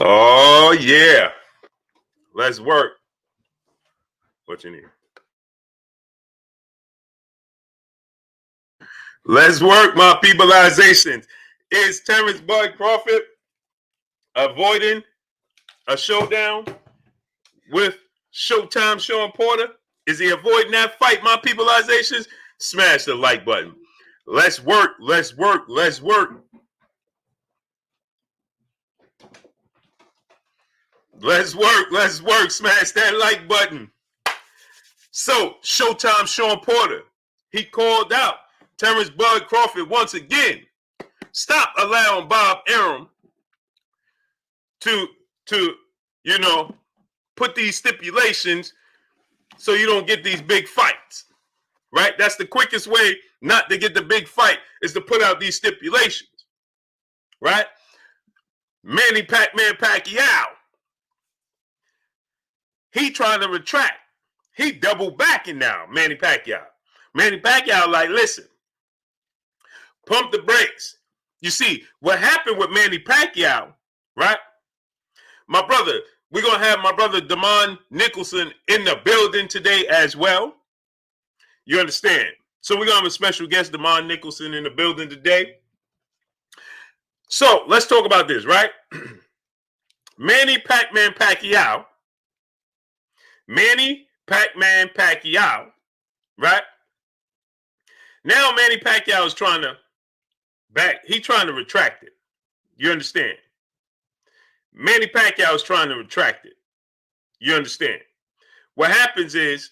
Oh, yeah. Let's work. What you need? Let's work, my peopleizations. Is Terence Bud Crawford avoiding a showdown with Showtime Sean Porter? Is he avoiding that fight, my peopleizations? Smash the like button. Let's work. Let's work. Let's work. Let's work. Let's work. Smash that like button. So, Showtime Sean Porter, he called out Terence Bud Crawford once again. Stop allowing Bob Arum to put these stipulations so you don't get these big fights, right? That's the quickest way not to get the big fight is to put out these stipulations, right? Manny Pacquiao, he trying to retract. He double backing now, Manny Pacquiao. Manny Pacquiao like, listen, pump the brakes. You see, what happened with Manny Pacquiao, right? My brother, we're going to have my brother Damon Nicholson in the building today as well. You understand? So we're going to have a special guest, Damon Nicholson, in the building today. So let's talk about this, right? Manny Pac-Man Pacquiao, right? Now Manny Pacquiao is trying to retract it. You understand? Manny Pacquiao is trying to retract it. You understand? What happens is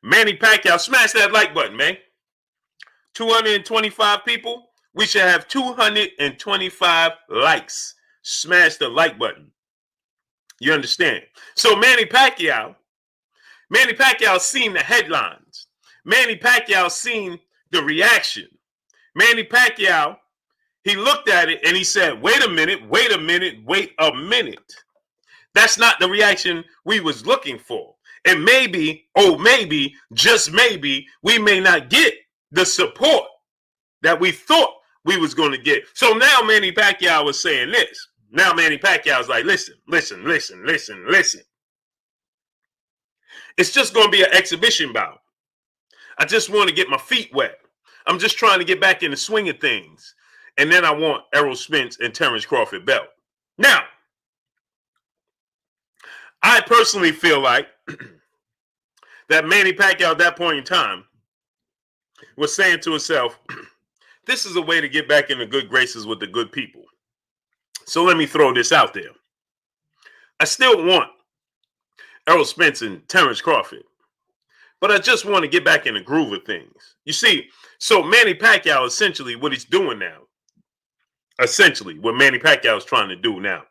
Manny Pacquiao, smash that like button, man. 225 people. We should have 225 likes. Smash the like button. You understand? So Manny Pacquiao seen the headlines. Manny Pacquiao seen the reaction. Manny Pacquiao, he looked at it and he said, wait a minute. That's not the reaction we was looking for. And maybe, just maybe, we may not get the support that we thought we was going to get. So now Manny Pacquiao was saying this. Now Manny Pacquiao is like, listen. It's just going to be an exhibition bout. I just want to get my feet wet. I'm just trying to get back in the swing of things. And then I want Errol Spence and Terence Crawford belt. Now, I personally feel like that Manny Pacquiao at that point in time was saying to himself, this is a way to get back in the good graces with the good people. So let me throw this out there. I still want Errol Spence and Terence Crawford, but I just want to get back in the groove of things. You see, so Manny Pacquiao, essentially what he's doing now, what Manny Pacquiao is trying to do now,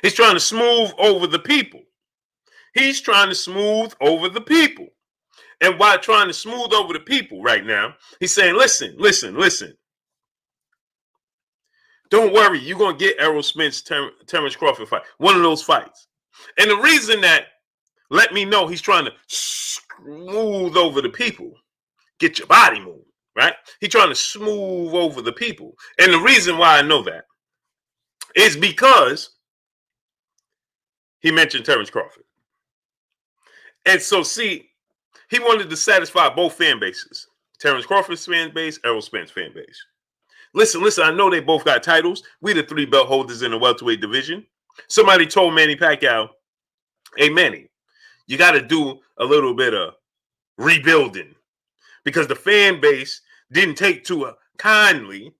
he's trying to smooth over the people. He's trying to smooth over the people. And while trying to smooth over the people right now, he's saying, listen. Don't worry, you're going to get Errol Spence, Terence Crawford fight. One of those fights. And the reason that let me know he's trying to smooth over the people, get your body moved, right? He's trying to smooth over the people. And the reason why I know that is because he mentioned Terence Crawford. And so, see, he wanted to satisfy both fan bases. Terence Crawford's fan base, Errol Spence fan base. Listen, I know they both got titles. We the 3 belt holders in the welterweight division. Somebody told Manny Pacquiao, hey, Manny, you got to do a little bit of rebuilding because the fan base didn't take too kindly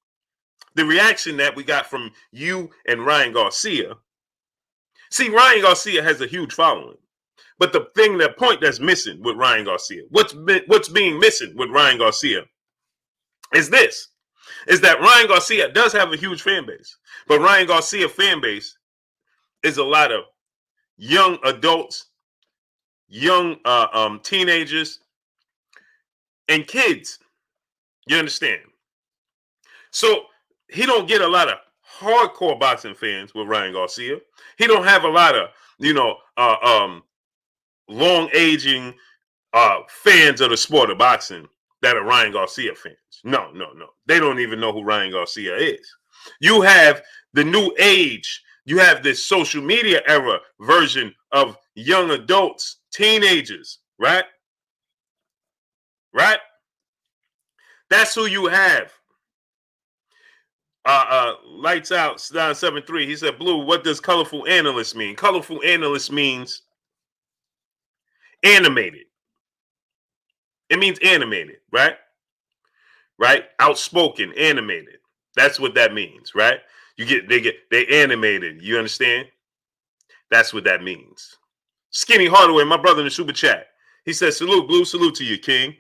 the reaction that we got from you and Ryan Garcia. See, Ryan Garcia has a huge following. But the point that's missing with Ryan Garcia, what's being missing with Ryan Garcia is this. Is that Ryan Garcia does have a huge fan base, but Ryan Garcia fan base is a lot of young adults, young teenagers, and kids. You understand? So he don't get a lot of hardcore boxing fans with Ryan Garcia. He don't have a lot of long aging fans of the sport of boxing that are Ryan Garcia fans. No. They don't even know who Ryan Garcia is. You have the new age, You have this social media era version of young adults, teenagers, right? Right? That's who you have. Lights out, 973. He said, Blue, what does colorful analyst mean? Colorful analyst means animated. It means animated, right? Right? Outspoken, animated. That's what that means, right? They animated. You understand? That's what that means. Skinny Hardaway, my brother in the super chat. He says, salute, Blue, salute to you, King.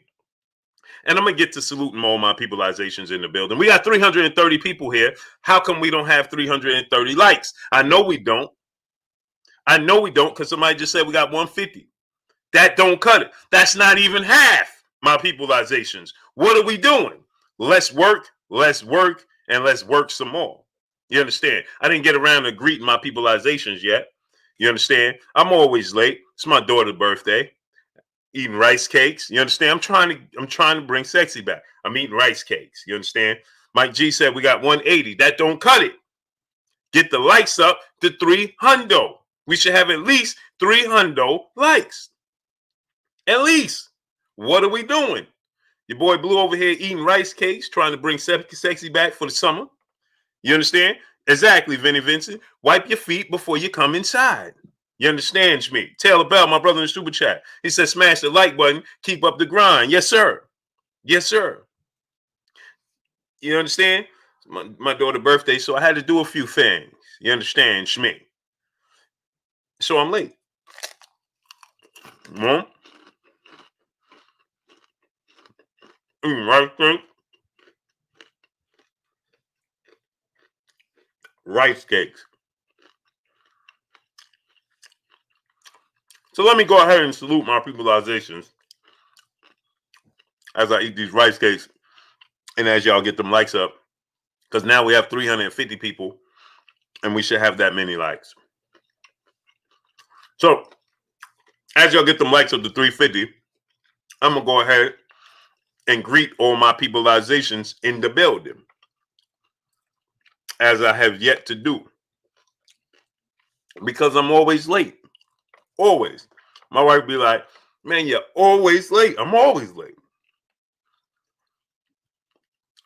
And I'm going to get to saluting all my peopleizations in the building. We got 330 people here. How come we don't have 330 likes? I know we don't. I know we don't because somebody just said we got 150. That don't cut it. That's not even half my peopleizations. What are we doing? Let's work, and let's work some more. You understand? I didn't get around to greeting my peopleizations yet. You understand? I'm always late. It's my daughter's birthday. Eating rice cakes. You understand? I'm trying to bring sexy back. I'm eating rice cakes. You understand? Mike G said we got 180. That don't cut it. Get the likes up to 300. We should have at least 300 likes. At least. What are we doing? Your boy Blue over here eating rice cakes, trying to bring sexy back for the summer. You understand? Exactly, Vinny Vincent. Wipe your feet before you come inside. You understand me? Taylor Bell, my brother in the super chat. He said, smash the like button. Keep up the grind. Yes, sir. Yes, sir. You understand? My daughter's birthday, so I had to do a few things. You understand, Shmi? So I'm late. Right thing. Rice cakes. So let me go ahead and salute my peopleizations as I eat these rice cakes and as y'all get them likes up. Because now we have 350 people and we should have that many likes. So as y'all get them likes up to 350, I'm going to go ahead and greet all my peopleizations in the building, as I have yet to do. Because I'm always late. Always. My wife be like, man, you're always late. I'm always late.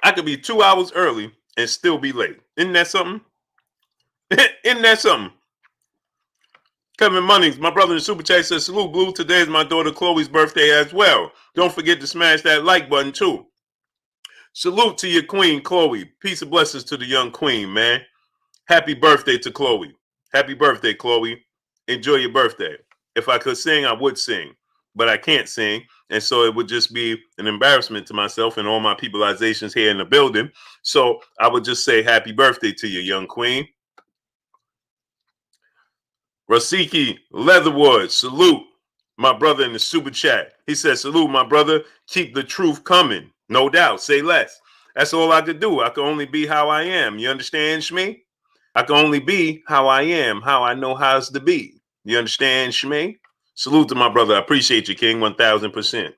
I could be 2 hours early and still be late. Isn't that something? Isn't that something? Kevin Munnings, my brother in the super chat, says, salute, Blue. Today is my daughter Chloe's birthday as well. Don't forget to smash that like button too. Salute to your queen, Chloe. Peace and blessings to the young queen, man. Happy birthday to Chloe. Happy birthday, Chloe. Enjoy your birthday. If I could sing, I would sing, but I can't sing. And so it would just be an embarrassment to myself and all my peopleizations here in the building. So I would just say happy birthday to you, young queen. Rasiki Leatherwood, salute my brother in the super chat. He says, salute, my brother. Keep the truth coming. No doubt. Say less. That's all I could do. I can only be how I am. You understand, Shmi? I can only be how I am, how I know how's to be. You understand, Shmi? Salute to my brother. I appreciate you, King, 1,000%.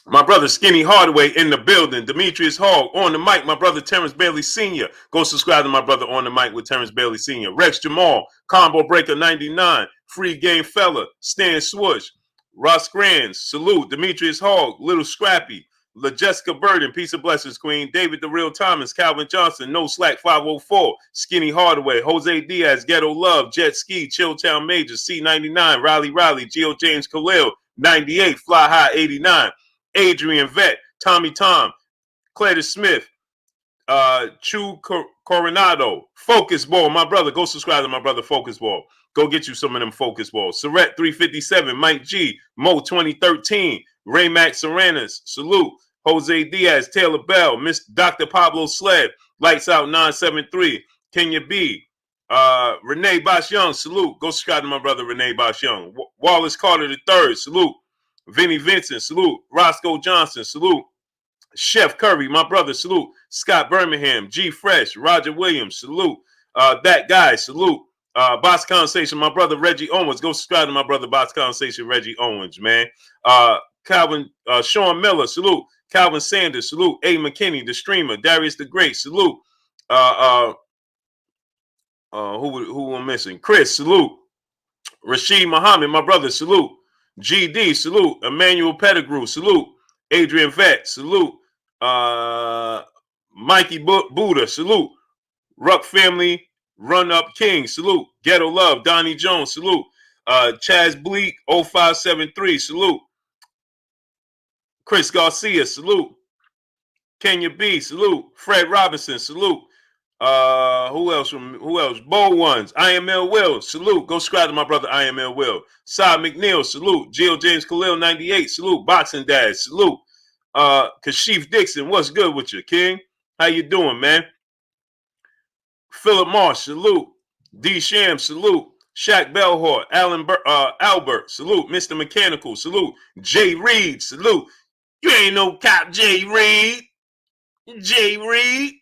My brother Skinny Hardaway in the building. Demetrius Hall on the mic. My brother Terence Bailey Sr. Go subscribe to my brother on the mic with Terence Bailey Sr. Rex Jamal, Combo Breaker 99, Free Game Fella, Stan Swoosh, Ross Grands, salute. Demetrius Hall, Little Scrappy, LaJessica Burden, peace and blessings, Queen. David the Real Thomas, Calvin Johnson, No Slack 504, Skinny Hardaway, Jose Diaz, Ghetto Love, Jet Ski, Chilltown Major, C99, Riley, Geo James Khalil, 98, Fly High 89. Adrian Vett, Tommy Tom, Clayton Smith, Chu Coronado, Focus Ball, my brother. Go subscribe to my brother Focus Ball. Go get you some of them Focus Balls. Surrett 357, Mike G, Mo 2013, Ray Max Saranas, salute. Jose Diaz, Taylor Bell, Miss Dr. Pablo Sled, Lights Out 973, Kenya B, Renee Bosh Young, salute. Go subscribe to my brother Renee Bosh Young. Wallace Carter III, salute. Vinny Vincent, salute. Roscoe Johnson, salute. Chef Curry, my brother, salute. Scott Birmingham, G Fresh, Roger Williams, salute. That guy, salute. Box Conversation, my brother Reggie Owens. Go subscribe to my brother Box Conversation, Reggie Owens, man. Calvin, Sean Miller, salute. Calvin Sanders, salute. A. McKinney, the streamer. Darius the Great, salute. Who am missing? Chris, salute. Rashid Muhammad, my brother, salute. GD, salute. Emmanuel Pettigrew, salute. Adrian Vett, salute. Mikey Buddha, salute. Ruck Family, Run Up King, salute. Ghetto Love, Donnie Jones, salute. Chaz Bleak, 0573, salute. Chris Garcia, salute. Kenya B, salute. Fred Robinson, salute. Who else? Bo Ones, IML Will, salute. Go subscribe to my brother IML Will. Cy McNeil, salute. Jill James Khalil 98, salute. Boxing Dad, salute. Kashif Dixon, what's good with you, King? How you doing, man? Philip Marsh, salute. D Sham, salute. Shaq Bellhort, Albert, salute. Mr. Mechanical, salute. Jay Reed, salute. You ain't no cop, Jay Reed. Jay Reed.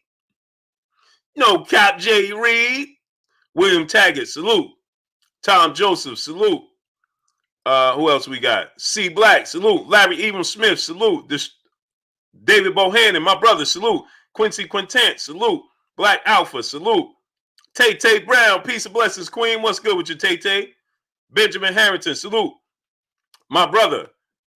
No cop, Jay Reed. William Taggart, salute. Tom Joseph, salute. Who else we got? C Black, salute. Larry Evans Smith, salute. David Bohannon, my brother, salute. Quincy Quintant, salute. Black Alpha, salute. Tay Brown, peace and blessings, Queen. What's good with you, Tay? Benjamin Harrington, salute. My brother,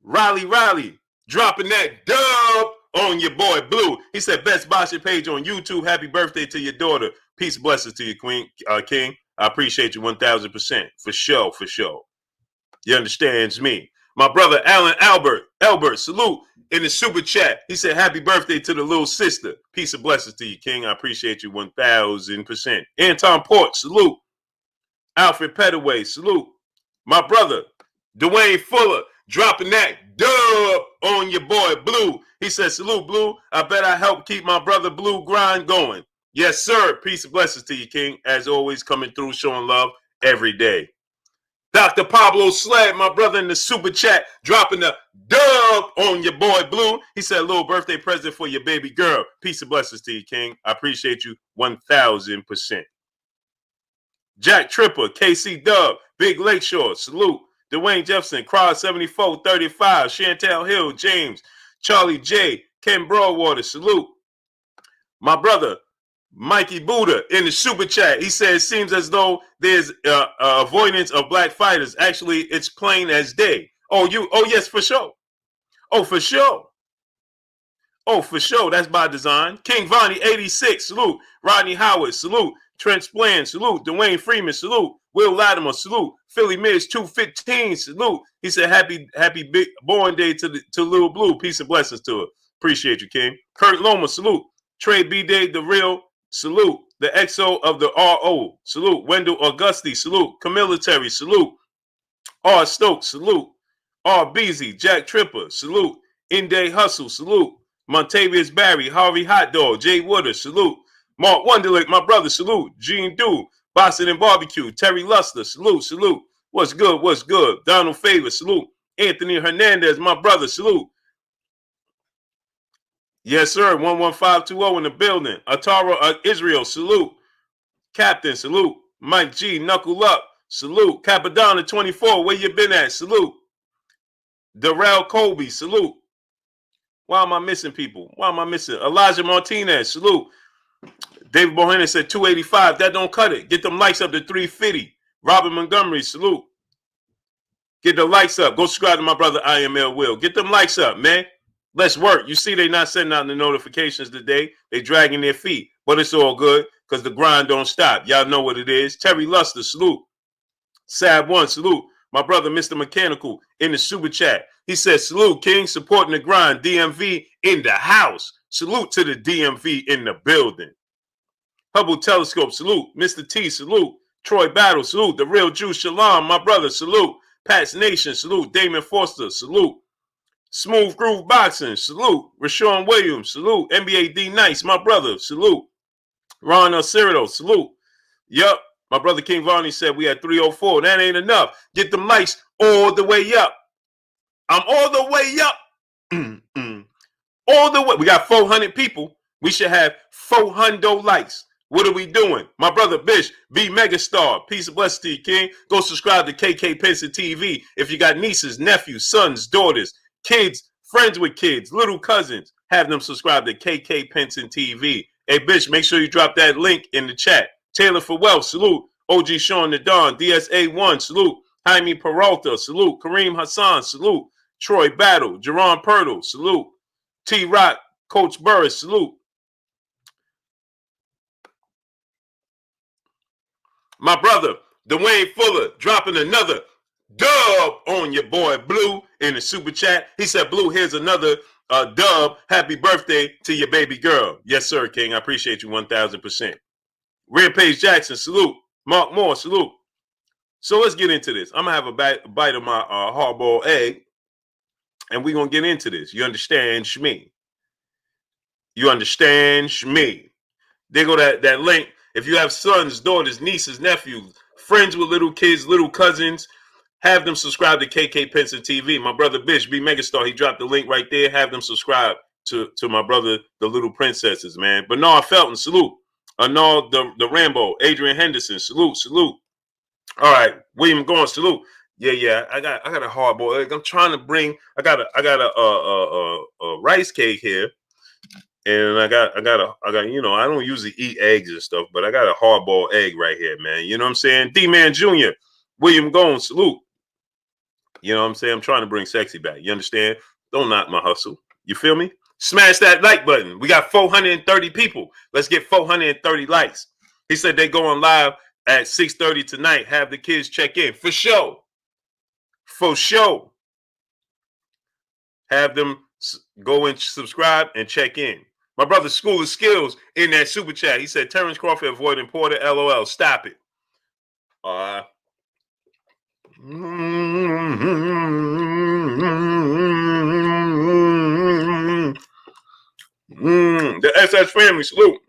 Riley, dropping that dub on your boy Blue. He said, best boxing page on YouTube. Happy birthday to your daughter. Peace and blessings to you, Queen, King. I appreciate you 1000%. For sure. You understands me. My brother, Alan Albert, salute. In the super chat, he said, happy birthday to the little sister. Peace and blessings to you, King. I appreciate you 1000%. Anton Port, salute. Alfred Pettaway, salute. My brother, Dwayne Fuller, dropping that dub on your boy Blue. He said, salute, Blue. I bet I help keep my brother Blue grind going. Yes, sir. Peace and blessings to you, King. As always, coming through, showing love every day. Dr. Pablo Sled, my brother in the super chat, dropping the dub on your boy Blue. He said, little birthday present for your baby girl. Peace and blessings to you, King. I appreciate you 1000%. Jack Tripper, KC Dub, Big Lakeshore, salute. Dwayne Jefferson, Crowd 7435, Chantel Hill, James, Charlie J, Ken Broadwater, salute. My brother, Mikey Buddha in the super chat. He said, it seems as though there's avoidance of black fighters. Actually, it's plain as day. Oh, yes, for sure. Oh, for sure. That's by design. King Vonnie, 86, salute. Rodney Howard, salute. Trent Splan, salute. Dwayne Freeman, salute. Will Latimer, salute. Philly Miz, 215, salute. He said, happy big born day to Lil Blue. Peace and blessings to her. Appreciate you, King. Kurt Loma, salute. Trey B-Day, the real, salute. The XO of the RO, salute. Wendell Augusti, salute. Camilla Terry, salute. R. Stokes, salute. R. Beasy, Jack Tripper, salute. Inday Hustle, salute. Montavious Barry, Harvey Hot Dog, Jay Woodard, salute. Mark Wonderlick, my brother, salute. Gene Dew, Boston and Barbecue, Terry Luster, salute. What's good? Donald Favor, salute. Anthony Hernandez, my brother, salute. Yes, sir. 11520 in the building. Atara Israel, salute. Captain, salute. Mike G, knuckle up, salute. Capadonna 24, where you been at? Salute. Darrell Colby, salute. Why am I missing people? Elijah Martinez, salute. David Bohannon said 285. That don't cut it. Get them likes up to 350. Robert Montgomery, salute. Get the likes up. Go subscribe to my brother IML Will. Get them likes up, man. Let's work. You see they not sending out the notifications today. They dragging their feet. But it's all good because the grind don't stop. Y'all know what it is. Terry Luster, salute. Sab 1, salute. My brother, Mr. Mechanical, in the super chat. He said, salute, King, supporting the grind. DMV in the house. Salute to the DMV in the building. Hubble Telescope, salute. Mr. T, salute. Troy Battle, salute. The Real Jew, Shalom, my brother, salute. Pat's Nation, salute. Damon Foster, salute. Smooth Groove Boxing, salute. Rashawn Williams, salute. NBA D Nice, my brother, salute. Ron Cerrito, salute. Yup. My brother King Vonnie said we had 304. That ain't enough. Get them likes all the way up. I'm all the way up. All the way. We got 400 people. We should have 400 likes. What are we doing? My brother Bish, be Megastar. Peace and blessings to you, King. Go subscribe to KK Penson TV. If you got nieces, nephews, sons, daughters, kids, friends with kids, little cousins, have them subscribe to KK Penson TV. Hey, Bish, make sure you drop that link in the chat. Taylor for Wealth, salute. OG Sean the Don, DSA1, salute. Jaime Peralta, salute. Kareem Hassan, salute. Troy Battle, Jerron Purtle, salute. T-Rock, Coach Burris, salute. My brother, Dwayne Fuller, dropping another dub on your boy Blue in the super chat. He said, Blue, here's another dub. Happy birthday to your baby girl. Yes, sir, King. I appreciate you 1,000%. Rampage Jackson, salute. Mark Moore, salute. So let's get into this. I'm going to have a bite of my hard-boiled egg, and we're going to get into this. You understand, Shmi? You understand, Shmi? There go that link. If you have sons, daughters, nieces, nephews, friends with little kids, little cousins, have them subscribe to KK Penson TV. My brother Bish, B Megastar, he dropped the link right there. Have them subscribe to my brother, the Little Princesses, man. Bernard Felton, salute. Arnold the Rambo, Adrian Henderson, salute, salute. All right, William Gordon, salute. Yeah. I got a hard boiled egg. I'm trying to bring. I got a rice cake here. And I got, you know, I don't usually eat eggs and stuff, but I got a hard-boiled egg right here, man. You know what I'm saying? D-Man Jr., William Gomes, salute. You know what I'm saying? I'm trying to bring sexy back. You understand? Don't knock my hustle. You feel me? Smash that like button. We got 430 people. Let's get 430 likes. He said they going live at 6:30 tonight. Have the kids check in. For sure. For sure. Have them go and subscribe and check in. My brother School of Skills in that super chat. He said, Terence Crawford avoiding Porter, LOL. Stop it. The SS family, salute.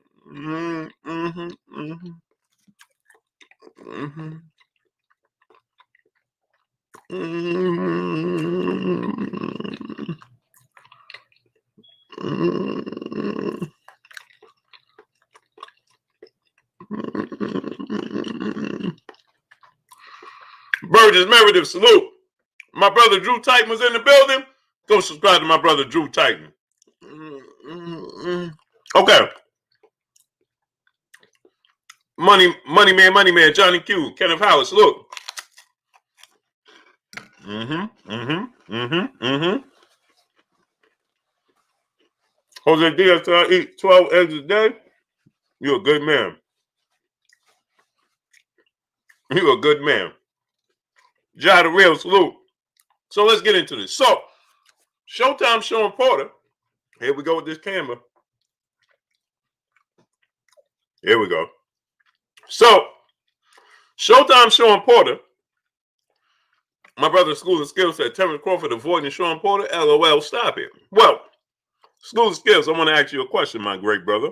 Burgess Meredith, salute. My brother Drew Titan was in the building. Go subscribe to my brother Drew Titan. Okay. Money man, Johnny Q, Kenneth Howard, salute. Jose Diaz said I eat 12 eggs a day. You're a good man. You're a good man. Jada Real, salute. So let's get into this. So, Showtime Sean Porter. Here we go with this camera. Here we go. So, Showtime Sean Porter. My brother School of Skills said Terence Crawford avoiding Sean Porter. LOL, stop it. Well, School of Skills, I want to ask you a question, my great brother.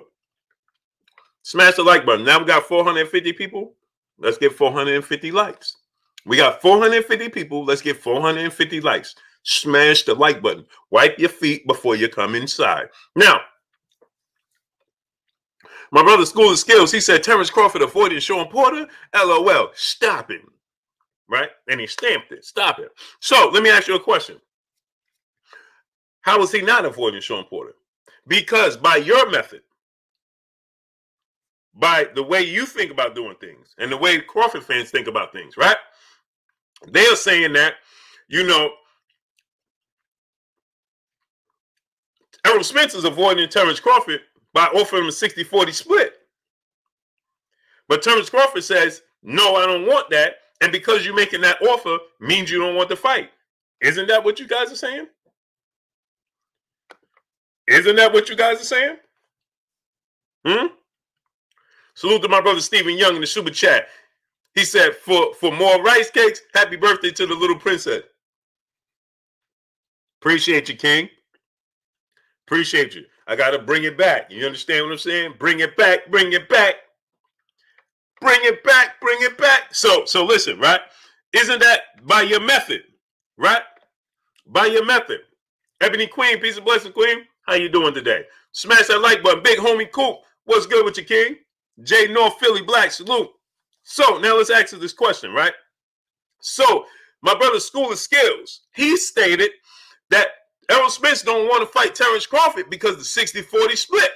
Smash the like button. Now we got 450 people. Let's get 450 likes. We got 450 people. Let's get 450 likes. Smash the like button. Wipe your feet before you come inside. Now, my brother School of Skills, he said Terence Crawford avoiding Sean Porter. LOL, stop him. Right? And he stamped it. Stop it. So let me ask you a question. How is he not avoiding Sean Porter? Because by your method, by the way you think about doing things and the way Crawford fans think about things, right? They are saying that, you know, Errol Spence is avoiding Terence Crawford by offering him a 60-40 split. But Terence Crawford says, no, I don't want that. And because you're making that offer means you don't want the fight. Isn't that what you guys are saying? Isn't that what you guys are saying? Salute to my brother Stephen Young in the super chat. He said, for more rice cakes, happy birthday to the little princess. Appreciate you, King. Appreciate you. I got to bring it back. You understand what I'm saying? Bring it back, bring it back. Bring it back, bring it back. So listen, right? Isn't that by your method, right? By your method. Ebony Queen, peace and blessing, Queen. How you doing today? Smash that like button. Big homie Coop, what's good with you, King? J North Philly Black, salute. So now let's answer this question, right? So my brother School of Skills, he stated that Errol Spence don't want to fight Terence Crawford because the 60-40 split.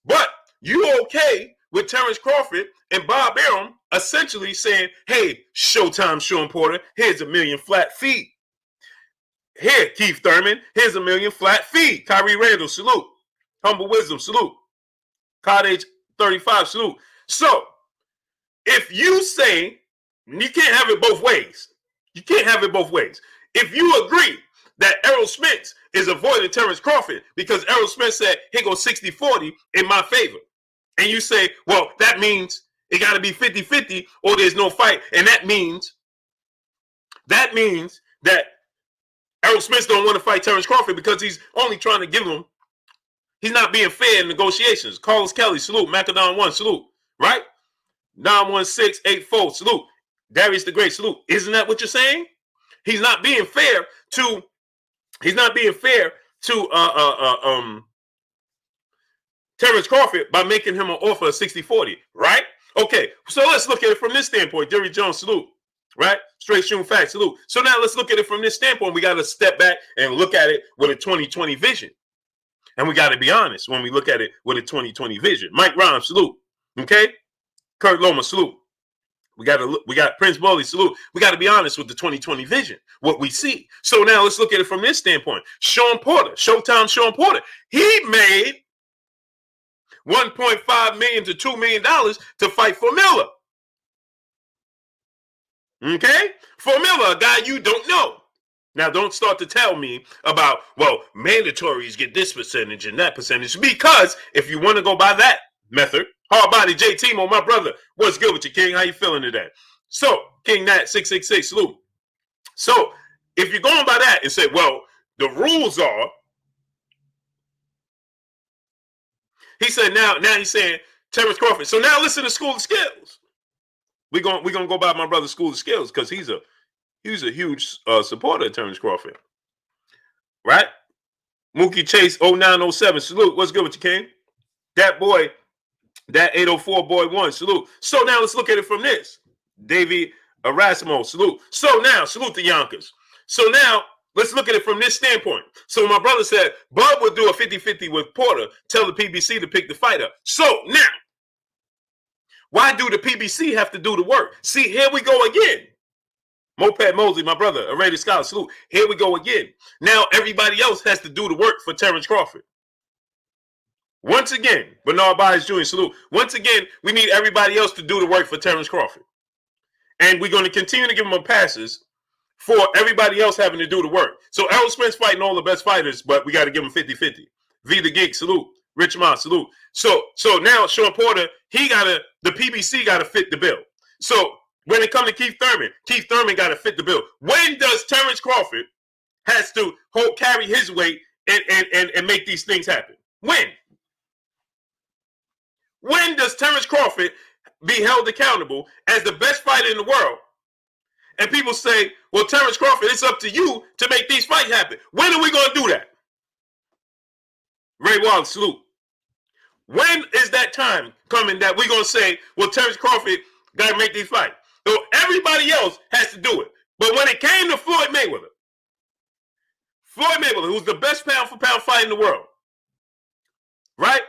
But you okay with Terence Crawford and Bob Arum essentially saying, hey, Showtime Sean Porter, here's $1 million flat fee. Here, Keith Thurman, here's $1 million flat fee. Kyrie Randall, salute. Humble Wisdom, salute. Cottage 35, salute. So, if you say, you can't have it both ways. You can't have it both ways. If you agree that Errol Spence is avoiding Terence Crawford because Errol Spence said, here goes 60-40 in my favor. And you say, well, that means it got to be 50-50 or there's no fight. And that means that Errol Spence don't want to fight Terence Crawford because he's only trying to give him, he's not being fair in negotiations. Carlos Kelly, salute. Macadon 1, salute. Right? 91684, salute. Darius the Great, salute. Isn't that what you're saying? He's not being fair to Terence Crawford by making him an offer of 60-40, right? Okay, so let's look at it from this standpoint. Derry Jones, salute. Right? Straight shooting facts, salute. So now let's look at it from this standpoint. We got to step back and look at it with a 2020 vision. And we got to be honest when we look at it with a 2020 vision. Mike Rhymes, salute. Okay? Kurt Loma, salute. We got Prince Bully, salute. We got to be honest with the 2020 vision, what we see. So now let's look at it from this standpoint. Sean Porter, Showtime Sean Porter, he made $1.5 million to $2 million to fight for Miller. Okay? For Miller, a guy you don't know. Now, don't start to tell me about, well, mandatories get this percentage and that percentage, because if you want to go by that method, hard body J Timo, my brother, what's good with you, King? How you feeling today? So, King Nat 666, salute. So, if you're going by that and say, well, the rules are, he said now he's saying Terence Crawford. So now listen to School of Skills. We're gonna go by my brother's School of Skills because he's a huge supporter of Terence Crawford. Right? Mookie Chase 0907, salute. What's good with you, King? That boy, that 804 boy 1, salute. So now let's look at it from this. Davey Erasmo, salute. So now, salute the Yonkers. So now, let's look at it from this standpoint. So my brother said, Bud would do a 50-50 with Porter, tell the PBC to pick the fighter. So now, why do the PBC have to do the work? See, here we go again. Moped Mosley, my brother, a rated scholar, salute. Here we go again. Now everybody else has to do the work for Terence Crawford. Once again, Bernard Byers Jr., salute. Once again, we need everybody else to do the work for Terence Crawford. And we're going to continue to give him passes for everybody else having to do the work. So Errol Spence fighting all the best fighters, but we got to give him 50-50. V the Geek, salute. Rich Ma, salute. So now Sean Porter, the PBC got to fit the bill. So when it comes to Keith Thurman got to fit the bill. When does Terence Crawford has to carry his weight and make these things happen? When? When does Terence Crawford be held accountable as the best fighter in the world? And people say, well, Terence Crawford, it's up to you to make these fights happen. When are we going to do that? Ray Wallace, salute. When is that time coming that we're going to say, well, Terence Crawford got to make these fights? So everybody else has to do it. But when it came to Floyd Mayweather, who's the best pound-for-pound fighter in the world, right?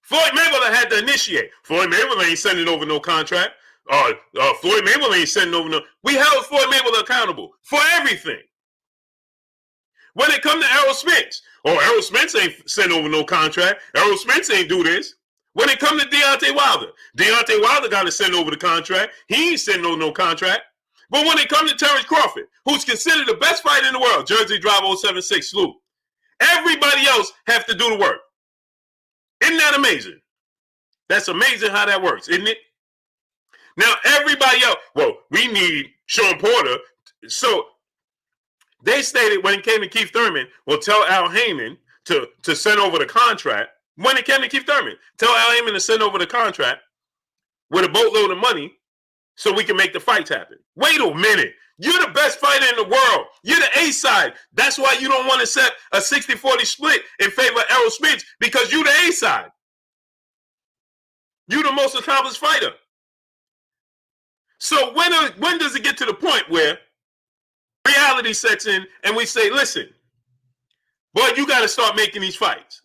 Floyd Mayweather had to initiate. Floyd Mayweather ain't sending over no contract. Floyd Mayweather ain't sending over no. We held Floyd Mayweather accountable for everything. When it come to Errol Spence, Errol Spence ain't send over no contract. Errol Spence ain't do this. When it come to Deontay Wilder got to send over the contract. He ain't sending over no contract. But when it come to Terence Crawford, who's considered the best fighter in the world, Jersey Drive 076, salute. Everybody else have to do the work. Isn't that amazing? That's amazing how that works, isn't it? Now, everybody else, we need Sean Porter. So they stated when it came to Keith Thurman, tell Al Heyman to send over the contract. When it came to Keith Thurman, tell Al Heyman to send over the contract with a boatload of money so we can make the fights happen. Wait a minute. You're the best fighter in the world. You're the A side. That's why you don't want to set a 60-40 split in favor of Errol Spence, because you're the A side. You're the most accomplished fighter. So when does it get to the point where reality sets in and we say, listen, boy, you got to start making these fights?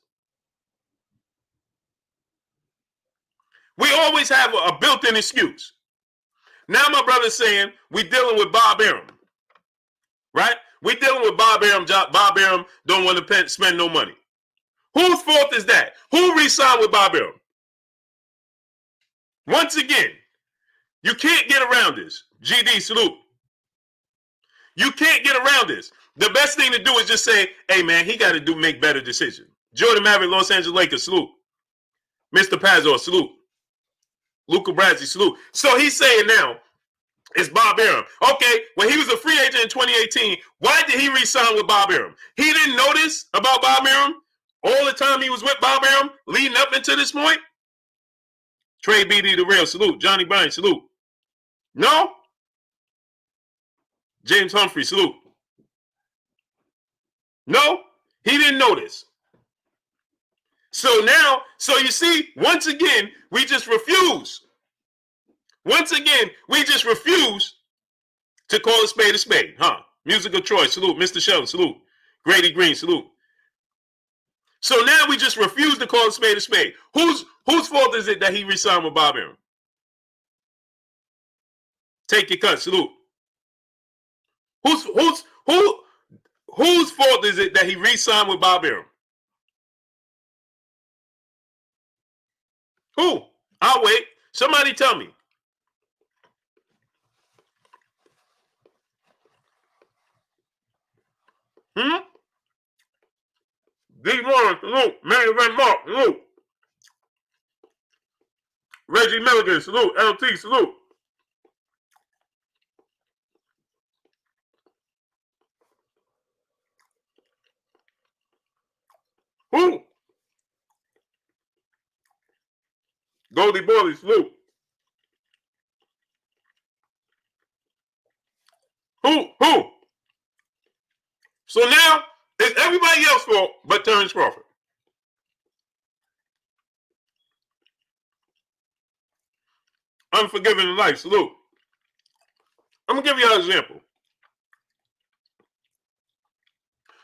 We always have a built-in excuse. Now my brother's saying we dealing with Bob Arum, right? We dealing with Bob Arum. Bob Arum don't want to spend no money. Whose fault is that? Who re-signed with Bob Arum? Once again, you can't get around this. GD, salute. You can't get around this. The best thing to do is just say, hey, man, he got to make better decisions. Jordan Maverick, Los Angeles Lakers, salute. Mr. Pazor, salute. Luca Brasi, salute. So he's saying now, it's Bob Arum. Okay, when he was a free agent in 2018, why did he re-sign with Bob Arum? He didn't notice about Bob Arum all the time he was with Bob Arum leading up into this point? Trey BD, the real, salute. Johnny Bryan, salute. No? James Humphrey, salute. No? He didn't notice. So you see, once again, we just refuse. Once again, we just refuse to call a spade, huh? Music of Troy, salute. Mr. Sheldon, salute. Grady Green, salute. So now we just refuse to call a spade. Whose fault is it that he re-signed with Bob Arum? Take your cut, salute. Whose fault is it that he re-signed with Bob Arum? Who? I'll wait. Somebody tell me. D. Warren, salute. Manny Van Mark, salute. Reggie Milligan, salute. LT, salute. Who? Goldie Boily, salute. Who? So now, it's everybody else's fault but Terence Crawford. Unforgiving in life, salute. I'm going to give you an example.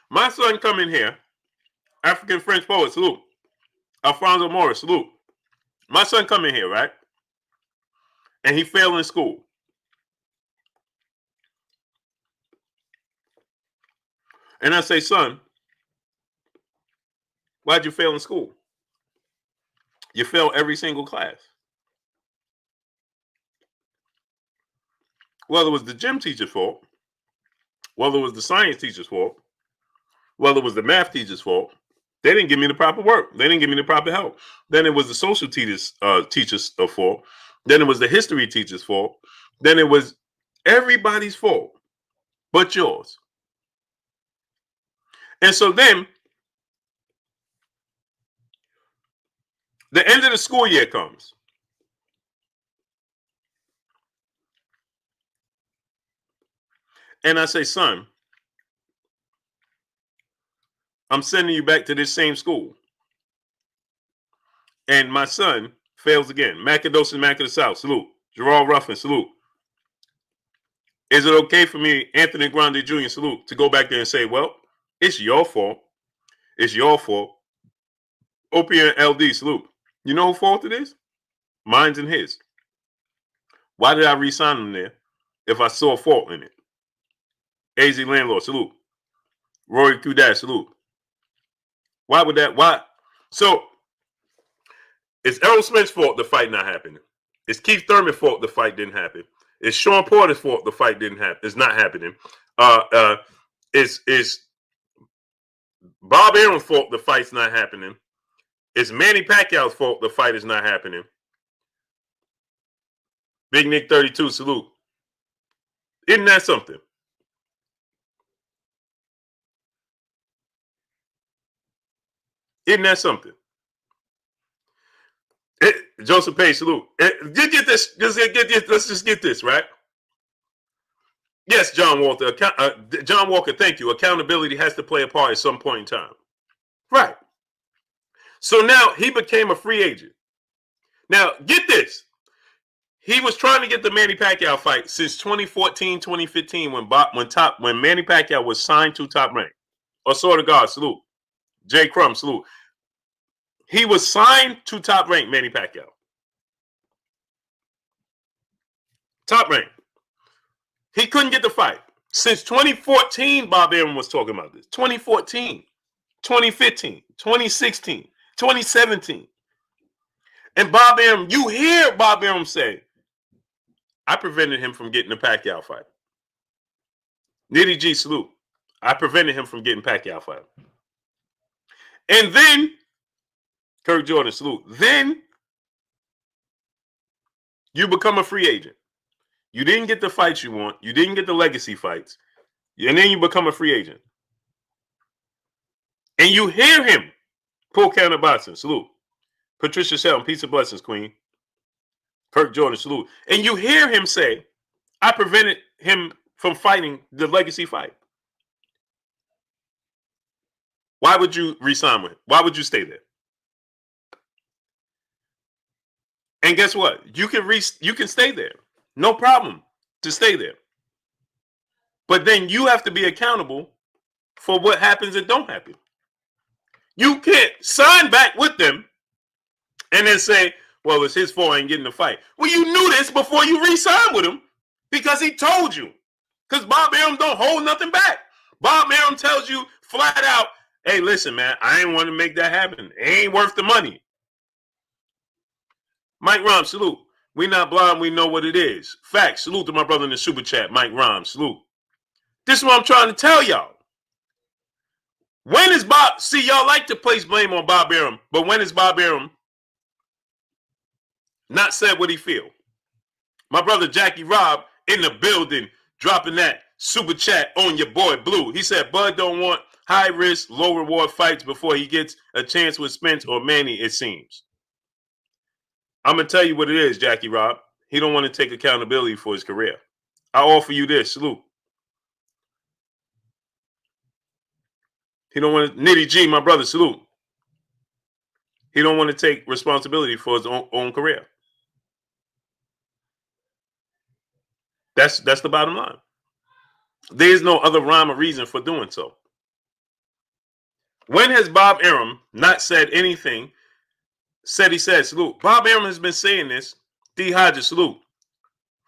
My son come in here, African French poet, salute. Alfonso Morris, salute. My son come in here, right? And he failed in school. And I say, son, why'd you fail in school? You failed every single class. Whether it was the gym teacher's fault, whether it was the science teacher's fault, whether it was the math teacher's fault, they didn't give me the proper work. They didn't give me the proper help. Then it was the social teacher's fault. Then it was the history teacher's fault. Then it was everybody's fault but yours. And so then the end of the school year comes. And I say, son, I'm sending you back to this same school. And my son fails again. Macados and Mac of the South, salute. Gerald Ruffin, salute. Is it okay for me, Anthony Grande Jr., salute, to go back there and say, well, it's your fault. It's your fault. OPN LD, salute. You know whose fault it is? Mine's and his. Why did I re-sign him there if I saw a fault in it? AZ Landlord, salute. Rory Kudash, salute. Why would that? Why? So, it's Errol Smith's fault the fight not happening. It's Keith Thurman's fault the fight didn't happen. It's Sean Porter's fault the fight didn't happen. It's not happening. It's Bob Arum's fault the fight's not happening. It's Manny Pacquiao's fault the fight is not happening. Big Nick 32, salute. Isn't that something? Isn't that something? Joseph Page, salute. Get this. Let's just get this, right? Yes, John Walker. John Walker, thank you. Accountability has to play a part at some point in time. Right. So now he became a free agent. Now, get this. He was trying to get the Manny Pacquiao fight since 2014, 2015 when Manny Pacquiao was signed to Top Rank. Or Sword of God, salute. Jay Crum, salute. He was signed to Top Rank, Manny Pacquiao. Top rank. He couldn't get the fight. Since 2014, Bob Arum was talking about this. 2014, 2015, 2016, 2017. And Bob Arum, you hear Bob Arum say, I prevented him from getting the Pacquiao fight. Nitty G, salute. I prevented him from getting Pacquiao fight. And then, Kirk Jordan, salute. Then, you become a free agent. You didn't get the fights you want. You didn't get the legacy fights. And then you become a free agent. And you hear him pull counter boxing, salute. Patricia Shelton, peace and blessings, queen. Kirk Jordan, salute. And you hear him say, I prevented him from fighting the legacy fight. Why would you resign with him? Why would you stay there? And guess what? You can stay there. No problem to stay there. But then you have to be accountable for what happens and don't happen. You can't sign back with them and then say, well, it's his fault I ain't getting the fight. Well, you knew this before you re-signed with him because he told you. Because Bob Arum don't hold nothing back. Bob Arum tells you flat out, hey, listen, man, I ain't want to make that happen. It ain't worth the money. Mike Rhymes, salute. We not blind, we know what it is. Facts. Salute to my brother in the super chat, Mike Rhymes, salute. This is what I'm trying to tell y'all. When is Bob, see, y'all like to place blame on Bob Arum, but when is Bob Arum not said what he feel? My brother Jackie Robb in the building, dropping that super chat on your boy Blue. He said Bud don't want high risk, low reward fights before he gets a chance with Spence or Manny, it seems. I'm going to tell you what it is, Jackie Robb. He don't want to take accountability for his career. I offer you this, salute. He don't want to, Nitty G, my brother, salute. He don't want to take responsibility for his own career. That's the bottom line. There is no other rhyme or reason for doing so. When has Bob Arum not said anything? Said he said, salute. Bob Arum has been saying this, D. Hodges, salute,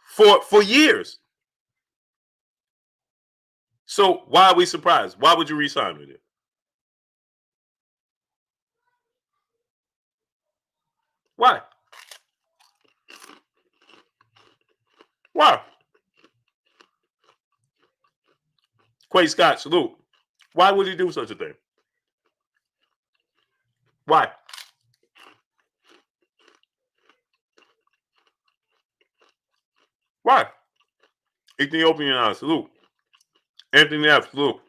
for years. So why are we surprised? Why would you re-sign with it? Why? Why? Quay Scott, salute. Why would he do such a thing? Why? Why? Ethiopian, salute. Anthony F, salute.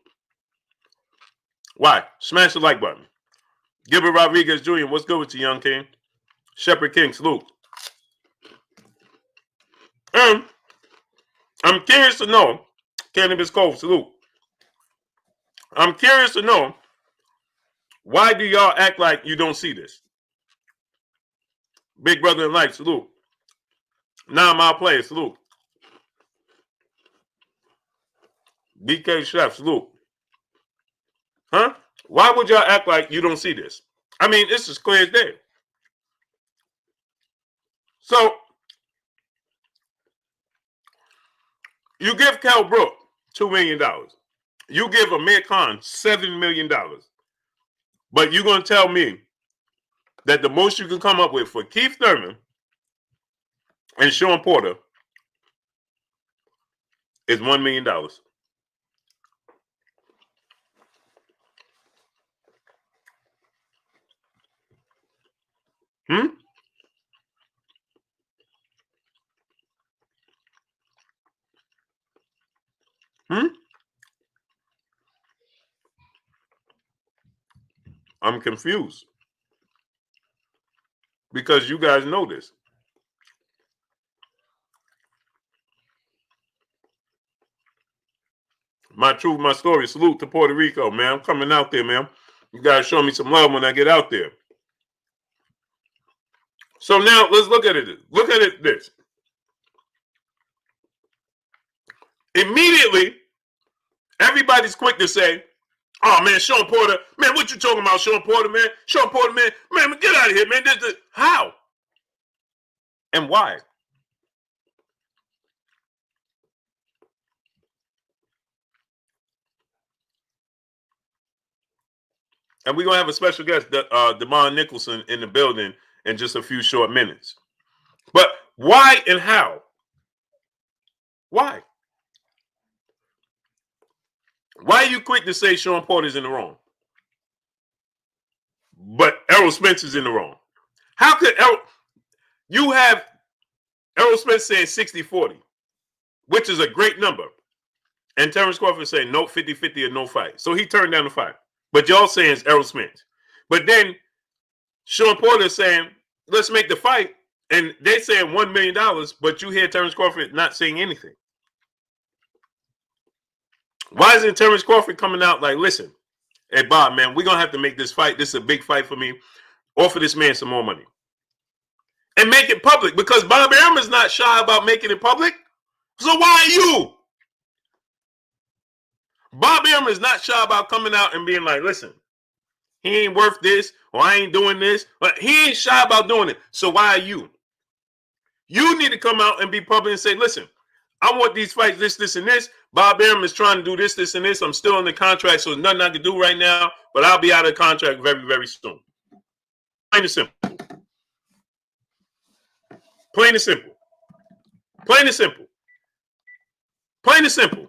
Why? Smash the like button. Gilbert Rodriguez Jr., what's good with you, young king? Shepherd King, salute. I'm curious to know, Cannabis Cove, salute. I'm curious to know, why do y'all act like you don't see this? Big brother in life, salute. 9 Mile Player, salute. DK Chef, salute. Huh? Why would y'all act like you don't see this? I mean, it's as clear as day. So, you give Cal Brook $2 million. You give Amir Khan $7 million. But you're going to tell me that the most you can come up with for Keith Thurman and Sean Porter is $1 million. I'm confused. Because you guys know this. My truth, my story. Salute to Puerto Rico, man. I'm coming out there, man. You guys show me some love when I get out there. So now let's look at it. Look at it this. Immediately, everybody's quick to say, oh, man, Sean Porter. Man, what you talking about, Sean Porter, man? Sean Porter, man, get out of here, man. How? And why? And we're going to have a special guest, Damon Nicholson, in the building in just a few short minutes. But why and how? Why? Why are you quick to say Sean Porter's in the wrong? But Errol Spence is in the wrong. How could you have Errol Spence saying 60-40, which is a great number, and Terence Crawford saying no 50-50 or no fight. So he turned down the fight. But y'all saying it's Errol Spence. But then Sean Porter is saying, let's make the fight. And they're saying $1 million, but you hear Terence Crawford not saying anything. Why isn't Terence Crawford coming out like, listen, hey, Bob, man, we're going to have to make this fight. This is a big fight for me. Offer this man some more money. And make it public, because Bob Arum is not shy about making it public. So why are you? Bob Arum is not shy about coming out and being like, listen, he ain't worth this, or I ain't doing this. But he ain't shy about doing it. So why are you? You need to come out and be public and say, listen, I want these fights, this, and this. Bob Arum is trying to do this, and this. I'm still in the contract, so there's nothing I can do right now, but I'll be out of the contract very, very soon. Plain and simple. Plain and simple. Plain and simple. Plain and simple.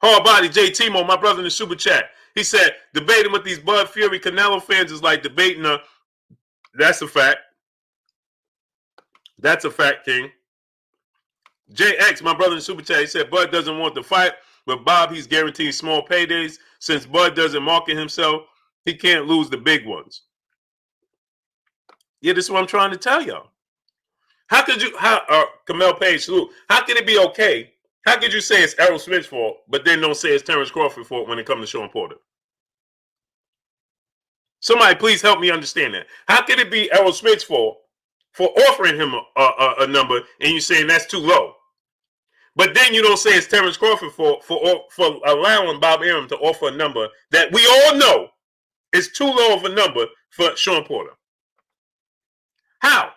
Hard body J. Timo, my brother in the super chat. He said, debating with these Bud Fury Canelo fans is like debating a. That's a fact. That's a fact, King. JX, my brother in the super chat, he said, Bud doesn't want the fight, but Bob, he's guaranteed small paydays. Since Bud doesn't market himself, he can't lose the big ones. Yeah, this is what I'm trying to tell y'all. How could you, Kamel Page, salute, how can it be okay? How could you say it's Errol Smith's fault, but then don't say it's Terence Crawford's fault when it comes to Sean Porter? Somebody please help me understand that. How could it be Errol Smith's fault for offering him a number and you saying that's too low? But then you don't say it's Terence Crawford's fault for allowing Bob Arum to offer a number that we all know is too low of a number for Sean Porter. How?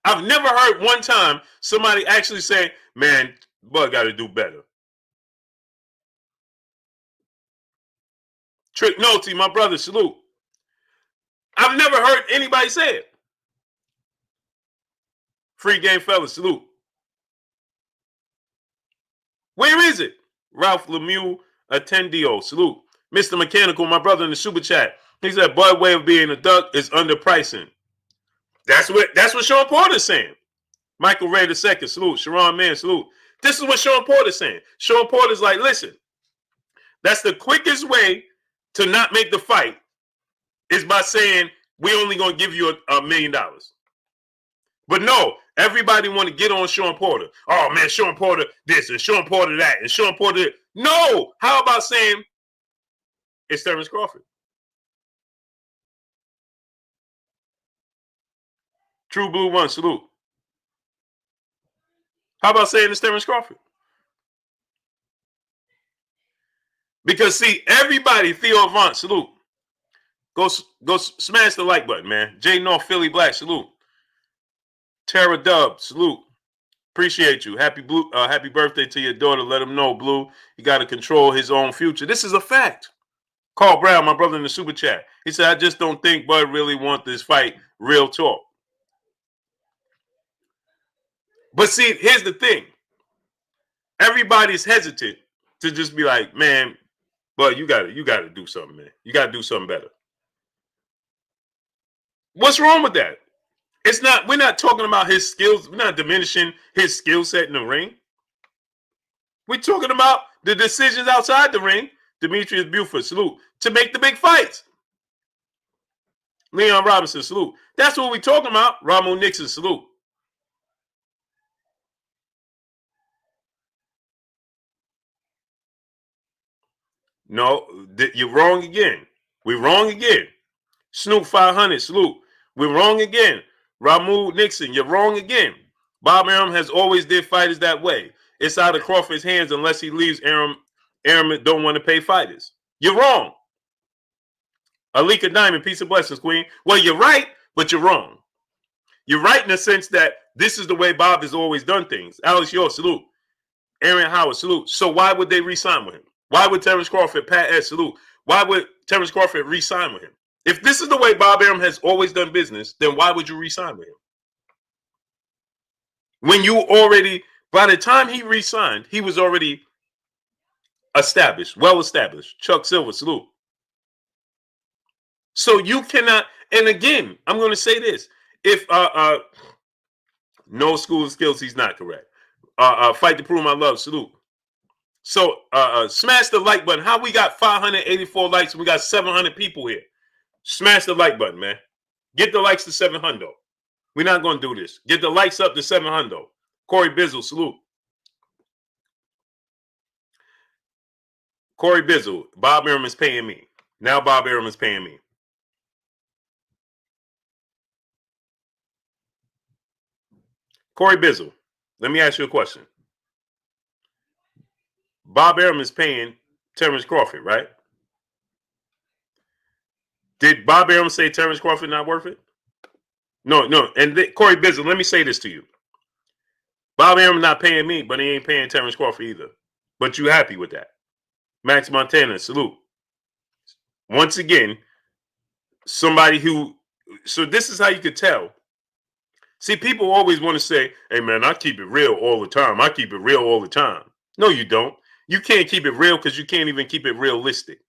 I've never heard one time somebody actually say, man, Bud got to do better. Trick Noty, my brother, salute. I've never heard anybody say it. Free game fellas, salute. Where is it? Ralph Lemieux, Attendio, salute. Mr. Mechanical, my brother in the super chat. He said, Bud way of being a duck is underpricing. That's what Sean Porter's saying. Michael Ray II, salute. Sharon Mann, salute. This is what Sean Porter's saying. Sean Porter's like, listen, that's the quickest way to not make the fight is by saying we only going to give you $1 million. But no, everybody want to get on Sean Porter. Oh, man, Sean Porter this and Sean Porter that and Sean Porter this. No, how about saying it's Terence Crawford? True Blue One, salute. How about saying it's Terence Crawford? Because, see, everybody, Theo Avant, salute. Go smash the like button, man. J North Philly Black, salute. Tara Dub, salute. Appreciate you. Happy birthday to your daughter. Let him know, Blue, he got to control his own future. This is a fact. Carl Brown, my brother in the super chat. He said, I just don't think Bud really wants this fight. Real talk. But see, here's the thing. Everybody's hesitant to just be like, man, Bud, you gotta do something, man. You gotta do something better. What's wrong with that? We're not talking about his skills. We're not diminishing his skill set in the ring. We're talking about the decisions outside the ring. Demetrius Buford, salute. To make the big fights. Leon Robinson, salute. That's what we're talking about. Ramon Nixon, salute. No, you're wrong again. We're wrong again. Snoop 500, salute. We're wrong again. Ramu Nixon, you're wrong again. Bob Arum has always did fighters that way. It's out of Crawford's hands unless he leaves Arum don't want to pay fighters. You're wrong. Alika Diamond, peace and blessings, Queen. Well, you're right, but you're wrong. You're right in the sense that this is the way Bob has always done things. Alex York, salute. Aaron Howard, salute. So why would they re-sign with him? Why would Terence Crawford, Pat S, salute? Why would Terence Crawford re-sign with him? If this is the way Bob Arum has always done business, then why would you re-sign with him? When you already, by the time he re-signed, he was already established, well established. Chuck Silver, salute. So you cannot, and again, I'm going to say this. If no school skills, he's not correct. Fight to prove my love, salute. So smash the like button. How we got 584 likes and we got 700 people here? Smash the like button, man. Get the likes to 700. We're not going to do this. Get the likes up to 700. Corey Bizzle, salute. Corey Bizzle, Bob Arum is paying me. Now Bob Arum is paying me. Corey Bizzle, let me ask you a question. Bob Arum is paying Terence Crawford, right? Did Bob Arum say Terence Crawford not worth it? No. And Corey Bizzle, let me say this to you. Bob Arum not paying me, but he ain't paying Terence Crawford either. But you happy with that? Max Montana, salute. Once again, somebody who, so this is how you could tell. See, people always want to say, hey man, I keep it real all the time. I keep it real all the time. No, you don't. You can't keep it real because you can't even keep it realistic.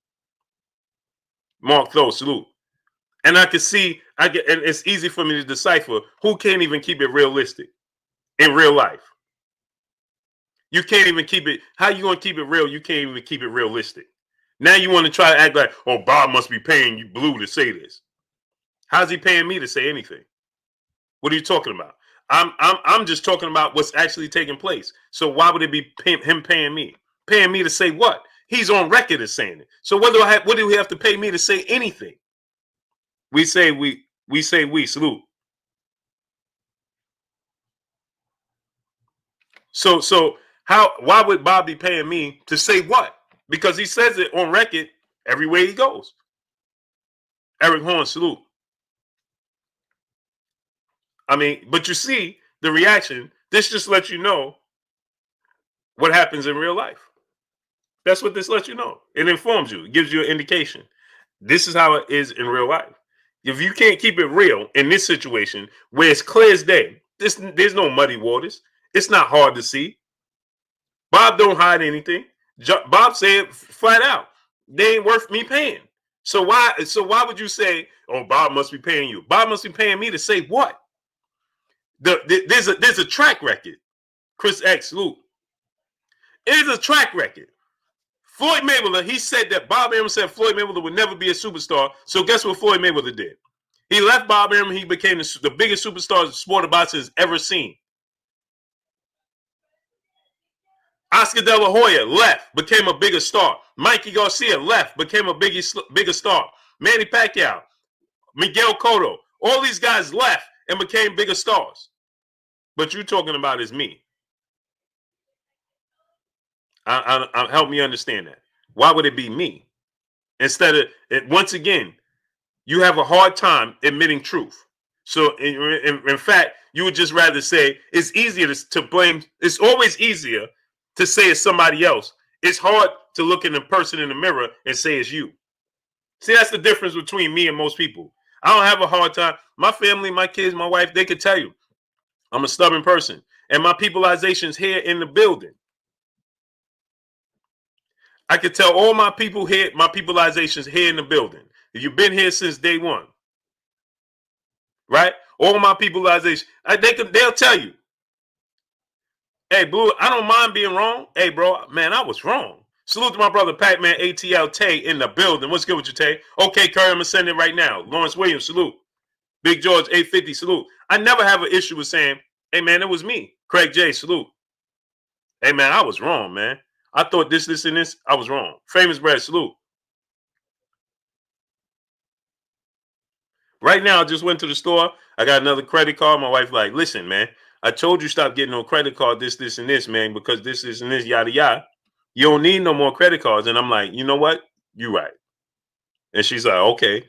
Mark Thoe, salute. And I can see, and it's easy for me to decipher who can't even keep it realistic in real life. You can't even keep it. How you going to keep it real? You can't even keep it realistic. Now you want to try to act like, oh, Bob must be paying you blue to say this. How's he paying me to say anything? What are you talking about? I'm just talking about what's actually taking place. So why would it be him paying me? Paying me to say what? He's on record as saying it. So what do we have to pay me to say anything? We say we salute. So why would Bob be paying me to say what? Because he says it on record everywhere he goes. Eric Horn, salute. I mean, but you see the reaction. This just lets you know what happens in real life. That's what this lets you know. It informs you. It gives you an indication. This is how it is in real life. If you can't keep it real in this situation where it's clear as day, there's no muddy waters. It's not hard to see. Bob don't hide anything. Bob said flat out, they ain't worth me paying. So why would you say, oh, Bob must be paying you? Bob must be paying me to say what? There's a track record. Chris X, Luke. It is a track record. Floyd Mayweather, he said that Bob Arum said Floyd Mayweather would never be a superstar. So guess what Floyd Mayweather did? He left Bob Arum. He became the biggest superstar the sport of boxing has ever seen. Oscar De La Hoya left, became a bigger star. Mikey Garcia left, became a bigger star. Manny Pacquiao, Miguel Cotto, all these guys left and became bigger stars. But you're talking about is me. Help me understand that. Why would it be me? Instead of, once again, you have a hard time admitting truth. So in fact, you would just rather say it's easier to blame. It's always easier to say it's somebody else. It's hard to look in the person in the mirror and say it's you. See, that's the difference between me and most people. I don't have a hard time. My family, my kids, my wife, they could tell you I'm a stubborn person. And my peopleization's here in the building. I could tell all my people here, my peopleization's here in the building. If you've been here since day one, right? All my peopleization, they'll tell you, hey, Blue, I don't mind being wrong. Hey, bro, man, I was wrong. Salute to my brother Pac-Man ATL Tay in the building. What's good with you, Tay? Okay, Curry, I'm going to send it right now. Lawrence Williams, salute. Big George 850, salute. I never have an issue with saying, hey, man, it was me. Craig J, salute. Hey, man, I was wrong, man. I thought this, and this. I was wrong. Famous Brad, salute. Right now, I just went to the store. I got another credit card. My wife like, listen, man, I told you stop getting no credit card, this, and this, man, because this, and this, yada, yada. You don't need no more credit cards. And I'm like, you know what? You're right. And she's like, okay.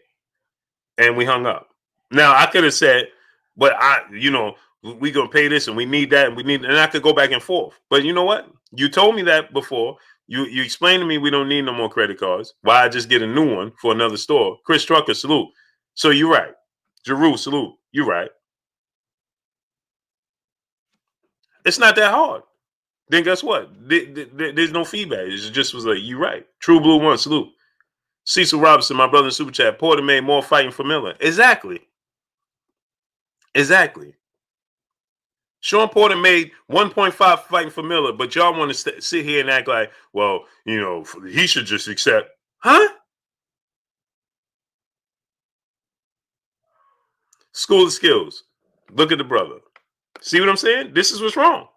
And we hung up. Now, I could have said, but we going to pay this and we need that and we need, and I could go back and forth. But you know what? You told me that before. You explain to me we don't need no more credit cards. Why I just get a new one for another store? Chris Trucker, salute. So you're right. Jeru, salute. You're right. It's not that hard. Then guess what? There's no feedback. It just was like, you right. True Blue One, salute. Cecil Robinson, my brother in Super Chat. Porter made more fighting for Miller. Exactly. Exactly. Sean Porter made 1.5 fighting for Miller, but y'all want to sit here and act like, well, he should just accept. Huh? School of Skills. Look at the brother. See what I'm saying? This is what's wrong.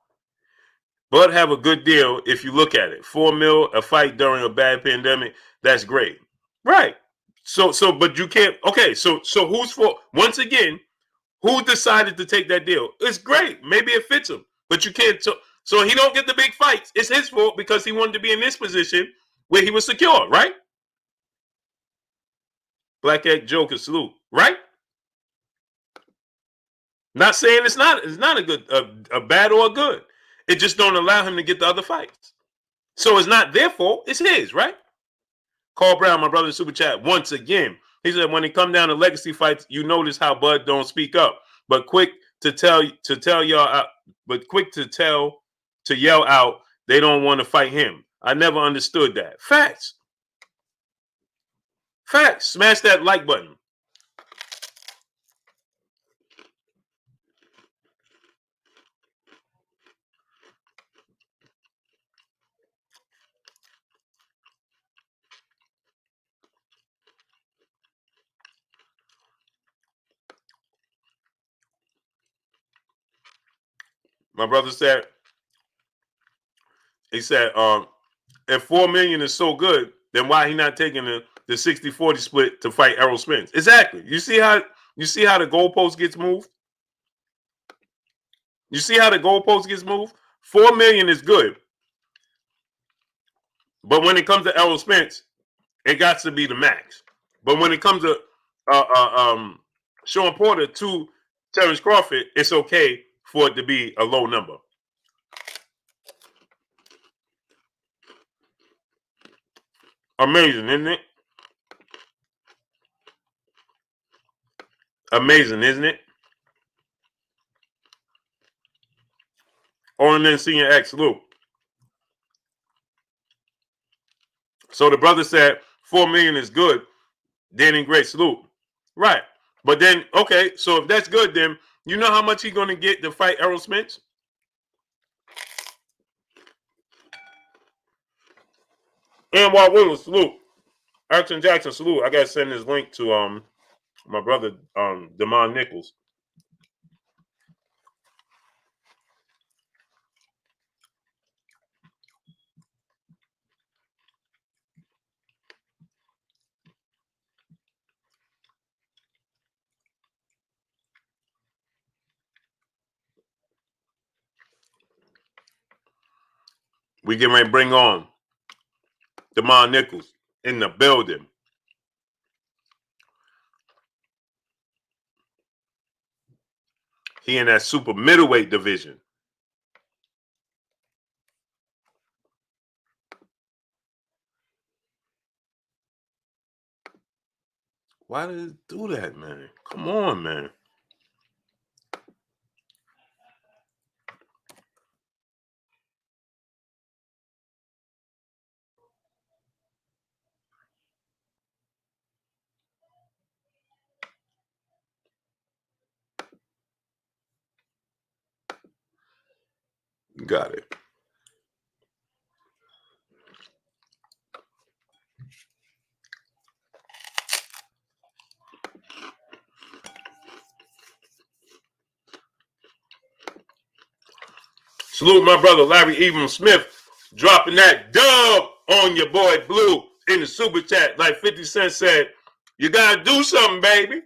But have a good deal if you look at it. 4 mil a fight during a bad pandemic. That's great. Right. But you can't. Okay. So who's for? Once again, who decided to take that deal? It's great. Maybe it fits him, but you can't. So he don't get the big fights. It's his fault because he wanted to be in this position where he was secure. Right. Black Egg Joker salute. Right. Not saying it's not a good a bad or a good. It just don't allow him to get the other fights. So it's not their fault. It's his, right? Carl Brown, my brother in Super Chat, once again. He said, when it come down to legacy fights, you notice how Bud don't speak up, but quick to tell y'all out, but quick to yell out they don't want to fight him. I never understood that. Facts. Facts. Smash that like button. My brother said, if 4 million is so good, then why he not taking the 60-40 split to fight Errol Spence? Exactly. You see how the goalpost gets moved? You see how the goalpost gets moved? 4 million is good. But when it comes to Errol Spence, it got to be the max. But when it comes to Sean Porter to Terence Crawford, it's okay for it to be a low number. Amazing, isn't it? Amazing, isn't it? On then Senior X, Luke. So the brother said 4 million is good. Then great salute. Right. But then, okay, so if that's good, then you know how much he's going to get to fight Errol Spence? And Walt Williams, salute. Action Jackson, salute. I got to send this link to my brother Damon Nichols. We getting ready to bring on Damon Nichols in the building. He in that super middleweight division. Why did it do that, man? Come on, man. Got it. Salute my brother Larry Even Smith dropping that dub on your boy Blue in the super chat. Like 50 Cent said, you got to do something, baby.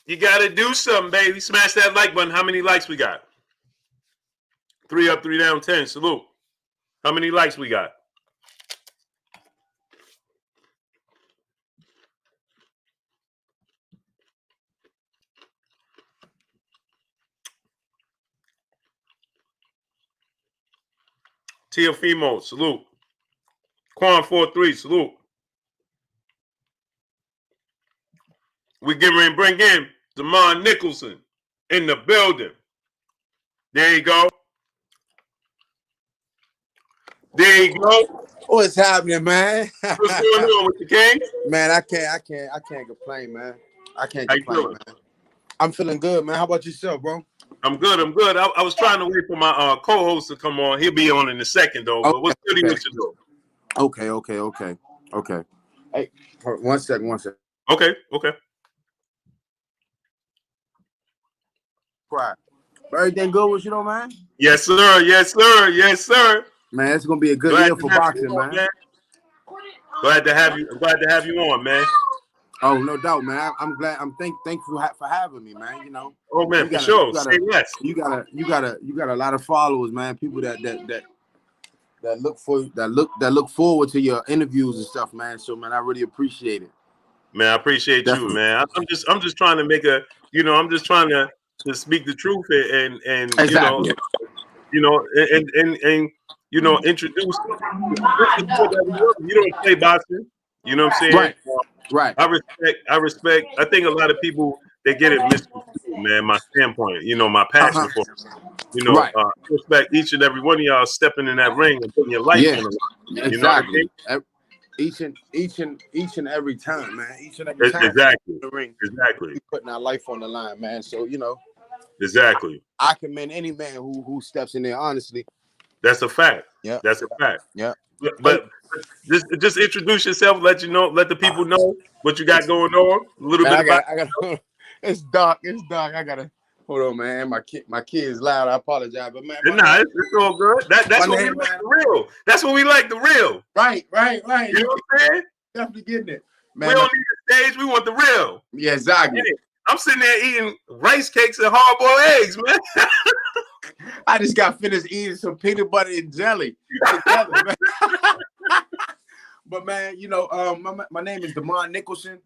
You gotta do something, baby. Smash that like button. How many likes we got? 3 up, 3 down, 10. Salute. How many likes we got? Tiafimo, salute. Quan 43, salute. We get ready to bring in Damon Nicholson in the building. There you go. There you go. What's happening, man? What's going on with the king? Man, I can't complain, man. I can't How you complain, feeling? man. I'm feeling good, man. How about yourself, bro? I'm good. I was trying to wait for my co-host to come on. He'll be on in a second, though. But what's good with you, though? Okay. Hey, 1 second. Okay. Quiet. Everything good with you, though, man? Yes, sir. Man, it's gonna be a good year for boxing, man. Glad to have you. I'm glad to have you on, man. Oh, no doubt, man. I'm glad. I'm thankful for having me, man. You know. Oh man, for sure. Say less. You got a lot of followers, man. People that look forward to your interviews and stuff, man. So, man, I really appreciate it. Man, I appreciate you, man. I'm just trying to make I'm just trying to speak the truth and exactly. and introduce. You don't play boxing. You know what I'm saying? Right. I respect. I think a lot of people they get it misconstrued, man. My standpoint, my passion for it. Right. I respect each and every one of y'all stepping in that ring and putting your life on the line. Exactly. You know what I mean? Each and every time, man. Each and every time. Exactly. In the ring. Exactly. We're putting our life on the line, man. So Exactly. I commend any man who steps in there. Honestly. That's a fact. Yeah. That's a fact. Yeah. But just introduce yourself. Let the people know what you got going on. A little bit about. I got. It's dark. I gotta. Hold on, man. My kid is loud. I apologize, but man. It's all good. That's what we like the real. That's what we like the real. Right. You know what I'm saying? Definitely getting it, man. We don't need a stage. We want the real. Yeah, exactly. Hey, I'm sitting there eating rice cakes and hard-boiled eggs, man. I just got finished eating some peanut butter and jelly together, man. But man, my name is Damon Nicholson.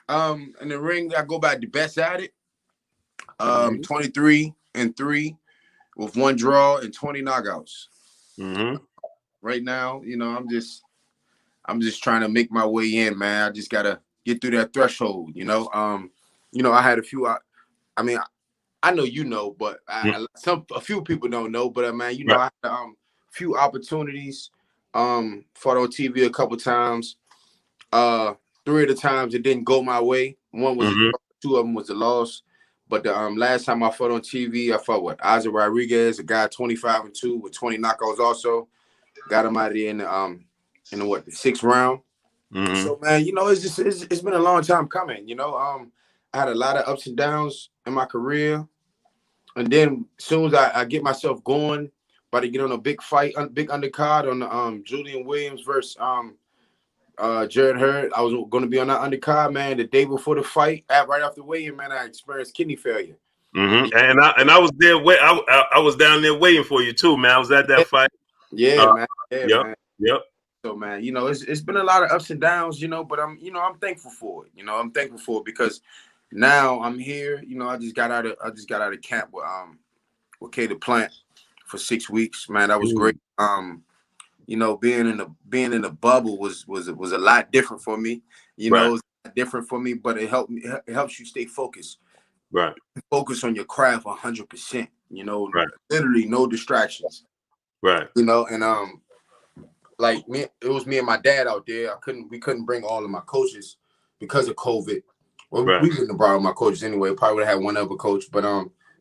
In the ring, I go by the best at it. 23-3 with 1 draw and 20 knockouts. Mm-hmm. Right now, I'm just trying to make my way in, man. I just gotta get through that threshold. I had a few. I mean, I know but a few people don't know. But man, I had a few opportunities. Fought on TV a couple times. 3 of the times it didn't go my way. One was 2 of them was a loss. But the last time I fought on TV, I fought with Isaac Rodriguez, a guy 25-2 with 20 knockouts. Also got him out of there in the 6th round. Mm-hmm. So man, it's been a long time coming. I had a lot of ups and downs in my career, and then as soon as I get myself going, about to get on a big fight, big undercard on Julian Williams versus Jared Hurd. I was going to be on that undercard, man. The day before the fight, right after weigh-in, man, I experienced kidney failure. Mm-hmm. And I was there. I was down there waiting for you too, man. I was at that fight. Yeah, man. Yeah, man. Yep. So, man, it's been a lot of ups and downs, but I'm thankful for it. I'm thankful for it because now I'm here. I just got out of camp with K the Plant for 6 weeks, man. That was great. Being in the bubble was a lot different for me. It was different for me, but it helps you stay focused. Right. Focus on your craft 100%. Literally no distractions. Right. And like me, it was me and my dad out there. We couldn't bring all of my coaches because of COVID. Well, we wouldn't have brought my coaches anyway. Probably would have had one other coach. But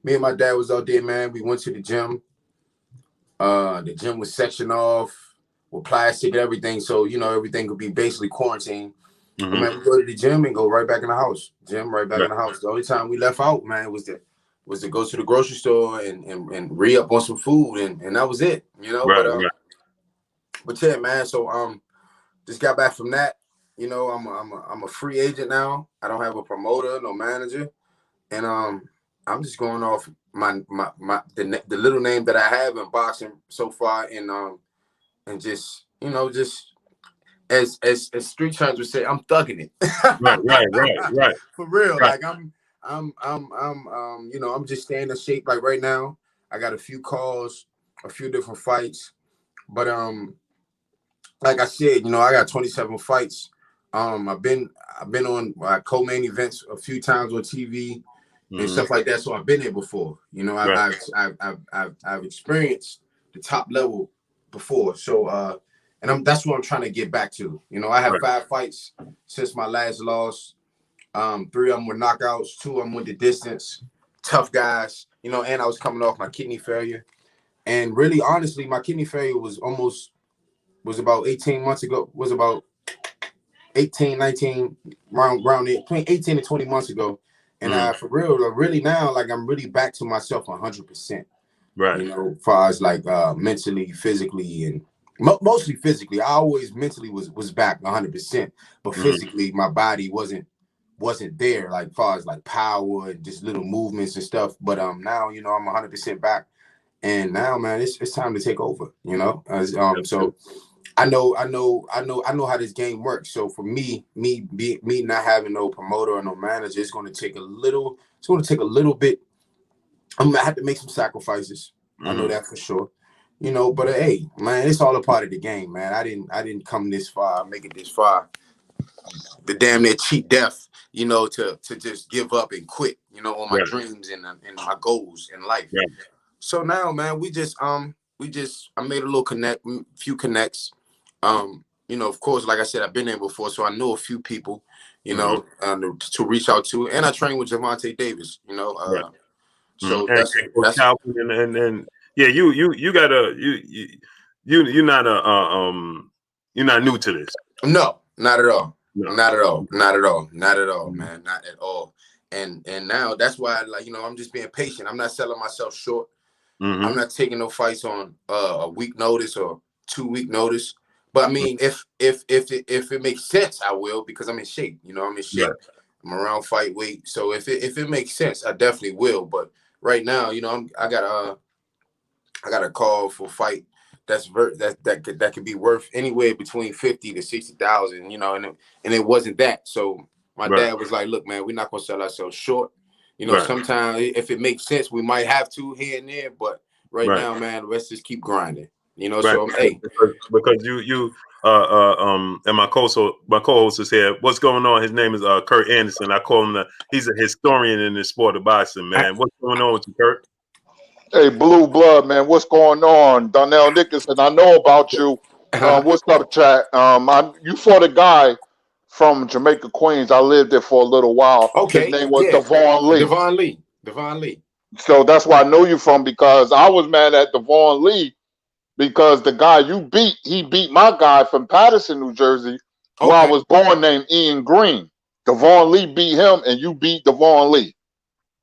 me and my dad was out there, man. We went to the gym. The gym was sectioned off with plastic and everything, so everything could be basically quarantined. Mm-hmm. But, man, we go to the gym and go right back in the house. In the house. The only time we left out, man, was to go to the grocery store and re-up on some food, and that was it. But yeah, man. So just got back from that. I'm a free agent now. I don't have a promoter, no manager. and I'm just going off the little name that I have in boxing so far, and just just as street terms would say, I'm thugging it. Right. For real, Right. like I'm just staying in shape. Like right now, I got a few calls, a few different fights, but like I said, I got 27 fights. I've been on co-main events a few times on TV and stuff like that. So I've been there before. Right. I've experienced the top level before. So and that's what I'm trying to get back to. I have 5 fights since my last loss. 3 of them were knockouts, 2 of them went the distance. Tough guys, and I was coming off my kidney failure. And really, honestly, my kidney failure was about 18 months ago. Was about 18, 19, around there, between 18 and 20 months ago. And for real, really now, like I'm really back to myself 100%. Right. As far as like mentally, physically, and mostly physically. I always mentally was back 100%, but physically, my body wasn't there. Like far as like power and just little movements and stuff. But now, I'm 100% back, and now, man, it's time to take over. So. I know how this game works. So for me not having no promoter or no manager, it's going to take a little bit. I'm gonna have to make some sacrifices. I know that for sure. But hey, man, it's all a part of the game, man. I didn't come this far, make it this far. The damn near cheat death, to just give up and quit, on my dreams and my goals in life. Right. So now, man, I made a little few connects. Of course, like I said, I've been there before, so I know a few people, to reach out to, and I train with Javante Davis, so And that's Calvin and yeah, you gotta you're not you're not new to this. no, not at all, No. not at all, not at all, not at all, man, not at all. And now that's why, like, I'm just being patient. I'm not selling myself short. I'm not taking no fights on a week notice or 2-week notice. But I mean, if it makes sense, I will, because I'm in shape. I'm in shape. Right. I'm around fight weight. So if it makes sense, I definitely will. But right now, I got a call for a fight that could be worth anywhere between 50 to 60,000. And it wasn't that. So my dad was like, "Look, man, we're not gonna sell ourselves short. Sometimes if it makes sense, we might have to here and there. But right now, man, let's just keep grinding." So hey, because you and my co-host is here. What's going on? His name is Kurt Anderson. I call him he's a historian in the sport of boxing, man. What's going on with you, Kurt? Hey, Blue Blood, man, what's going on? Donnell Nicholson, I know about you. What's up, chat? You fought a guy from Jamaica, Queens. I lived there for a little while. Okay, his name was Devon Lee. Devon Lee. So that's where I know you from, because I was mad at Devon Lee because the guy you beat, he beat my guy from Patterson, New Jersey, where I was born, named Ian Green. Devon Lee beat him, and you beat Devon Lee.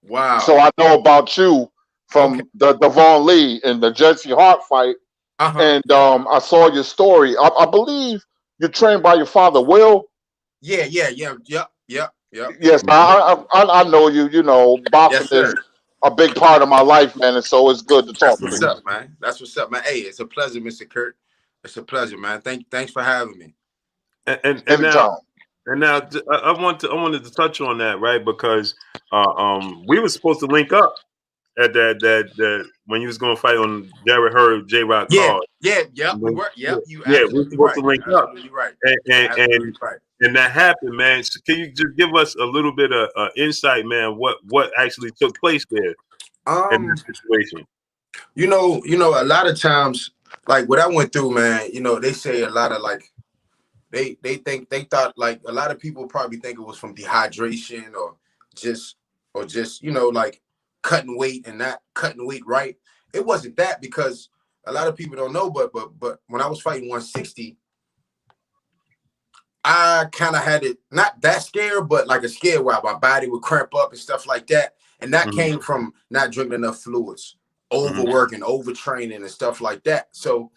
Wow. So I know about you from the Devon Lee and the Jesse Hart fight. And I saw your story. I believe you're trained by your father, Will. Yep. Yes, I know you. Boxing is a big part of my life, man, and so it's good to talk to you. That's what's up, man. That's what's up, man. Hey, it's a pleasure, Mr. Kurt. It's a pleasure, man. Thanks for having me. And now I wanted to touch on that, right? Because we were supposed to link up at that when you was going to fight on Jared Hurd, J-Rock card. We were. Yep, you we were supposed to link up. Right. And that happened, man. So can you just give us a little bit of insight, man? What actually took place there in that situation? A lot of times, like what I went through, man. They say a lot of like they thought like a lot of people probably think it was from dehydration or just like cutting weight and not cutting weight right. It wasn't that, because a lot of people don't know, but when I was fighting 160, I kind of had it not that scared, but like a scare where my body would cramp up and stuff like that. And that came from not drinking enough fluids, overworking, overtraining, and stuff like that. So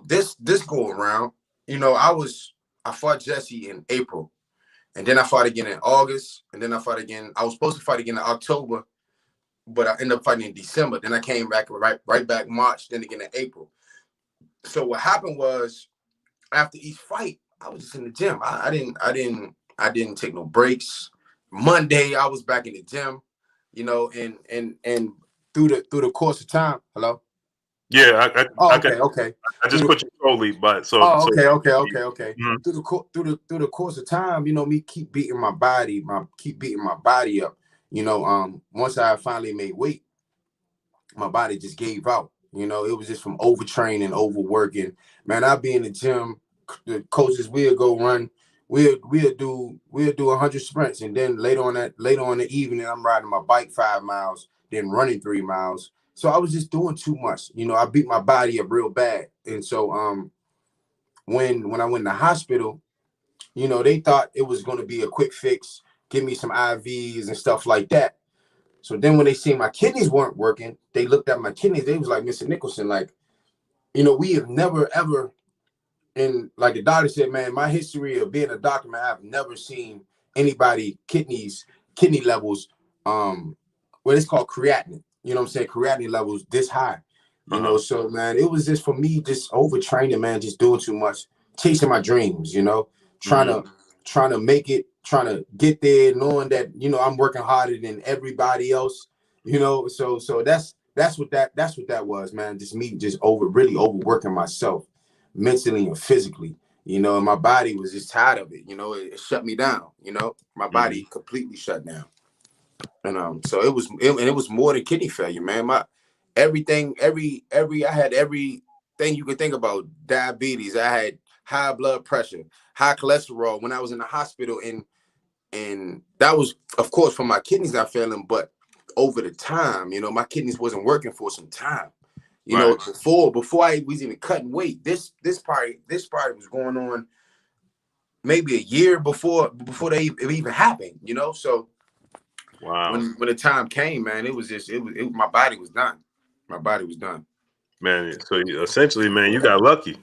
this go around, I fought Jesse in April, And then I fought again in August. And then I fought again. I was supposed to fight again in October, but I ended up fighting in December. Then I came back right back March, then again in April. So what happened was after each fight, I was just in the gym. I didn't take no breaks. Monday, I was back in the gym, you know, and through the course of time. Hello? Yeah, I could. Okay. I just put you slowly, but so. Okay. Mm-hmm. Through the course of time, you know, me keep beating my body up. You know, once I finally made weight, my body just gave out. You know, it was just from overtraining, overworking. Man, I'd be in the gym. The coaches will go run. We'll do 100 sprints, and then later on in the evening, I'm riding my bike 5 miles, then running 3 miles. So I was just doing too much. You know, I beat my body up real bad, and so when I went to the hospital, you know, they thought it was going to be a quick fix, give me some IVs and stuff like that. So then when they seen my kidneys weren't working, they looked at my kidneys. They was like, Mr. Nicholson, like, you know, we have never, ever, and like the doctor said, man, my history of being a doctor, man, I've never seen anybody kidney levels, what it's called creatinine. You know what I'm saying? Creatinine levels this high. You know, so man, it was just for me, just overtraining, man, just doing too much, chasing my dreams, you know, trying to make it, trying to get there, knowing that, you know, I'm working harder than everybody else, you know. So that's what that was, man. Just me just really overworking myself mentally and physically, you know, and my body was just tired of it, you know, it shut me down, you know, my body completely shut down. And so it was more than kidney failure, man. I had everything you could think about. Diabetes, I had high blood pressure, high cholesterol when I was in the hospital, and that was, of course, from my kidneys not failing, but over the time, you know, my kidneys wasn't working for some time. You know, before I was even cutting weight, this part was going on maybe a year before it even happened, you know. So wow, when the time came, man, my body was done. My body was done. Man, so essentially, man, you got lucky.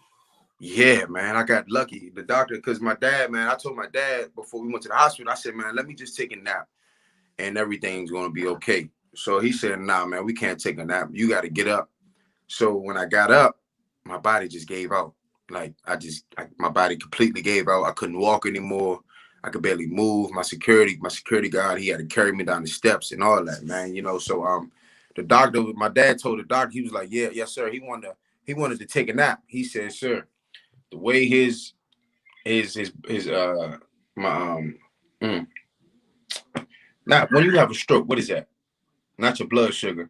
Yeah, man, I got lucky. The doctor, because my dad, man, I told my dad before we went to the hospital, I said, man, let me just take a nap and everything's going to be okay. So he said, nah, man, we can't take a nap. You got to get up. So when I got up, my body just gave out. Like my body completely gave out. I couldn't walk anymore. I could barely move. My security guard, he had to carry me down the steps and all that, man. You know, so the doctor, my dad told the doctor, he was like, yeah, yes, sir. He wanted to take a nap. He said, sir, the way not when you have a stroke, what is that? Not your blood sugar.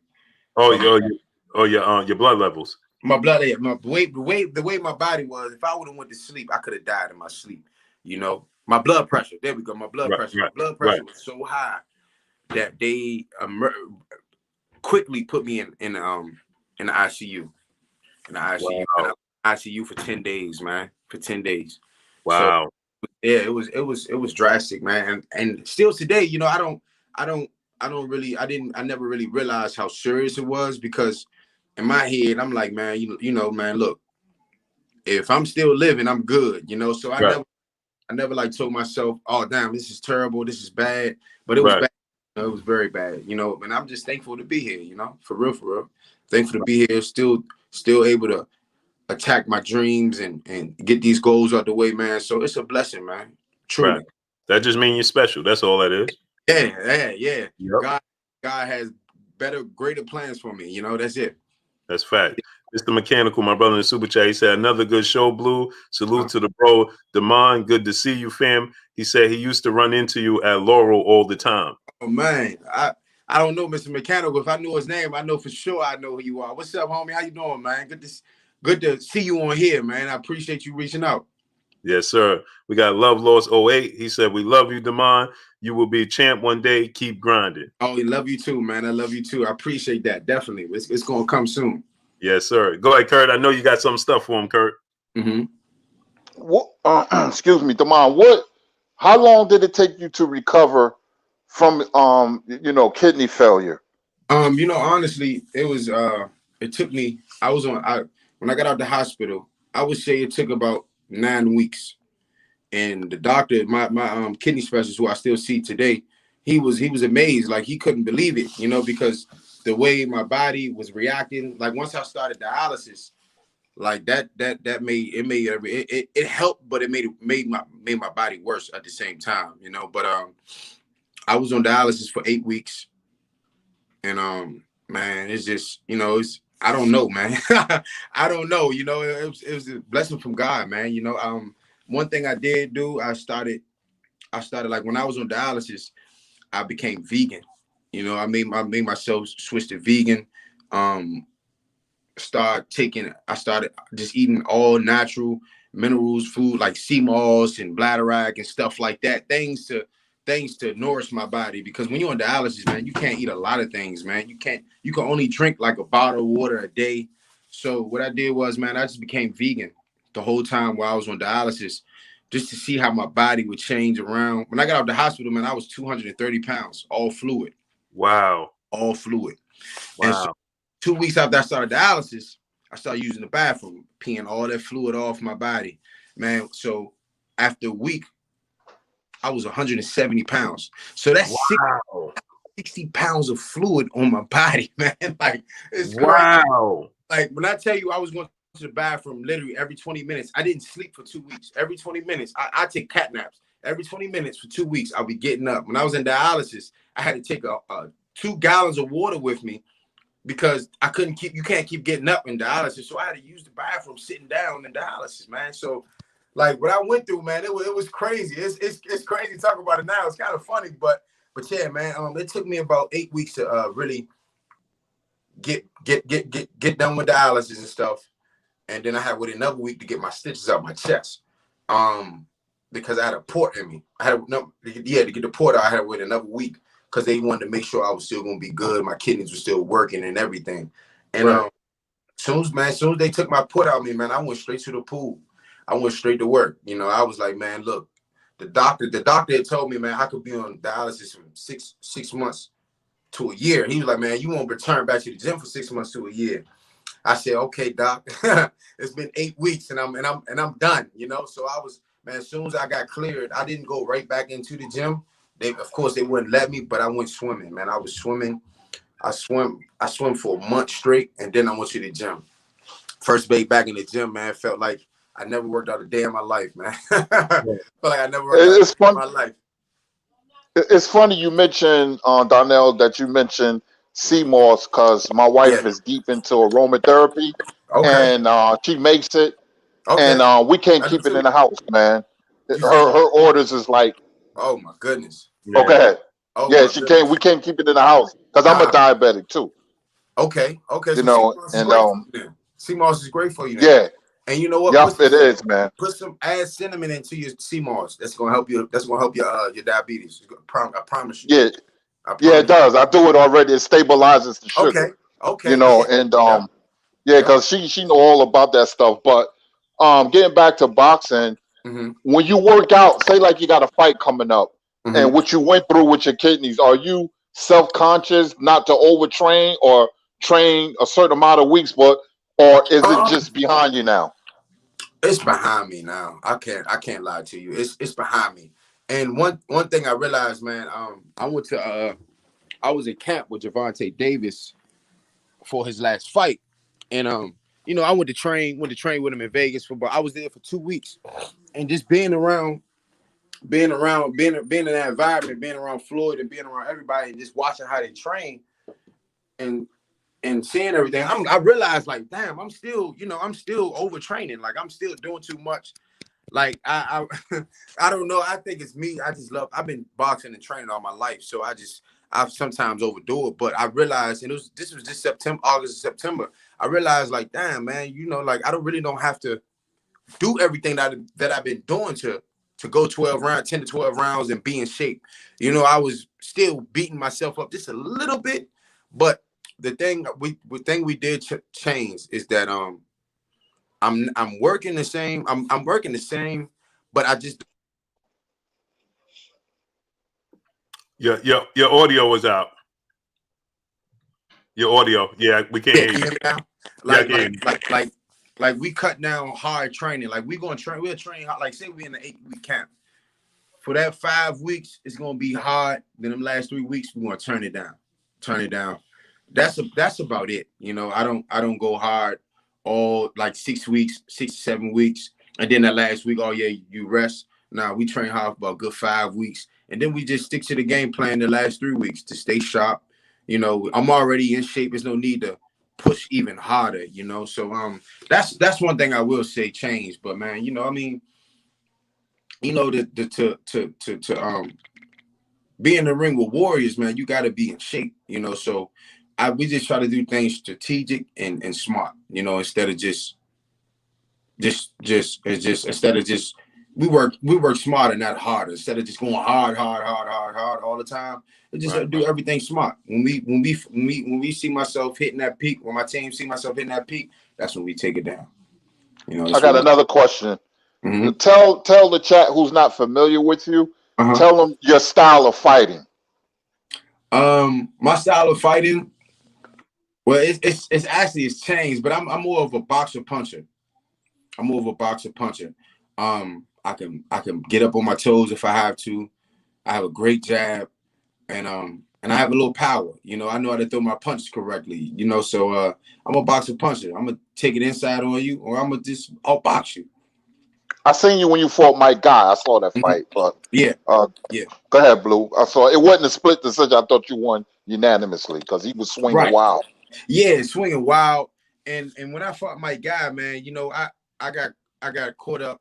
Your blood levels. My blood, the way my body was, if I would have went to sleep, I could have died in my sleep. You know, my blood pressure. There we go. My blood pressure. My blood pressure was so high that they quickly put me in the ICU. In the ICU. Wow. ICU for 10 days, man. For 10 days. Wow. So yeah, it was drastic, man. And still today, you know, I never really realized how serious it was, because in my head, I'm like, man, you know, man, look, if I'm still living, I'm good, you know. So I never like told myself, oh damn, this is terrible, this is bad. But it was bad. It was very bad, you know. And I'm just thankful to be here, you know, for real. Thankful to be here, still able to attack my dreams and get these goals out the way, man. So it's a blessing, man. Truly. Right. That just means you're special. That's all that is. Yeah. Yep. God has greater plans for me, you know. That's it. That's fact. Mr. Mechanical, my brother in the super chat, he said, another good show, Blue. Salute to the bro, Damon. Good to see you, fam. He said he used to run into you at Laurel all the time. Oh, man. I don't know Mr. Mechanical. If I knew his name, I know for sure I know who you are. What's up, homie? How you doing, man? Good to see you on here, man. I appreciate you reaching out. Yes, sir. We got Love Lost 08. He said, we love you, Damon. You will be a champ one day. Keep grinding. Oh, we love you too, man. I love you too. I appreciate that. Definitely. It's going to come soon. Yes, sir. Go ahead, Kurt. I know you got some stuff for him, Kurt. What, excuse me, Damon. How long did it take you to recover from kidney failure? You know, honestly, it took me, when I got out of the hospital, I would say it took about 9 weeks. And the doctor, my kidney specialist, who I still see today, he was amazed, like he couldn't believe it, you know, because the way my body was reacting, like once I started dialysis, like that made it helped, but it made my body worse at the same time, you know. But I was on dialysis for 8 weeks, and man, it's just, you know, I don't know, man. I don't know, you know, it was a blessing from God, man. You know, one thing I did do, I started like when I was on dialysis, I became vegan. You know, I made myself switch to vegan. I started just eating all natural minerals food like sea moss and bladderwrack and stuff like that. Things to nourish my body, because when you're on dialysis, man, you can't eat a lot of things, man. You can only drink like a bottle of water a day. So what I did was, man, I just became vegan the whole time while I was on dialysis, just to see how my body would change around. When I got out of the hospital, man, I was 230 pounds, all fluid. Wow. All fluid. Wow. And so 2 weeks after I started dialysis, I started using the bathroom, peeing all that fluid off my body, man. So after a week, I was 170 pounds. So that's 60 pounds of fluid on my body, man. Like, it's crazy. Wow. Like, when I tell you I was going to the bathroom literally every 20 minutes, I didn't sleep for 2 weeks. Every 20 minutes, I take cat naps. Every 20 minutes for 2 weeks, I'll be getting up. When I was in dialysis, I had to take 2 gallons of water with me, because you can't keep getting up in dialysis. So I had to use the bathroom sitting down in dialysis, man. So like what I went through, man, it was crazy. It's crazy to talk about it now. It's kind of funny, but yeah, man, it took me about 8 weeks to really get done with dialysis and stuff. And then I had wait another week to get my stitches out my chest. Because I had a port in me. To get the port out, I had to wait another week, because they wanted to make sure I was still gonna be good. My kidneys were still working and everything. And right. soon as they took my put out me, man, I went straight to the pool. I went straight to work. You know, I was like, man, look, the doctor had told me, man, I could be on dialysis from six months to a year. He was like, man, you won't return back to the gym for 6 months to a year. I said, okay, doc. It's been 8 weeks and I'm done. You know, so I was, man, as soon as I got cleared, I didn't go right back into the gym. Of course, they wouldn't let me, but I went swimming, man. I was swimming. I swim for a month straight, and then I went to the gym. First day back in the gym, man, felt like I never worked out a day in my life, man. Felt like I never worked out a day in my life. It's funny you mentioned, Donnell, that you mentioned sea moss, because my wife is deep into aromatherapy, and she makes it, and we can't keep it in the house, man. Her orders is like, oh my goodness. Okay. Oh, yeah, we can't keep it in the house, because I'm a diabetic too. Okay. You So know, and sea moss is great for you. Yeah. And you know what? Yep, it is, man. Add cinnamon into your sea moss. That's gonna help you. That's gonna help your diabetes. I promise you. Yeah. Yeah, it does. I do it already. It stabilizes the sugar. Okay. You know, and because she know all about that stuff. But getting back to boxing, when you work out, say like you got a fight coming up, and what you went through with your kidneys, are you self-conscious not to overtrain or train a certain amount of weeks, or is it just behind you now? It's behind me now. I can't lie to you. It's behind me. And one thing I realized, man, I was in camp with Gervonta Davis for his last fight, and you know, I went to train with him in Vegas but I was there for 2 weeks, and just being in that environment, being around Floyd and being around everybody, and just watching how they train and seeing everything, I realized, like, damn, I'm still overtraining. Like, I'm still doing too much. Like, I I don't know. I think it's me. I've been boxing and training all my life, so I sometimes overdo it. But I realized, and this was just August, September. I realized, like, damn, man, you know, like, I don't have to do everything that I've been doing to go 10 to 12 rounds and be in shape. You know, I was still beating myself up just a little bit, but the thing we did change is that I'm working the same. I'm working the same, but I just your audio is out. Your audio, yeah, we can't hear you. Hear me now? like we cut down hard training. Like we'll train hard. Like say we in the 8-week camp. For that 5 weeks, it's gonna be hard. Then them last 3 weeks, we're gonna turn it down. Turn it down. That's about it. You know, I don't go hard all like 6 weeks, 6 to 7 weeks, and then that last week, oh yeah, you rest. Nah, we train hard for about a good 5 weeks, and then we just stick to the game plan the last 3 weeks to stay sharp. You know, I'm already in shape. There's no need to push even harder. You know, so that's one thing I will say change. But man, you know, I mean, you know, to be in the ring with warriors, man, you got to be in shape. You know, so we just try to do things strategic and smart. You know, instead of just instead of just we work smarter, not harder. Instead of just going hard all the time, we just do everything smart. When we see myself hitting that peak, when my team see myself hitting that peak, that's when we take it down. You know, I got another question. Mm-hmm. Tell the chat who's not familiar with you. Tell them your style of fighting. My style of fighting, well, it's actually changed, but I'm more of a boxer puncher. I'm more of a boxer puncher. I can get up on my toes if I have to. I have a great jab, and I have a little power. You know, I know how to throw my punches correctly. You know, so I'm a boxer puncher. I'm gonna take it inside on you, or I'm gonna just outbox you. I seen you when you fought Mike Guy. I saw that fight, but yeah. Go ahead, Blue. I saw it wasn't a split decision. I thought you won unanimously because he was swinging wild. Yeah, swinging wild. And when I fought Mike Guy, man, you know, I got caught up.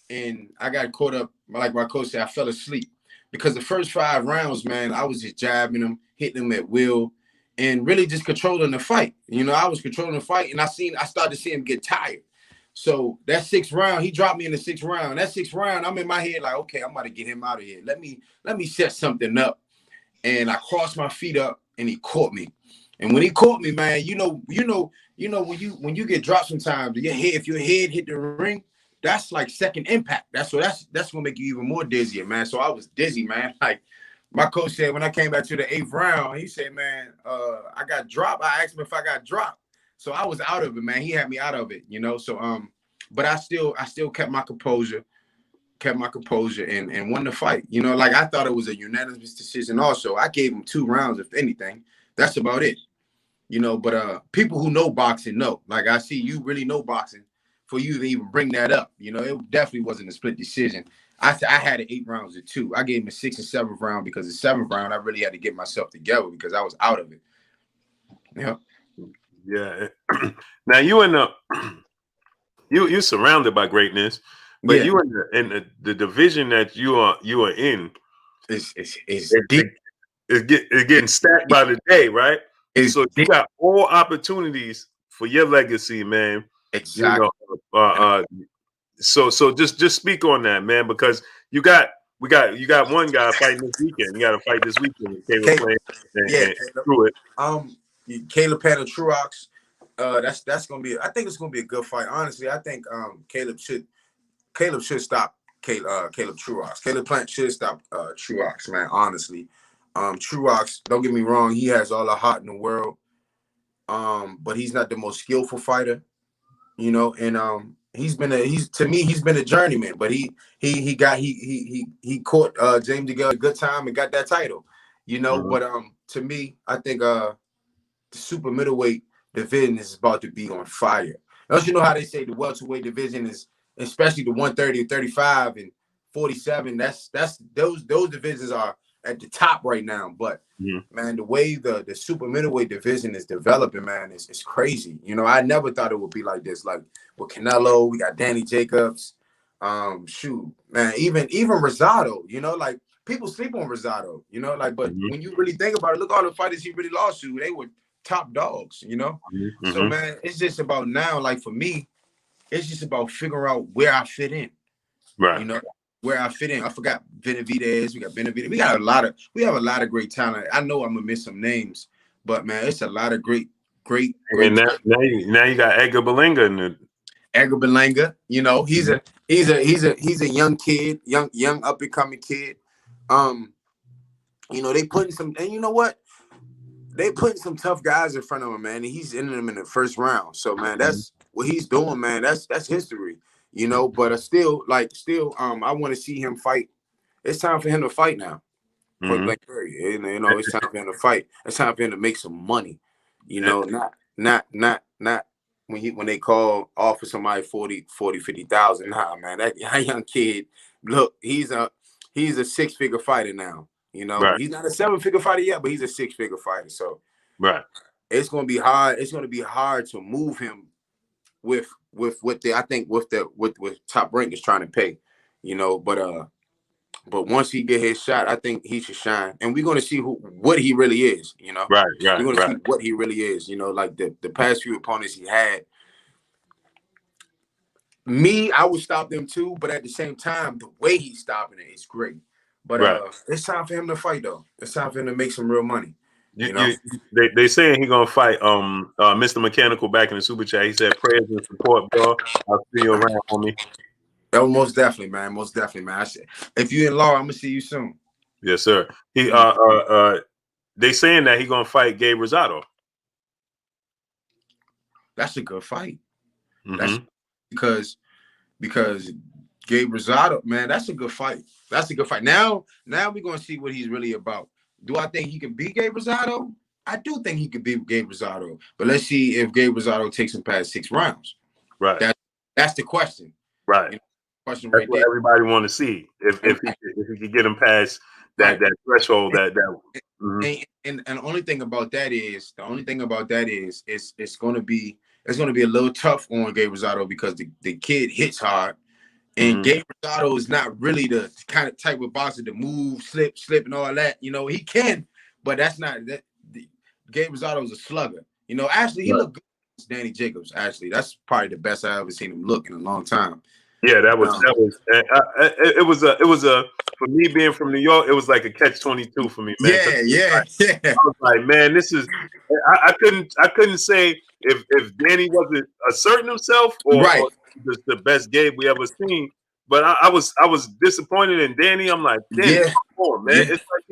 And I got caught up, like my coach said, I fell asleep because the first 5 rounds, man, I was just jabbing him, hitting him at will, and really just controlling the fight. You know, I was controlling the fight, and I started to see him get tired. So that 6th round, he dropped me in the 6th round. That 6th round, I'm in my head like, okay, I'm about to get him out of here. Let me set something up. And I crossed my feet up, and he caught me. And when he caught me, man, you know, when you get dropped sometimes, if your head hit the ring, that's like second impact. That's gonna make you even more dizzier, man. So I was dizzy, man. Like my coach said, when I came back to the 8th round, he said, man, I got dropped. I asked him if I got dropped. So I was out of it, man. He had me out of it, you know. So but I still kept my composure, and won the fight. You know, like I thought it was a unanimous decision. Also, I gave him 2 rounds, if anything. That's about it. You know, but people who know boxing know. Like I see you really know boxing. For you to even bring that up, you know, it definitely wasn't a split decision. I had it 8 rounds to 2. I gave him a 6th and 7th round because the 7th round I really had to get myself together because I was out of it. Yeah. Yeah. Now you in the you're surrounded by greatness, but you in the division that you are in. It's deep. It's getting stacked by the day, right? So you got all opportunities for your legacy, man. Exactly. You know, so just speak on that, man, because you got one guy fighting this weekend. You got to fight this weekend. Caleb Panther Truax. That's gonna be. I think it's gonna be a good fight. Honestly, I think Caleb should stop Caleb Truax. Caleb Plant should stop Truax, man. Honestly, Truax. Don't get me wrong. He has all the heart in the world. But he's not the most skillful fighter. You know, and he's been a journeyman, but he caught James DeGale a good time and got that title, you know. But to me, I think the super middleweight division is about to be on fire. Don't you know how they say the welterweight division is, especially the 130, 35, and 47? Those divisions are at the top right now. But man, the way the super middleweight division is developing, man, it's crazy. You know, I never thought it would be like this. Like with Canelo, we got Danny Jacobs. Man, even Rosado, you know, like people sleep on Rosado, you know, like, but when you really think about it, look all the fighters he really lost to, they were top dogs, you know. So man, it's just about now, like for me, it's just about figuring out where I fit in. Right. You know, where I fit in. I forgot Benavidez. We got Benavidez. We have a lot of great talent. I know I'm gonna miss some names, but man, it's a lot of great. And now you got Edgar Berlanga in the Edgar Berlanga. You know, he's a young kid, young up and coming kid. You know, they putting some, and you know what? They putting some tough guys in front of him, man. And he's in them in the first round. So man, what he's doing, man, that's history, you know. But still, I want to see him fight. It's time for him to fight now. Point blank period. You know, it's time for him to fight. It's time for him to make some money. You know, not when they offer somebody 50,000. Nah, man, that young kid, look, he's a 6-figure fighter now. You know, he's not a 7-figure fighter yet, but he's a 6-figure fighter. So it's gonna be hard. It's gonna be hard to move him with what Top Rank is trying to pay. You know, but once he get his shot, I think he should shine, and we're gonna see what he really is. You know, we're gonna see what he really is. You know, like the past few opponents he had. I would stop them too, but at the same time, the way he's stopping it is great. But it's time for him to fight, though. It's time for him to make some real money. You know, they saying he gonna fight Mr. Mechanical back in the super chat. He said prayers and support, bro. I'll see you around, homie. Oh, most definitely, man. Most definitely, man. If you're in law, I'm gonna see you soon. Yes, sir. He they saying that he gonna fight Gabe Rosado. That's a good fight. That's because Gabe Rosado, man, that's a good fight. That's a good fight. Now we're gonna see what he's really about. Do I think he can beat Gabe Rosado? I do think he can beat Gabe Rosado, but let's see if Gabe Rosado takes him past 6 rounds. Right. That's the question. Right. You know, question that's right what there. Everybody want to see if he could get him past that threshold. And the only thing about that is it's gonna be a little tough on Gabe Rosado because the kid hits hard. And Gabe Rosado is not really the kind of type of boxer to move, slip, and all that. You know, he can, but that's not that. Gabe Rosado is a slugger. You know, actually, he looked good against Danny Jacobs. Actually, that's probably the best I've ever seen him look in a long time. Yeah, that was. It was a for me being from New York. It was like a catch-22 for me, man. Yeah. I was like, man, this is. I couldn't say if Danny wasn't asserting himself or just the best Gabe we ever seen. But I was disappointed in Danny. I'm like, Danny, come on, man. It's like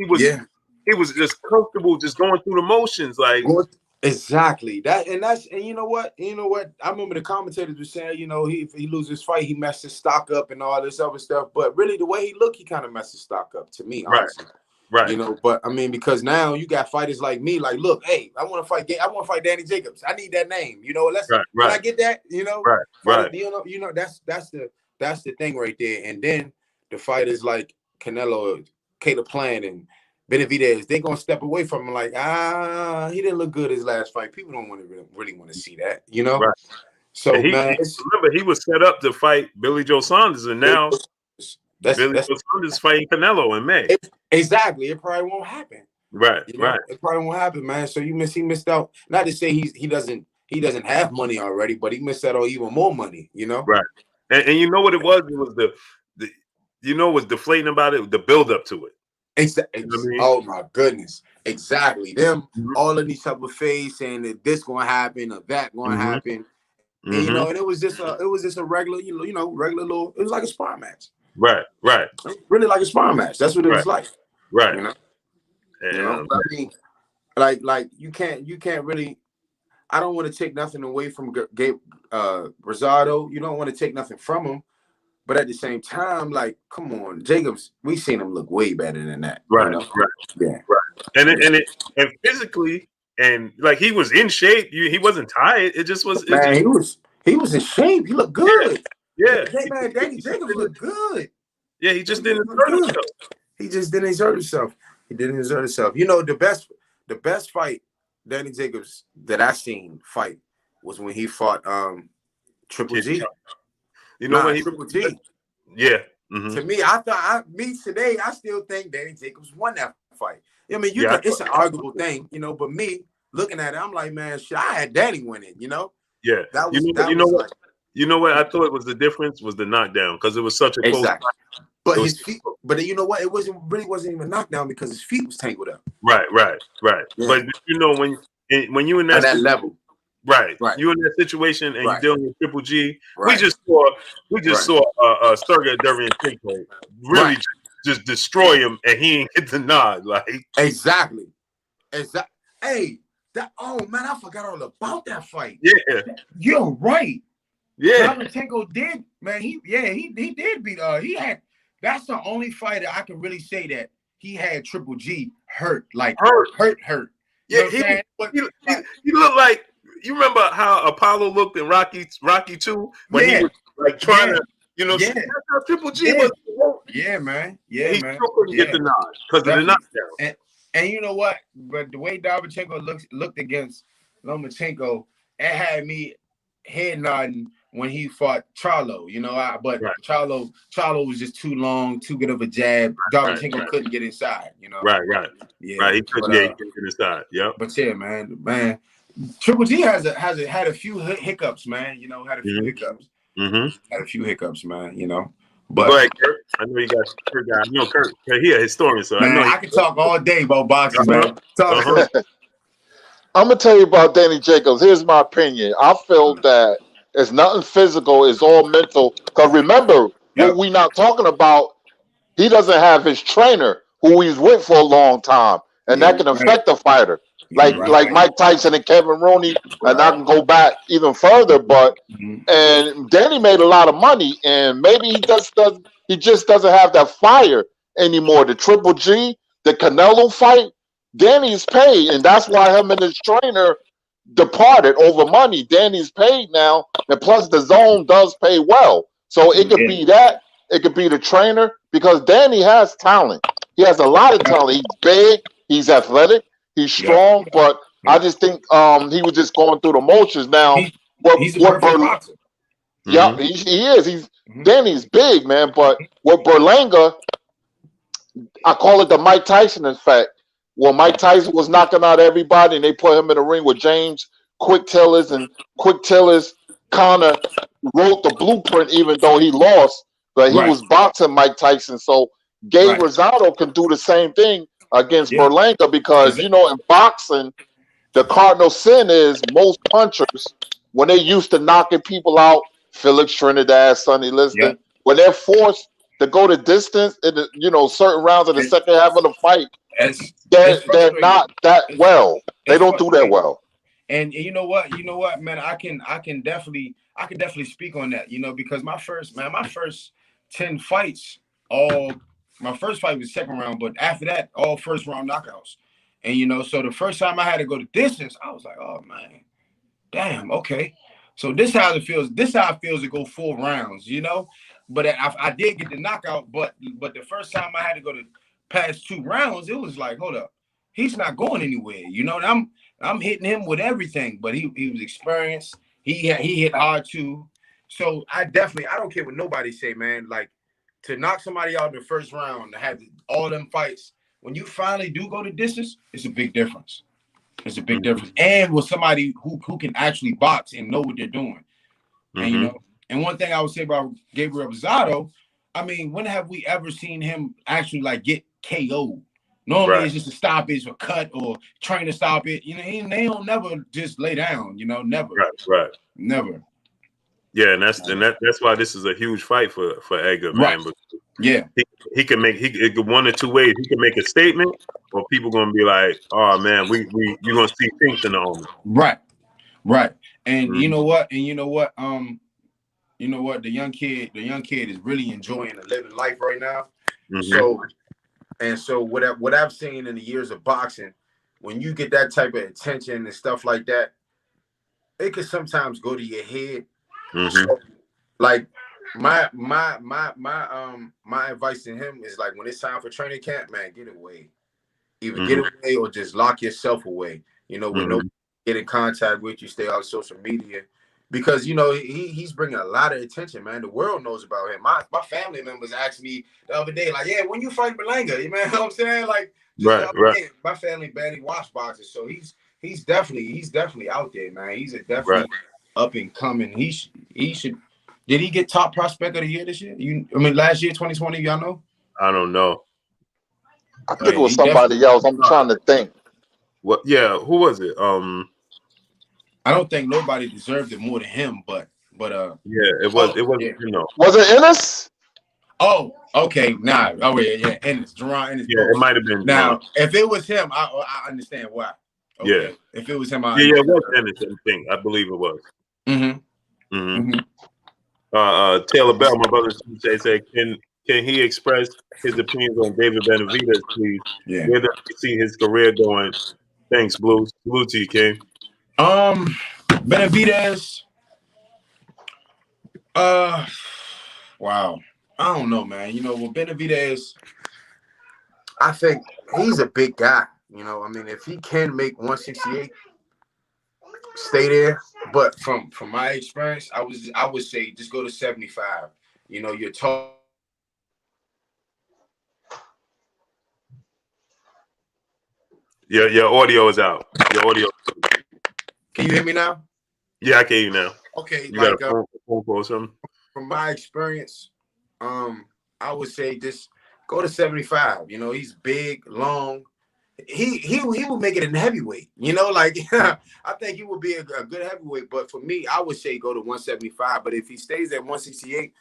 he was just comfortable, just going through the motions, like. Exactly. And you know what? I remember the commentators were saying, you know, if he loses his fight, he messed his stock up and all this other stuff. But really, the way he looked, he kind of messed his stock up to me, honestly. Right. You know, but I mean, because now you got fighters like me, like, look, hey, I want to fight Danny Jacobs. I need that name. You know, can I get that? You know, right. You know, that's the thing right there. And then the fighters like Canelo, Caleb Plant, and Benavidez, they're gonna step away from him like, he didn't look good his last fight. People don't want to really want to see that, you know. Right. So remember he was set up to fight Billy Joe Saunders, and now Billy Joe Saunders fighting Canelo in May. Exactly, it probably won't happen. Right, you know? It probably won't happen, man. So he missed out. Not to say he doesn't have money already, but he missed out on even more money, you know. Right, and you know what it was? It was the you know what's deflating about it? The build up to it. Exactly. Oh my goodness. Exactly. Them all in each other's face saying that this gonna happen or that gonna happen. And, you know, and it was just a regular, regular little. It was like a sparring match. Right. Really like a sparring match. That's what it was like. Right. You know. You know. I mean, like you can't really. I don't want to take nothing away from Gabe Rosado. You don't want to take nothing from him. But at the same time, like, come on, Jacobs, we seen him look way better than that. Right, you know? Right. And physically, and like he was in shape. He wasn't tired. It just was. He was in shape. He looked good. Yeah. Man, Danny Jacobs looked good. Yeah, he just didn't exert himself. He just didn't exert himself. He didn't exert himself. You know, the best fight Danny Jacobs that I seen fight was when he fought Triple G. You know when he Triple G. Yeah. To me, today, I still think Danny Jacobs won that fight. I mean, it's an arguable thing, you know, but me looking at it, I'm like, man, shit, I had Danny winning, you know? Yeah. You know what I thought was the difference was the knockdown because it was such a close fight. But his feet, but you know what? It wasn't even a knockdown because his feet was tangled up. Right. Yeah. But you know when you in that level. Right. You in that situation and you're dealing with Triple G. Right. We just saw Sergey Derevyanchenko really just destroy him, and he ain't get the nod. Like exactly. Hey, oh man, I forgot all about that fight. Yeah, you're right. Yeah. Lomachenko did, man. He did beat. He had. That's the only fighter I can really say that he had Triple G hurt. Hurt. You know what I'm saying? He looked like, you remember how Apollo looked in Rocky 2 when he was like trying to, that's how Triple G was. Yeah, man. He still couldn't get the nod because of the knockdown. And you know what? But the way Lomachenko looked against Lomachenko, it had me head nodding when he fought Charlo. Charlo was just too long, too good of a jab. Lomachenko couldn't get inside. Right. He couldn't get inside. Yep. But yeah, man. Triple G had a few hiccups, man. Had a few hiccups. Had a few hiccups, man. But go ahead, Kurt. I know you got Kurt guy. Kurt, he a historian, so man, I know I can talk all day about boxing, man. I'm gonna tell you about Danny Jacobs. Here's my opinion. I feel that it's nothing physical. It's all mental. Because remember, what we not talking about, he doesn't have his trainer who he's with for a long time, and that can affect the fighter. Like Mike Tyson and Kevin Rooney, and I can go back even further. But and Danny made a lot of money, and maybe he just doesn't have that fire anymore. The Triple G, the Canelo fight, Danny's paid, and that's why him and his trainer departed over money. Danny's paid now, and plus the zone does pay well. So it could be that. It could be the trainer, because Danny has talent. He has a lot of talent. He's big. He's athletic. He's strong, but I just think he was just going through the motions. Now, he's a perfect boxer. Yeah, he is. Danny's big, man. But with Berlanga, I call it the Mike Tyson effect. When Mike Tyson was knocking out everybody, and they put him in the ring with James Quick Tillers, and Quick Tillers kind of wrote the blueprint, even though he lost. But he was boxing Mike Tyson, so Gabe Rosado can do the same thing against Berlanga, because in boxing, the cardinal sin is most punchers, when they used to knocking people out, Felix Trinidad, Sonny Liston, when they're forced to go the distance in the, certain rounds of the second half of the fight, they're not that well. They don't do that well. And you know what, man, I can definitely speak on that, because my first 10 fights, my first fight was second round, but after that, all first round knockouts. And so the first time I had to go the distance, I was like, oh man, damn, okay. So this how it feels. This how it feels to go 4 rounds, But I did get the knockout, but the first time I had to go to past 2 rounds, it was like, hold up, he's not going anywhere, And I'm hitting him with everything, but he was experienced. He hit hard too. So I don't care what nobody say, man. Like, to knock somebody out in the first round, to have all them fights, when you finally do go the distance, it's a big difference. It's a big difference. And with somebody who can actually box and know what they're doing. And and one thing I would say about Gabriel Rosado, I mean, when have we ever seen him actually get KO'd? Normally it's just a stoppage or cut or trying to stop it. They don't never just lay down, never. Right. Never. Yeah, and that's why this is a huge fight for Edgar, man. But he can make it one or two ways. He can make a statement, or people gonna be like, "Oh man, you're gonna see things in the omen." Right. And you know what? The young kid is really enjoying the living life right now. So what I've seen in the years of boxing, when you get that type of attention and stuff like that, it can sometimes go to your head. So, like my advice to him is, like, when it's time for training camp, man, get away. Either get away or just lock yourself away. When nobody get in contact with you, stay off social media, because he's bringing a lot of attention, man. The world knows about him. My family members asked me the other day, like, yeah, when you fight Berlanga, you know what I'm saying? Like, day, my family barely watch boxing, so he's definitely out there, man. He's definitely up and coming. He should. Did he get top prospect of the year this year? Last year, 2020. Y'all know? I don't know. I think it was somebody else. I'm trying to think. What? Yeah, who was it? I don't think nobody deserved it more than him, but yeah, it was. It was. Yeah. Was it Ennis? Oh, okay. Nah. Oh yeah. Ennis. Jerron Ennis. Yeah, it might have been. Now, if it was him, I understand why. Okay. Yeah. If it was him, it was Ennis. I believe it was. Taylor Bell, my brother, said, can he express his opinions on David Benavidez, please? Yeah. Where does he see his career going? Thanks, Blue. Salute to you, King. Benavidez. Wow. I don't know, man. You know, with Benavidez, I think he's a big guy. You know, I mean, if he can make 168, stay there. But from my experience, I would say just go to 75. You know, you're tall. Your audio is out. Your audio. Can you hear me now? Yeah, I can hear you now. Okay, You like got a phone call or something? from my experience, I would say just go to 75. You know, he's big, long. He would make it in heavyweight. You know, like I think he would be a good heavyweight. But for me, I would say go to 175. But if he stays at 168,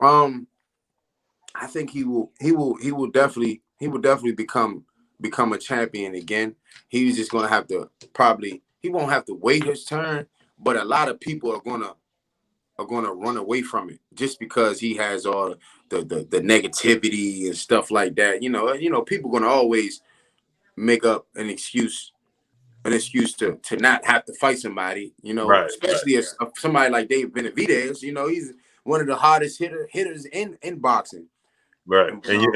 I think he will definitely become a champion again. He's just gonna have to he won't have to wait his turn, but a lot of people are gonna run away from it just because he has all the negativity and stuff like that. You know, people are gonna always make up an excuse to not have to fight somebody. You know, Right, especially as somebody like David Benavidez. You know, he's one of the hardest hitters in boxing. right. And you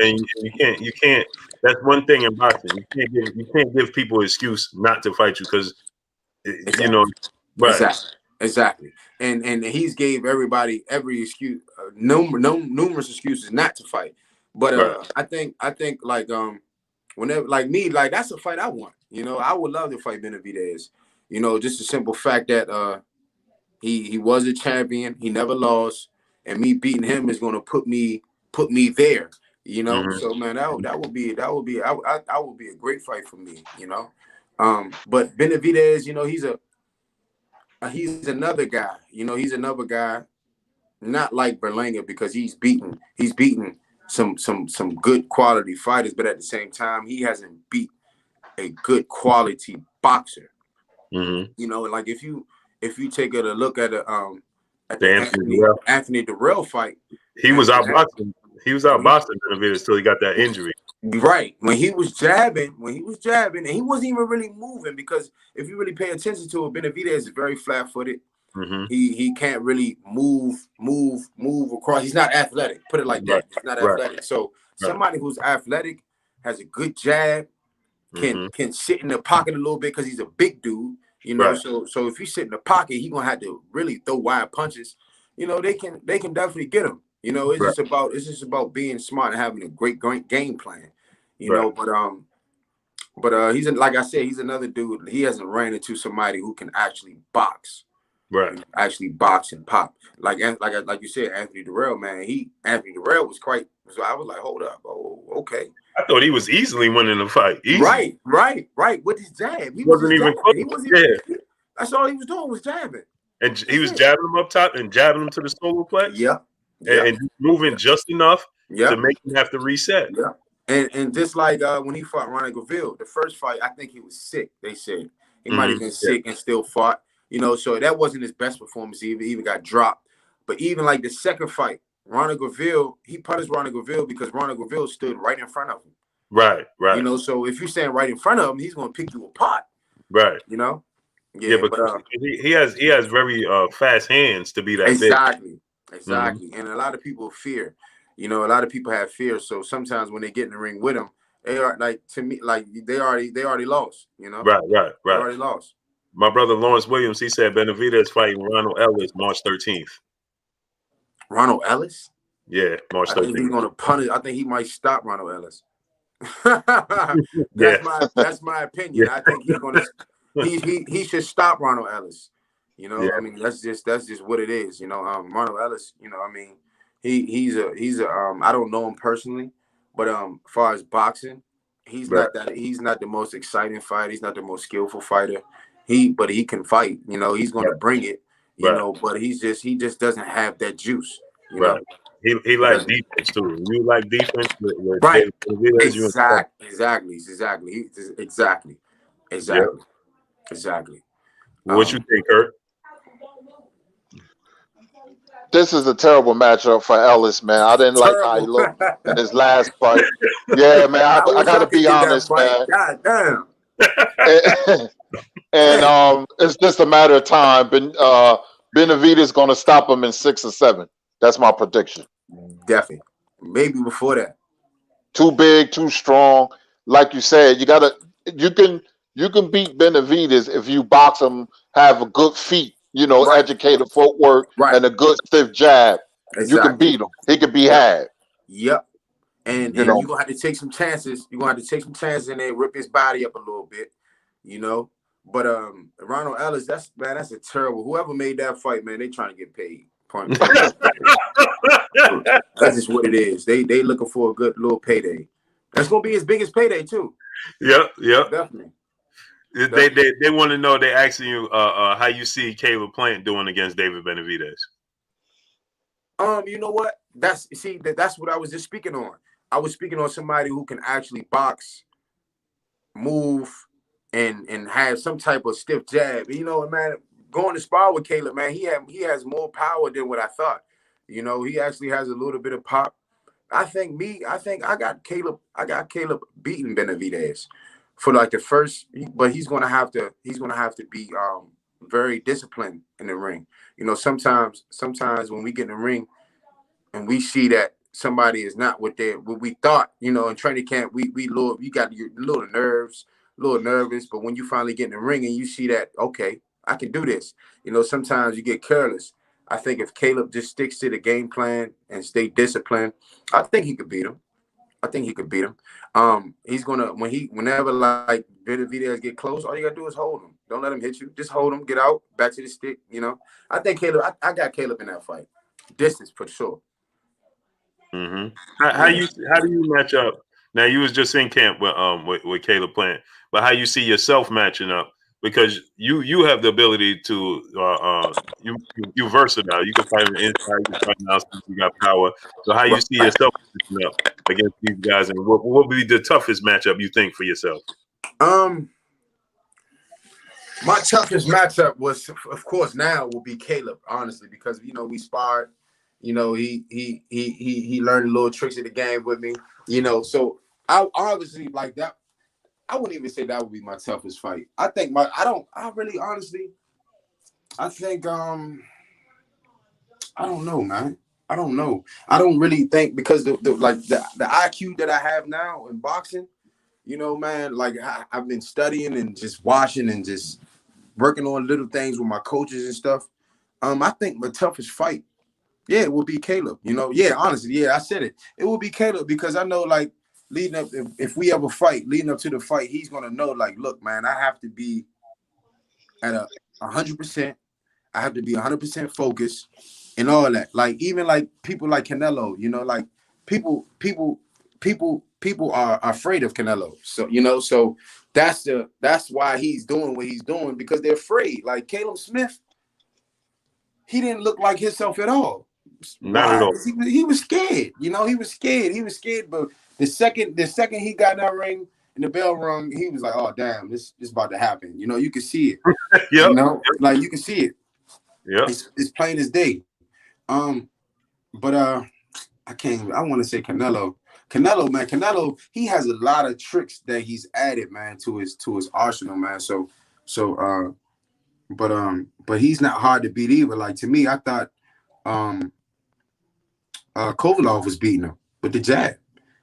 can't. That's one thing in boxing. You can't give people an excuse not to fight you because you know. Right. Exactly. And he's gave everybody every excuse, numerous excuses not to fight. But Right. I think like whenever like me, like that's a fight I want. You know, I would love to fight Benavidez. You know, just the simple fact that he was a champion, he never lost, and me beating him is gonna put me there. You know, Mm-hmm. so man, that would be I would be a great fight for me. You know, but Benavidez, you know, he's another guy. You know, he's another guy, not like Berlanga because he's beaten some good quality fighters, but at the same time, he hasn't beat a good quality boxer. Mm-hmm. You know, like if you take a look at the Anthony Durrell fight, he was out boxing. He was out boxing Benavidez until he got that injury. Right. When he was jabbing, and he wasn't even really moving because if you really pay attention to it, Benavidez is very flat-footed. Mm-hmm. He can't really move across. He's not athletic. Put it like that. He's not athletic. So somebody who's athletic has a good jab, can sit in the pocket a little bit because he's a big dude. You know, so if you sit in the pocket, he's gonna have to really throw wide punches. You know, they can definitely get him. You know, it's just about being smart and having a great game plan. You know, but he's like I said, he's another dude. He hasn't ran into somebody who can actually box. Right. You know, actually box and pop. Like you said, Anthony Durrell, man. Anthony Durrell was quite. So I was like, hold up, oh, okay. I thought he was easily winning the fight. Easily. Right. With his jab, he wasn't even close. He wasn't even. That's all he was doing was jabbing. And he was jabbing him up top and jabbing him to the solar plex. Yeah. And moving just enough to make him have to reset. Yeah. And just like when he fought Ronnie Gaville, the first fight, I think he was sick. They said he might have been sick and still fought. You know, so that wasn't his best performance. He even got dropped. But even like the second fight, Ronnie Gaville, he punished Ronnie Gaville because Ronnie Gaville stood right in front of him. Right. You know, so if you stand right in front of him, he's going to pick you apart. Right. You know. Yeah, but he has very fast hands to be that big. Exactly. And a lot of people fear. You know, a lot of people have fear. So sometimes when they get in the ring with him, they are like, to me, like they already lost. You know. Right. They already lost. My brother Lawrence Williams, he said Benavidez fighting Ronald Ellis March 13th. Ronald Ellis? Yeah, March 13th. I think he's going to punish. I think he might stop Ronald Ellis. That's my opinion. Yeah. I think he's going to. He should stop Ronald Ellis. You know, I mean, that's just what it is. You know, Ronald Ellis. You know, I mean, he's a I don't know him personally, but as far as boxing, he's not the most exciting fighter. He's not the most skillful fighter. But he can fight. You know, he's going to bring it. You know, but he just doesn't have that juice. You know, he likes defense too. You like defense, right? Exactly. What you think, Kurt? this is a terrible matchup for Ellis, man. I didn't like how he Terrible. looked in his last fight. Yeah, man. I I wish got I to could be get that honest, fight. man. God damn. And Damn. it's just a matter of time. Benavidez going to stop him in 6 or 7. That's my prediction. Definitely. Maybe before that. Too big, too strong. Like you said, you can beat Benavidez if you box him, have a good feet, Right. educated footwork Right. and a good stiff jab. You can Exactly. beat him. He can be Yep. had. Yep. And You you're know. gonna have to take some chances. You're gonna have to take some chances and then rip his body up a little bit, But Ronald Ellis, that's a terrible. Whoever made that fight, man, they trying to get paid. Point blank. That's just what it is. They looking for a good little payday. That's gonna be his biggest payday too. Yep. Definitely. They want to know. They asking you how you see Caleb Plant doing against David Benavidez. You know what? That's what I was just speaking on. I was speaking on somebody who can actually box, move, and have some type of stiff jab. Man, going to spar with Caleb, man, he has more power than what I thought. He actually has a little bit of pop. I think I got Caleb beating Benavidez for like the first, but he's gonna have to be very disciplined in the ring. Sometimes when we get in the ring and we see that somebody is not what we thought, in training camp, we got your little nerves, a little nervous, but when you finally get in the ring and you see that, okay, I can do this. Sometimes you get careless. I think if Caleb just sticks to the game plan and stay disciplined, I think he could beat him. He's gonna whenever like Benavidez get close, all you gotta do is hold him. Don't let him hit you. Just hold him, get out, back to the stick. I think Caleb. I got Caleb in that fight. Distance for sure. Mm-hmm. How do you match up? Now you was just in camp with Caleb Plant, but how you see yourself matching up? Because you have the ability to you versatile. You can fight on the inside, you can fight on the outside. You got power. So how you see yourself matching up against these guys, and what would be the toughest matchup you think for yourself? My toughest matchup was, of course, now will be Caleb, honestly, because we sparred. He learned little tricks of the game with me. So I obviously like that. I wouldn't even say that would be my toughest fight. I think I think I don't know, man. I don't know. I don't really think, because the IQ that I have now in boxing, man, like I've been studying and just watching and just working on little things with my coaches and stuff. I think my toughest fight, it will be Caleb. Honestly, I said it. It will be Caleb, because I know, like, leading up, if we ever fight, leading up to the fight, he's gonna know, like, look, man, I have to be at 100%. I have to be 100% focused and all that. Like, even like people like Canelo, like people are afraid of Canelo. So that's why he's doing what he's doing, because they're afraid. Like Caleb Smith, he didn't look like himself at all. Not at all. He was scared. He was scared. He was scared. But the second he got in that ring and the bell rung, he was like, "Oh damn, this about to happen." You can see it. Yep. Like you can see it. Yeah. It's plain as day. But I want to say Canelo. Canelo, he has a lot of tricks that he's added, man, to his arsenal, man. But he's not hard to beat either. Like, to me, I thought Kovalov was beating him with the jab,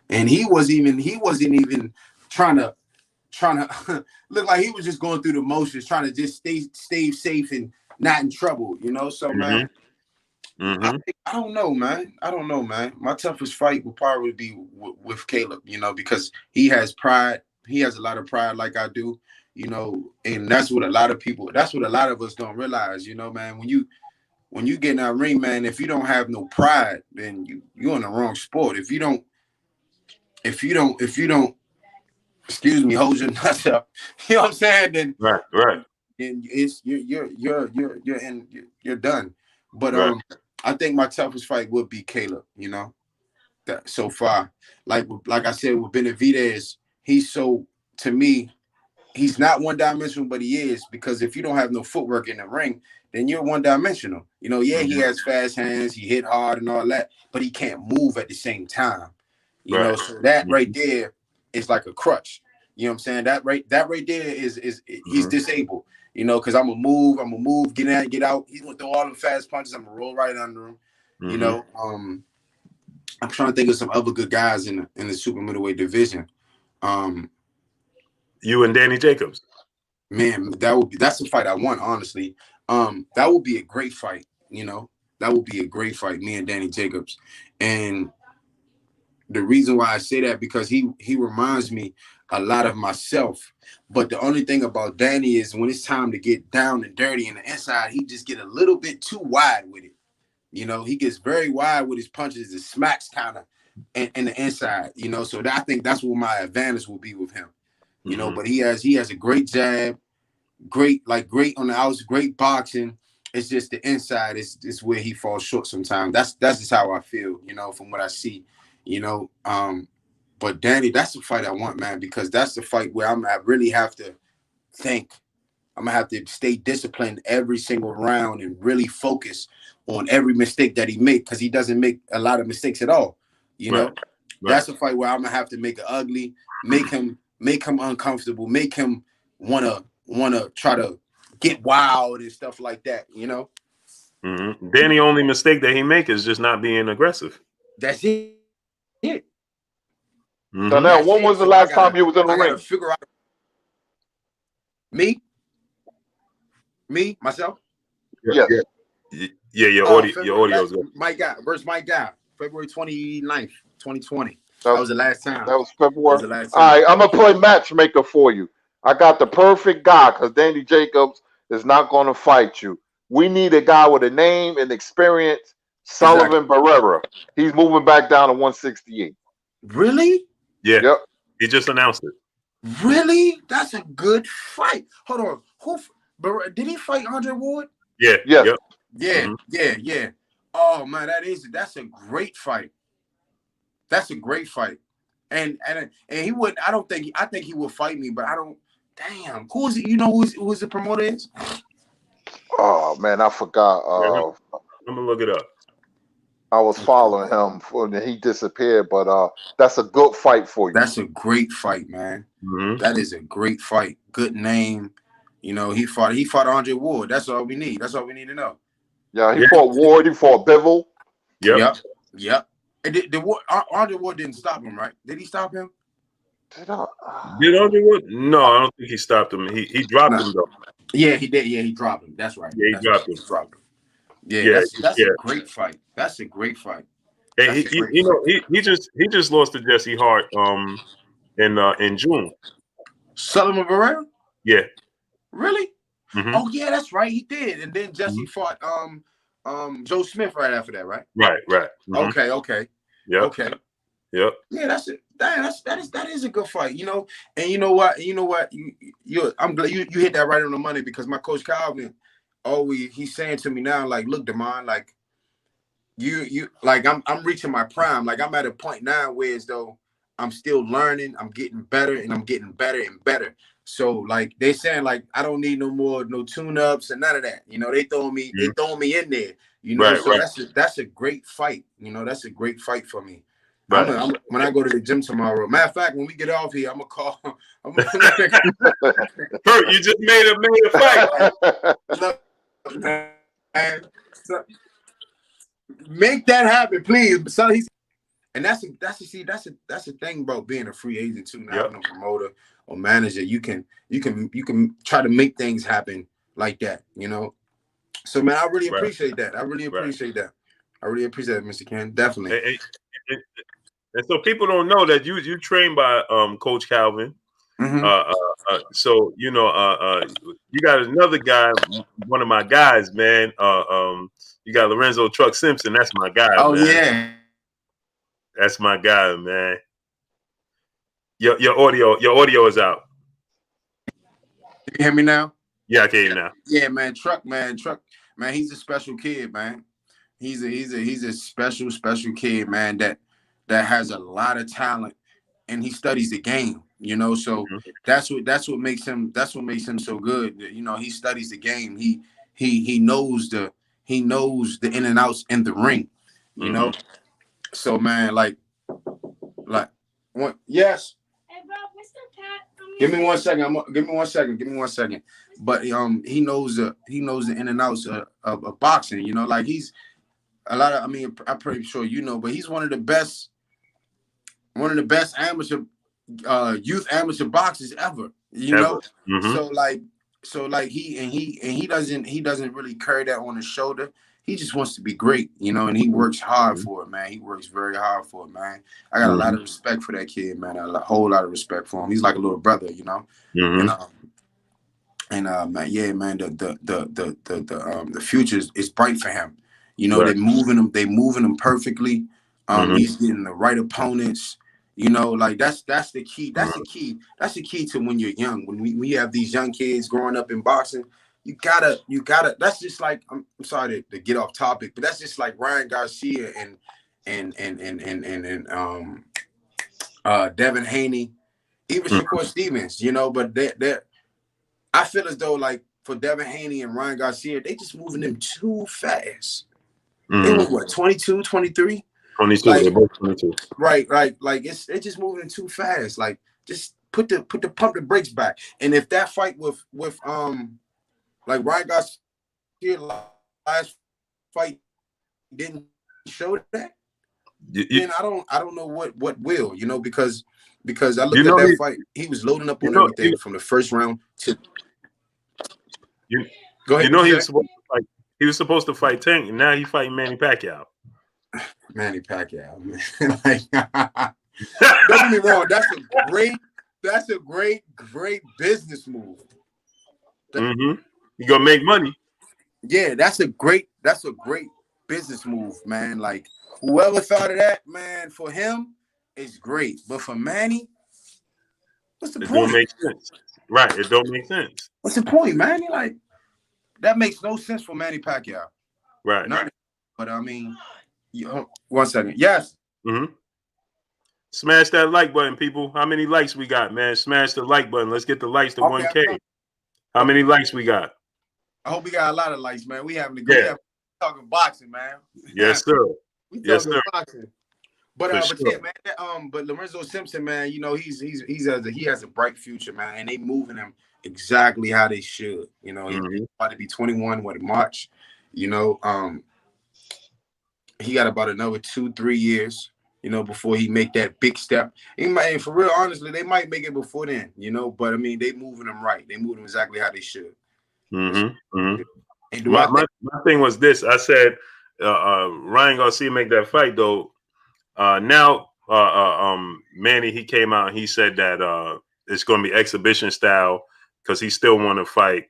and he wasn't even trying to look like he was just going through the motions, trying to just stay safe and not in trouble, So man, I don't know, man. My toughest fight would probably be with Caleb, because he has pride. He has a lot of pride, like I do, and that's what a lot of us don't realize, man. When you get in that ring, man, if you don't have no pride, then you're in the wrong sport. If you don't, excuse me, hold your nuts up. You know what I'm saying? Then right. Then you're done. But right. I think my toughest fight would be Caleb. That so far, like I said with Benavidez, to me, he's not one dimensional, but he is, because if you don't have no footwork in the ring, then you're one dimensional. You know, yeah, he has fast hands, he hit hard and all that, but he can't move at the same time. You know, so that right there is like a crutch. You know what I'm saying? That right there is he's disabled. You know, because I'm gonna move, get in, get out. He's gonna throw all the fast punches. I'm gonna roll right under him. You know, I'm trying to think of some other good guys in the super middleweight division. You and Danny Jacobs. Man, that's the fight I want, honestly. That would be a great fight, you know. That would be a great fight, me and Danny Jacobs. And the reason why I say that, because he reminds me a lot of myself. But the only thing about Danny is when it's time to get down and dirty in the inside, he just get a little bit too wide with it. You know, he gets very wide with his punches and smacks kind of in the inside, you know. So I think that's what my advantage will be with him. You know, but he has a great jab, great on the outs, great boxing. It's just the inside is where he falls short sometimes. That's just how I feel, you know, from what I see, you know. But Danny, that's the fight I want, man, because that's the fight where I really have to think. I'm gonna have to stay disciplined every single round and really focus on every mistake that he makes, because he doesn't make a lot of mistakes at all. You know, that's a fight where I'm gonna have to make it ugly, make him uncomfortable, make him wanna try to get wild and stuff like that, you know. Danny, only mistake that he make is just not being aggressive. That's it. So now, when was the last time you was in the ring? Figure out myself. Yes. Yeah, your audio's good. Mike Guy versus Mike Guy, February 29th, 2020. That was the last time. That was February. That was the last All time. right, I'm gonna play matchmaker for you. I got the perfect guy, because Danny Jacobs is not gonna fight you. We need a guy with a name and experience. Sullivan Barrera. He's moving back down to 168. Really? Yeah. Yep. He just announced it. Really? That's a good fight. Hold on. Did he fight Andre Ward? Yeah. Yes. Yep. Yeah. Oh man, that's a great fight. That's a great fight. And he would. I think he would fight me, but I don't. Damn. Who is it? You know who's the promoter is? Oh man, I forgot. I'm gonna look it up. I was following him and he disappeared, but that's a good fight for you. That's a great fight, man. That is a great fight. Good name. You know, he fought Andre Ward. That's all we need. That's all we need to know. Yeah, he fought Ward. He fought Bivol. Yep. And Andre Ward didn't stop him, right? Did he stop him? Did Andre Ward? No, I don't think he stopped him. He dropped him though. Yeah, he did. Yeah, he dropped him. That's right. Yeah, he dropped him. Yeah, that's a great fight. That's a great fight. Hey, he just lost to Jesse Hart in June. Sullivan Barrera? Yeah. Really? Oh yeah, that's right. He did. And then Jesse fought Joe Smith right after that, right? Right. Okay. Yeah. Okay. Yep. Yeah, that's it. That is a good fight, you know. And you know what? I'm glad you hit that right on the money, because my coach Calvin he's saying to me now, like, look, Damon, like you like I'm reaching my prime. Like I'm at a point now where as though I'm still learning, I'm getting better, and I'm getting better and better. So like they saying, like, I don't need no tune-ups and none of that. You know, they throwing me in there. You know, that's a great fight. You know, that's a great fight for me. Right. When I go to the gym tomorrow. Matter of fact, when we get off here, I'm gonna call. Bert, you just made a fight. Make that happen, please. So and that's the thing about being a free agent too. Now, having a promoter or manager, you can try to make things happen like that. You know. So man, I really appreciate that. I really appreciate that. I really appreciate it, Mr. Ken. Definitely. And so people don't know that you trained by Coach Calvin. So you know, you got another guy, one of my guys, man. You got Lorenzo Truck Simpson. That's my guy. Oh man. Yeah, that's my guy, man. Your audio is out. You hear me now? Yeah, I can hear you now. Yeah, man. Truck, man. He's a special kid, man. He's a special kid, man. That has a lot of talent, and he studies the game, you know. So that's what makes him so good. You know, he studies the game. he knows the in and outs in the ring, you know. So man, like what? Yes. Hey, bro, Mr. Cat. Give me 1 second. Give me 1 second. But he knows the in and outs of boxing. You know, like he's a lot of. I mean, I'm pretty sure you know, but he's one of the best amateur youth amateur boxers ever. You know, so like he doesn't really carry that on his shoulder. He just wants to be great, you know, and he works hard for it, man. He works very hard for it, man. I got a lot of respect for that kid, man. A whole lot of respect for him. He's like a little brother, you know. Man, yeah, man. The future is bright for him. You know, they're moving him perfectly. He's getting the right opponents. You know, like that's the key. That's the key to when you're young. When we have these young kids growing up in boxing. You gotta. That's just like I'm sorry to get off topic, but that's just like Ryan Garcia and Devin Haney, even Shakur Stevens. You know, but I feel as though like for Devin Haney and Ryan Garcia, they just moving them too fast. They were what 22, 23? 22. Like, they're both 22. Right. Like it's just moving too fast. Like just pump the brakes back. And if that fight with like Ryan Garcia last fight didn't show that, then I don't know what will, you know, because I looked at that fight, he was loading up on everything from the first round to go ahead. You know, he was supposed to fight Tank, and now he's fighting Manny Pacquiao. Manny Pacquiao, man. Like, don't get me wrong, that's a great business move. You gonna make money. Yeah, that's a great business move, man. Like whoever thought of that, man, for him, it's great. But for Manny, what's the point? It don't make sense. Right, it don't make sense. What's the point, Manny? Like that makes no sense for Manny Pacquiao. Right. But I mean, 1 second. Yes. Smash that like button, people. How many likes we got, man? Smash the like button. Let's get the likes to 1K. How many likes we got? I hope we got a lot of likes, man. We having to go. Yeah. Talking boxing, man. Yes, sir. We talking boxing. But yeah, man. But Lorenzo Simpson, man, you know, he has a bright future, man, and they moving him exactly how they should. You know, he's about to be 21 in March. You know, he got about another 2-3 years, you know, before he make that big step. He might, for real, honestly, they might make it before then, you know. But I mean, they moving him right. They moving him exactly how they should. My thing was this. I said, Ryan Garcia make that fight though. Now, Manny, he came out and he said that it's going to be exhibition style because he still want to fight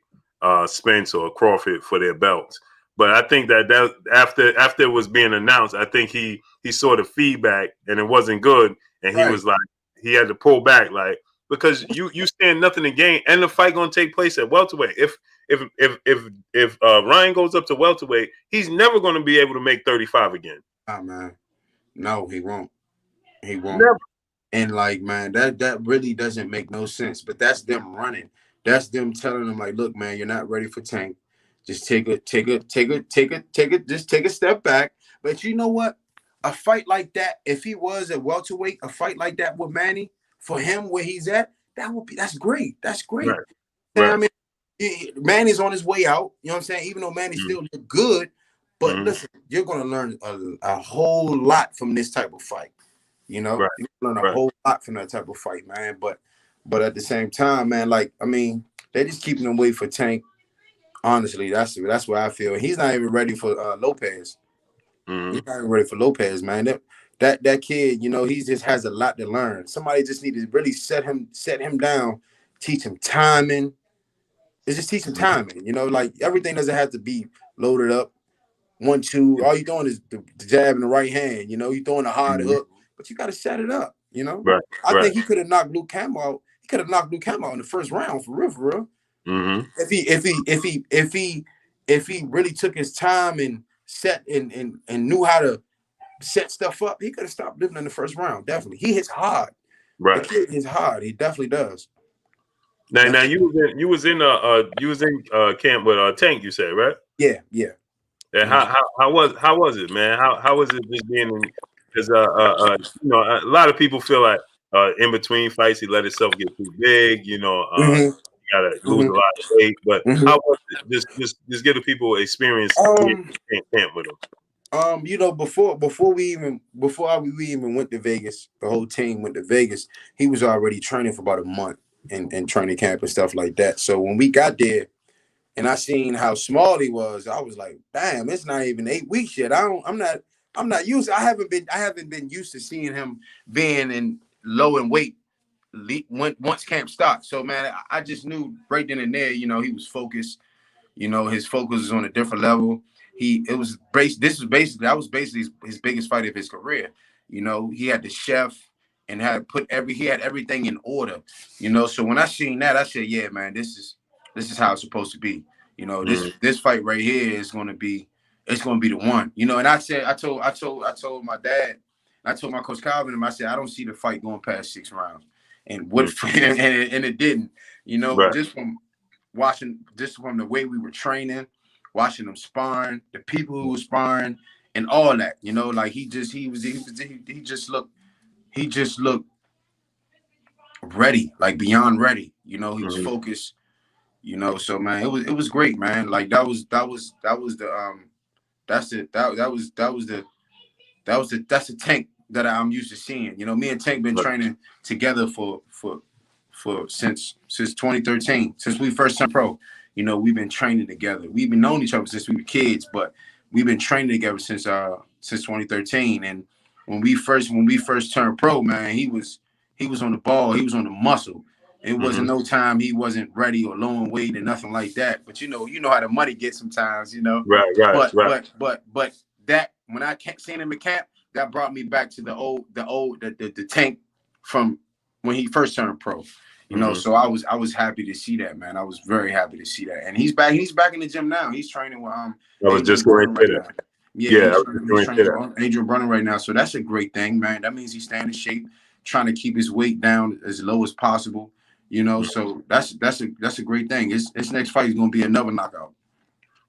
Spence or Crawford for their belts. But I think that after it was being announced, I think he saw the feedback and it wasn't good, and he was like, he had to pull back, like, because you stand nothing to gain, and the fight going to take place at welterweight. If Ryan goes up to welterweight, he's never going to be able to make 35 again. Oh man, no, he won't. He won't. Never. And like, man, that really doesn't make no sense. But that's them running. That's them telling them like, look, man, you're not ready for Tank. Just take a step back. But you know what? A fight like that, if he was at welterweight, a fight like that with Manny, for him where he's at, that's great. That's great. Right. You know what I mean? Manny's on his way out. You know what I'm saying? Even though Manny still look good, but listen, you're gonna learn a whole lot from this type of fight. You know, you're gonna learn a whole lot from that type of fight, man. But at the same time, man, like, I mean, they're just keeping him wait for Tank. Honestly, that's what I feel. He's not even ready for Lopez. He's not even ready for Lopez, man. That kid, you know, he just has a lot to learn. Somebody just need to really set him down, teach him timing. It's just teach him timing. You know, like everything doesn't have to be loaded up. 1-2. All you're doing is the jab in the right hand. You know, you're throwing a hard hook, but you got to set it up. You know, I think he could have knocked Luke Campbell out. He could have knocked Luke Campbell out in the first round for real. If he really took his time and set and knew how to set stuff up, he could have stopped living in the first round. Definitely, he hits hard. Right, the kid hits hard. He definitely does. Now you was in camp with Tank, you said, right? Yeah. And how was it, man? How was it just being in? Because a lot of people feel like in between fights he let himself get too big. You gotta lose a lot of weight. But how was it? Just give the people experience being in camp with him. Before we even went to Vegas, the whole team went to Vegas. He was already training for about a month in training camp and stuff like that. So when we got there and I seen how small he was, I was like, damn, it's not even 8 weeks yet. I'm not used. I haven't been used to seeing him being in low in weight once camp starts. So man, I just knew right then and there, he was focused. His focus was on a different level. That was basically his biggest fight of his career. He had the chef and he had everything in order. So when I seen that, I said, yeah, man, this is how it's supposed to be. This fight right here is gonna be the one. And I told my dad, I told my coach Calvin, and I said, I don't see the fight going past 6 rounds. And and it didn't, Right. just from the way we were training, watching them sparring, the people who were sparring, and all that, like he just looked ready, like beyond ready. He was focused. So man, it was great, man. Like that's the Tank that I'm used to seeing. Me and Tank been training together for since 2013, since we first turned pro. We've been training together. We've been knowing each other since we were kids, but we've been training together since 2013. And when we first turned pro, man, he was on the ball. He was on the muscle. It wasn't no time he wasn't ready or low in weight and nothing like that. But you know how the money gets sometimes. Right. But that when I seen him in camp, that brought me back to the Tank from when he first turned pro. So I was happy to see that, man. I was very happy to see that. And he's back in the gym now. He's training with I was just going right to now. Yeah, he's training with Adrian Brunner right now. So that's a great thing, man. That means he's staying in shape, trying to keep his weight down as low as possible. So that's a great thing. His next fight is going to be another knockout.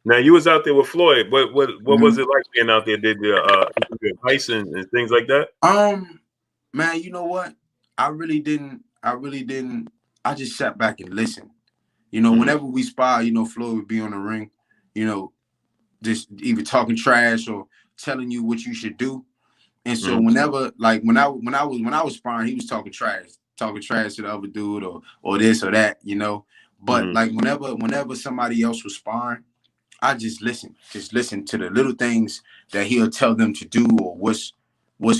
Now you was out there with Floyd. What was it like being out there? Did the advice and things like that? Man, you know what? I really didn't. I just sat back and listened. Whenever we spar, Floyd would be on the ring, just either talking trash or telling you what you should do. And so whenever, like when I was sparring, he was talking trash to the other dude or this or that, But like whenever somebody else was sparring, I just listen to the little things that he'll tell them to do or what's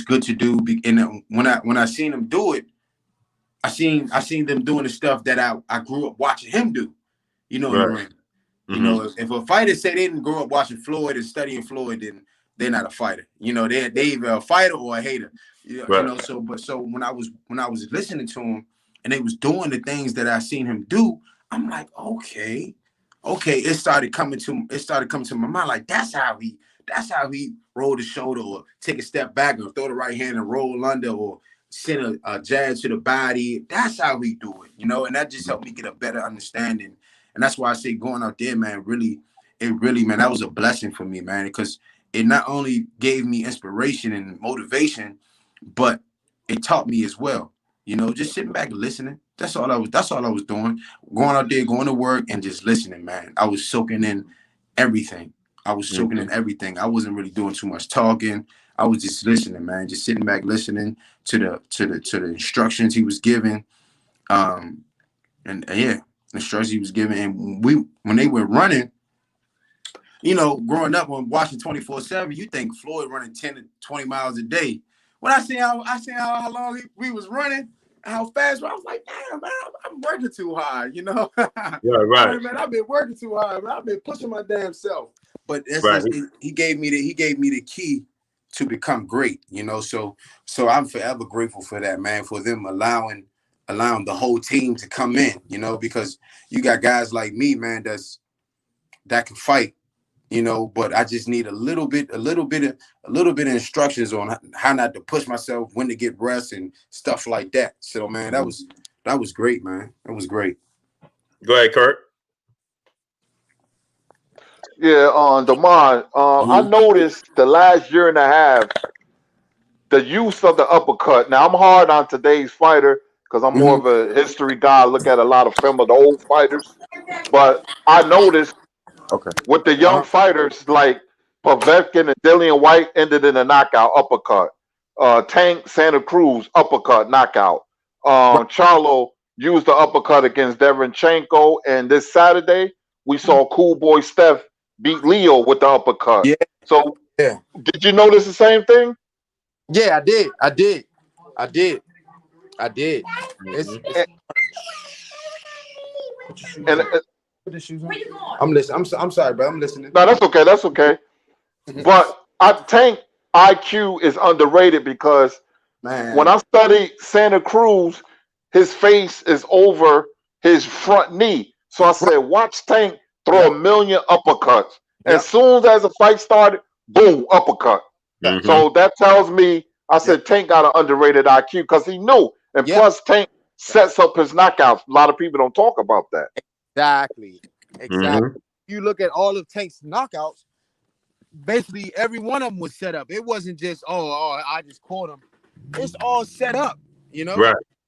good to do. And when I seen him do it, I seen them doing the stuff that I grew up watching him do, in the ring. If a fighter say they didn't grow up watching Floyd and studying Floyd, then they're not a fighter. They either a fighter or a hater. So when I was listening to him and they was doing the things that I seen him do, I'm like, okay. It started coming to my mind, like that's how he rolled his shoulder or take a step back or throw the right hand and roll under or send a jab to the body. That's how we do it, and that just helped me get a better understanding. And that's why I say going out there, man, man, that was a blessing for me, man, because it not only gave me inspiration and motivation, but it taught me as well. Just sitting back and listening. That's all I was doing. Going out there, going to work and just listening, man. I was soaking in everything. I wasn't really doing too much talking. I was just listening, man. Just sitting back, listening to the instructions he was giving. The instructions he was giving. And when they were running, growing up on watching 24/7, you think Floyd running 10 to 20 miles a day. When I see how long we was running, how fast, I was like, damn, man, I'm working too hard, Yeah, right. Man, I've been working too hard, man. I've been pushing my damn self. But he gave me the key to become great, So I'm forever grateful for that, man, for them allowing the whole team to come in, because you got guys like me, man, that can fight. But I just need a little bit of instructions on how not to push myself, when to get rest and stuff like that. So, man, that was great, man. That was great. Go ahead, Kurt. Yeah, on Damon, I noticed the last year and a half the use of the uppercut. Now I'm hard on today's fighter because I'm more of a history guy. I look at a lot of film of the old fighters, but I noticed Okay. with the young fighters like Povetkin and Dillian White ended in a knockout uppercut. Tank Santa Cruz uppercut knockout. Charlo used the uppercut against Derenchenko, and this Saturday we saw Cool Boy Steph beat Leo with the uppercut. Yeah. So Yeah. did you notice the same thing? Yeah, I did. Mm-hmm. And Put the shoes on. I'm listening. I'm sorry, bro. I'm listening. no, that's okay. That's okay. But I think IQ is underrated because Man. when I studied Santa Cruz, his face is over his front knee. So I said, watch Tank throw a million uppercuts. As soon as the fight started, boom, uppercut. Mm-hmm. So that tells me, I said, Tank got an underrated IQ because he knew. And plus, Tank sets up his knockouts. A lot of people don't talk about that. Exactly. Mm-hmm. You look at all of Tank's knockouts, basically every one of them was set up. It wasn't just, I just caught him. It's all set up, you know?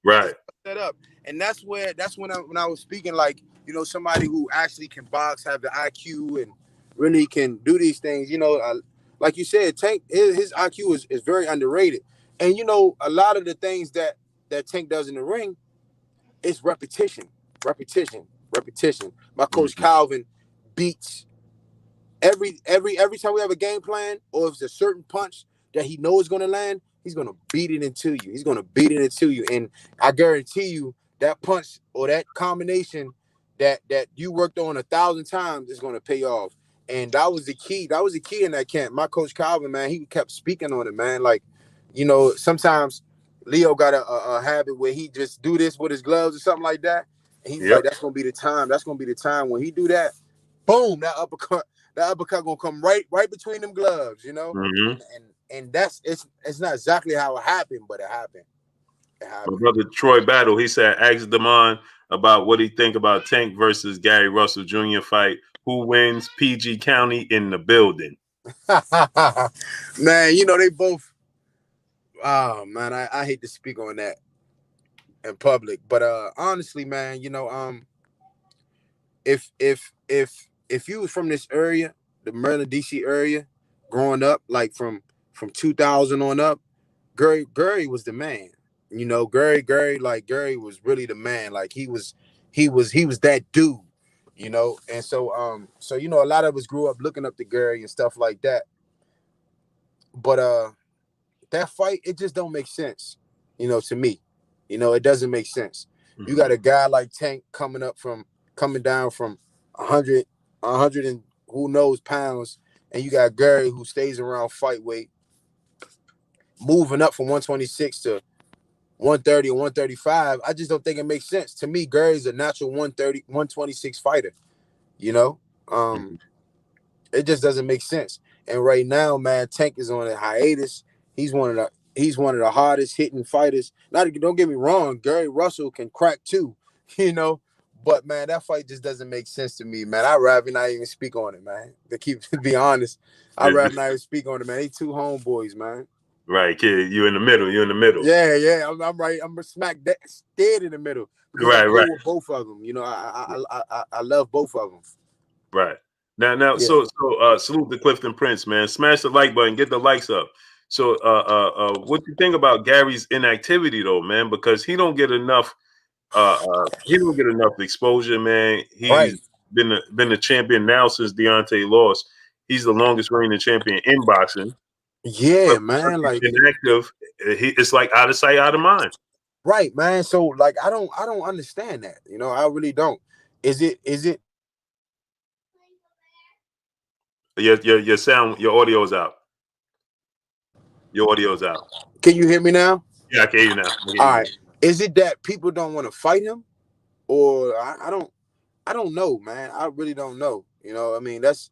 Right. Set up. And that's when I was speaking, like, you know, somebody who actually can box, have the IQ, and really can do these things, you know, like you said, Tank, his IQ is very underrated. And, you know, a lot of the things that Tank does in the ring, it's repetition. My coach Calvin beats every time we have a game plan, or if it's a certain punch that he knows is going to land, he's going to beat it into you. And I guarantee you that punch or that combination that you worked on 1,000 times is going to pay off. And that was the key in that camp. My coach Calvin, man, he kept speaking on it, man. Like, you know, sometimes Leo got a habit where he just do this with his gloves or something like that. And he's like, that's going to be the time. That's going to be the time when he do that. Boom, that uppercut gonna come right between them gloves, you know. Mm-hmm. And that's it's not exactly how it happened, but it happened. My brother Troy Battle, he said, ask Damon about what he think about Tank versus Gary Russell Jr. fight. Who wins? PG County in the building. Man, you know, they both. Oh man, I hate to speak on that in public, but honestly, man, you know, if you was from this area, the Maryland, DC area, growing up, like from 2000 on up, Gary was the man. You know, Gary was really the man. Like he was that dude, you know. And so you know, a lot of us grew up looking up to Gary and stuff like that. But that fight, it just don't make sense, you know, to me. You know, it doesn't make sense. Mm-hmm. You got a guy like Tank coming down from 100 and who knows pounds, and you got Gary who stays around fight weight, moving up from 126 to 130 or 135. I just don't think it makes sense. To me, Gary's a natural 130, 126 fighter. You know? It just doesn't make sense. And right now, man, Tank is on a hiatus. He's one of the hardest hitting fighters. Don't get me wrong, Gary Russell can crack too, you know. But man, that fight just doesn't make sense to me, man. I'd rather not even speak on it, man. To be honest, I'd rather not even speak on it, man. They two homeboys, man. Right, kid. You in the middle. Yeah. I'm right. I'm smack dead in the middle. Right. With both of them. You know, I love both of them. Right. Now. So salute to Clifton Prince, man. Smash the like button. Get the likes up. So, what do you think about Gary's inactivity, though, man? Because he don't get enough. He don't get enough exposure, man. He's been the champion now since Deontay lost. He's the longest reigning champion in boxing. Yeah, man. Like inactive, it's like out of sight, out of mind. Right, man. So, like, I don't understand that. You know, I really don't. Is it? Your sound, your audio's out. Your audio's out. Can you hear me now? Yeah, I can hear you now. All right. Is it that people don't want to fight him, or I don't know, man. I really don't know. You know, I mean, that's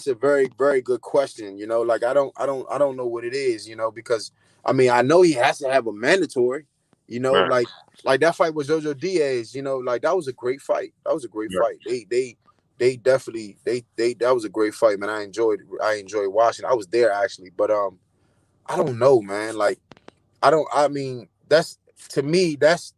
a very, very good question. You know, like I don't know what it is. You know, because I mean, I know he has to have a mandatory. You know, Right. like that fight with Jojo Diaz. You know, like that was a great fight. That was a great Right. fight. They definitely that was a great fight, man. I enjoyed watching. I was there actually, but I don't know, man. Like I mean, that's to me, that's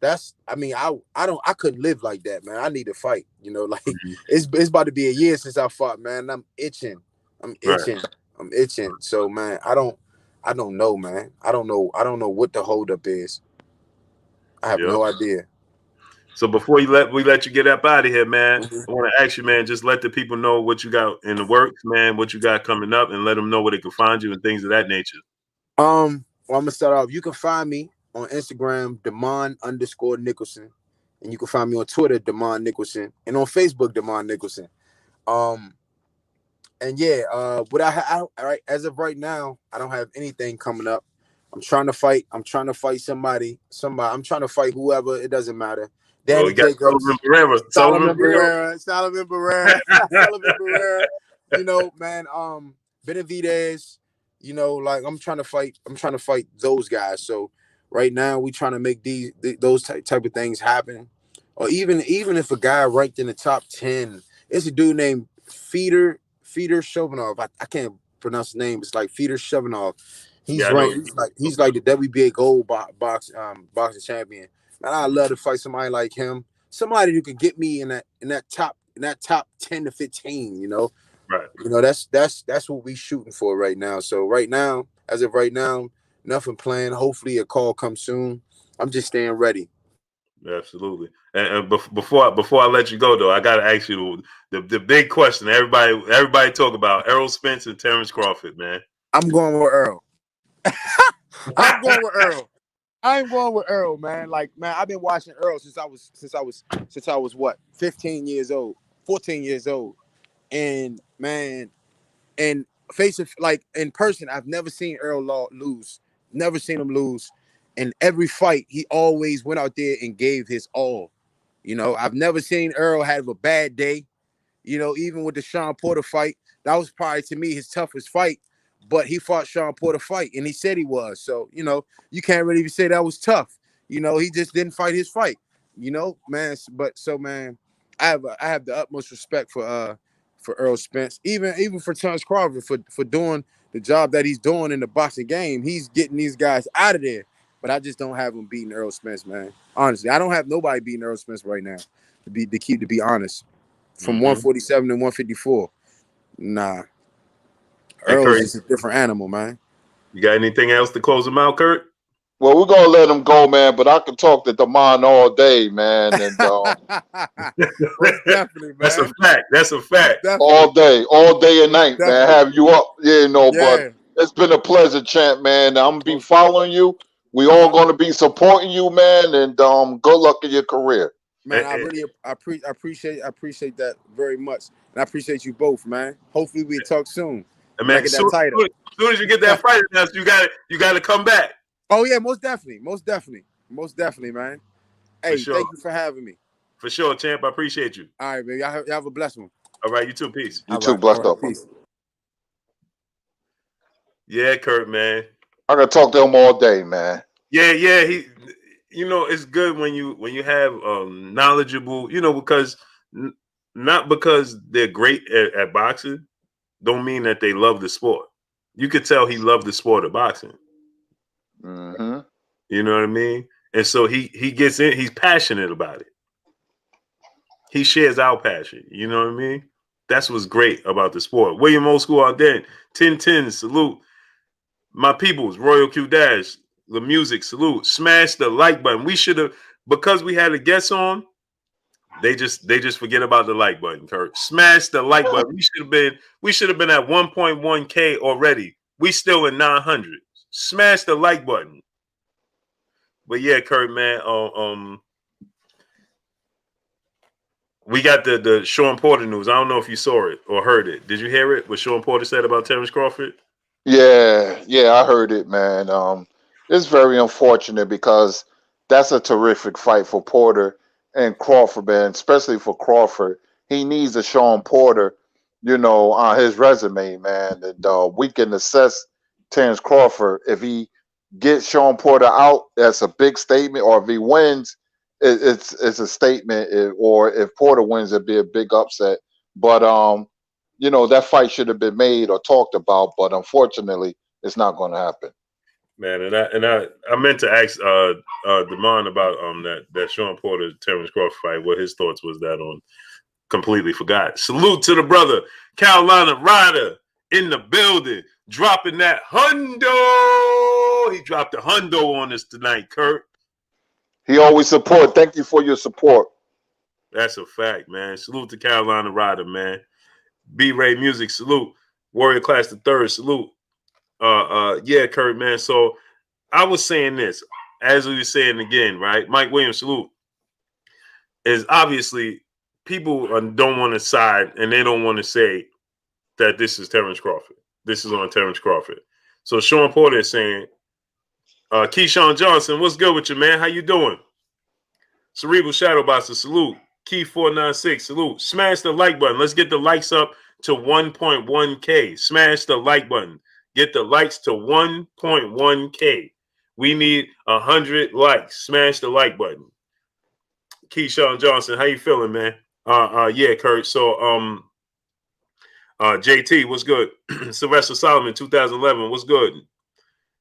I mean, I couldn't live like that, man. I need to fight, you know, like Mhm. it's about to be a year since I fought, man. I'm itching. I'm Right. itching. I'm itching. So man, I don't know, man. I don't know what the holdup is. I have Yep. no idea. So before we let you get up out of here, man, Mhm. I want to ask you, man, just let the people know what you got in the works, man, what you got coming up, and let them know where they can find you and things of that nature. Well, I'm gonna start off. You can find me on Instagram, Damon_Nicholson, and you can find me on Twitter, Damon Nicholson, and on Facebook, Damon Nicholson. Um, and yeah, what all right, as of right now, I don't have anything coming up. I'm trying to fight. I'm trying to fight somebody. I'm trying to fight whoever. It doesn't matter. Well, Danny we got Jacobs, Solomon Barrera. Solomon Barrera, Solomon Barrera. You know, man. Benavidez. You know, like I'm trying to fight. I'm trying to fight those guys. So right now, we trying to make those type of things happen. Or even if a guy ranked in the top 10, it's a dude named Feeder Shovanov. I can't pronounce his name. It's like Feeder Shovanov. Yeah, He's I know. ranked. He's like the WBA gold boxing champion. Man, I love to fight somebody like him. Somebody who could get me in that top 10 to 15. You know, Right. that's what we shooting for right now. So right now, as of right now, nothing planned. Hopefully a call comes soon. I'm just staying ready. Absolutely. And before I let you go, though, I got to ask you the big question. Everybody talk about Errol Spence and Terence Crawford, man. I'm going with Earl. I'm going with Earl. I'm going with Earl, man. Like, man, I've been watching Earl since I was what, 15 years old, 14 years old. And man, and face it, like in person, I've never seen Earl lose. Never seen him lose. In every fight, he always went out there and gave his all. You know, I've never seen Earl have a bad day. You know, even with the Sean Porter fight, that was probably to me his toughest fight. But he fought Sean Porter fight, and he said he was. So, you know, you can't really say that was tough. You know, he just didn't fight his fight. You know, man. But so, man, I have the utmost respect for Earl Spence, even for Terence Crawford for doing the job that he's doing in the boxing game. He's getting these guys out of there. But I just don't have him beating Earl Spence, man. Honestly, I don't have nobody beating Earl Spence right now. To be honest. From 147 to 154. Nah. Hey, Earl is Kurt, just a different animal, man. you got anything else to close them out, Kurt? Well, we're gonna let him go, man. But I can talk to Damon all day, man, and Most definitely, man. That's a fact. That's a fact. all day and night, man. Definitely. Have you up? Yeah, you know. Yeah. But it's been a pleasure, champ, man. I'm gonna be following you. We all gonna be supporting you, man. And good luck in your career. Man, I appreciate that very much. And I appreciate you both, man. Hopefully we talk soon. Man, Get that title. Soon as you get that fight announced, you got to come back. Oh yeah, most definitely, man. Hey, sure. Thank you for having me. For sure, champ. I appreciate you. All right, baby. Y'all have a blessed one. All right, you too. Peace. You too. Blessed up. Peace. Yeah, Kurt, man. I gotta talk to him all day, man. Yeah. He, you know, it's good when you have knowledgeable, you know, because not because they're great at boxing, don't mean that they love the sport. You could tell he loved the sport of boxing. Mm-hmm. You know what I mean? And so he gets in. He's passionate about it. He shares our passion. You know what I mean? That's what's great about the sport. William Old School out there. 1010, salute. My peoples, Royal Q Dash, the music, salute. Smash the like button. We should have, because we had a guest on, they just forget about the like button, Kurt. Smash the like button. We should have been at 1.1K already. We still in 900. Smash the like button. But yeah, Kurt, man, we got the Sean Porter news. I don't know if you saw it or heard it. Did you hear it? What Sean Porter said about Terence Crawford? Yeah, I heard it, man. It's very unfortunate because that's a terrific fight for Porter and Crawford, man. Especially for Crawford, he needs a Sean Porter, you know, on his resume, man. And we can assess Terence Crawford if he get Sean Porter out, that's a big statement. Or if he wins, it's a statement. Or if Porter wins, it'd be a big upset. But that fight should have been made or talked about. But unfortunately, it's not going to happen. Man, I meant to ask Damon about that Sean Porter Terence Crawford fight. What his thoughts was that on. Completely forgot. Salute to the brother, Carolina Ryder in the building, dropping that hundo. He dropped a hundo on us tonight, Kurt. He always support. Thank you for your support. That's a fact, man. Salute to Carolina Ryder, man. B-Ray Music, salute. Warrior Class the Third, salute. Yeah, Kurt, man. So I was saying this, as we were saying again, right? Mike Williams, salute. Is obviously people don't want to side and they don't want to say that this is Terence Crawford. This is on Terence Crawford. So Sean Porter is saying, Keyshawn Johnson, what's good with you, man? How you doing? Cerebral Shadowboxer, salute. Key 496, salute. Smash the like button. Let's get the likes up to 1.1K. Smash the like button. Get the likes to 1.1K. We need 100 likes. Smash the like button. Keyshawn Johnson, how you feeling, man? Yeah, Kurt. So, JT, what's good? Sylvester Solomon, 2011, what's good?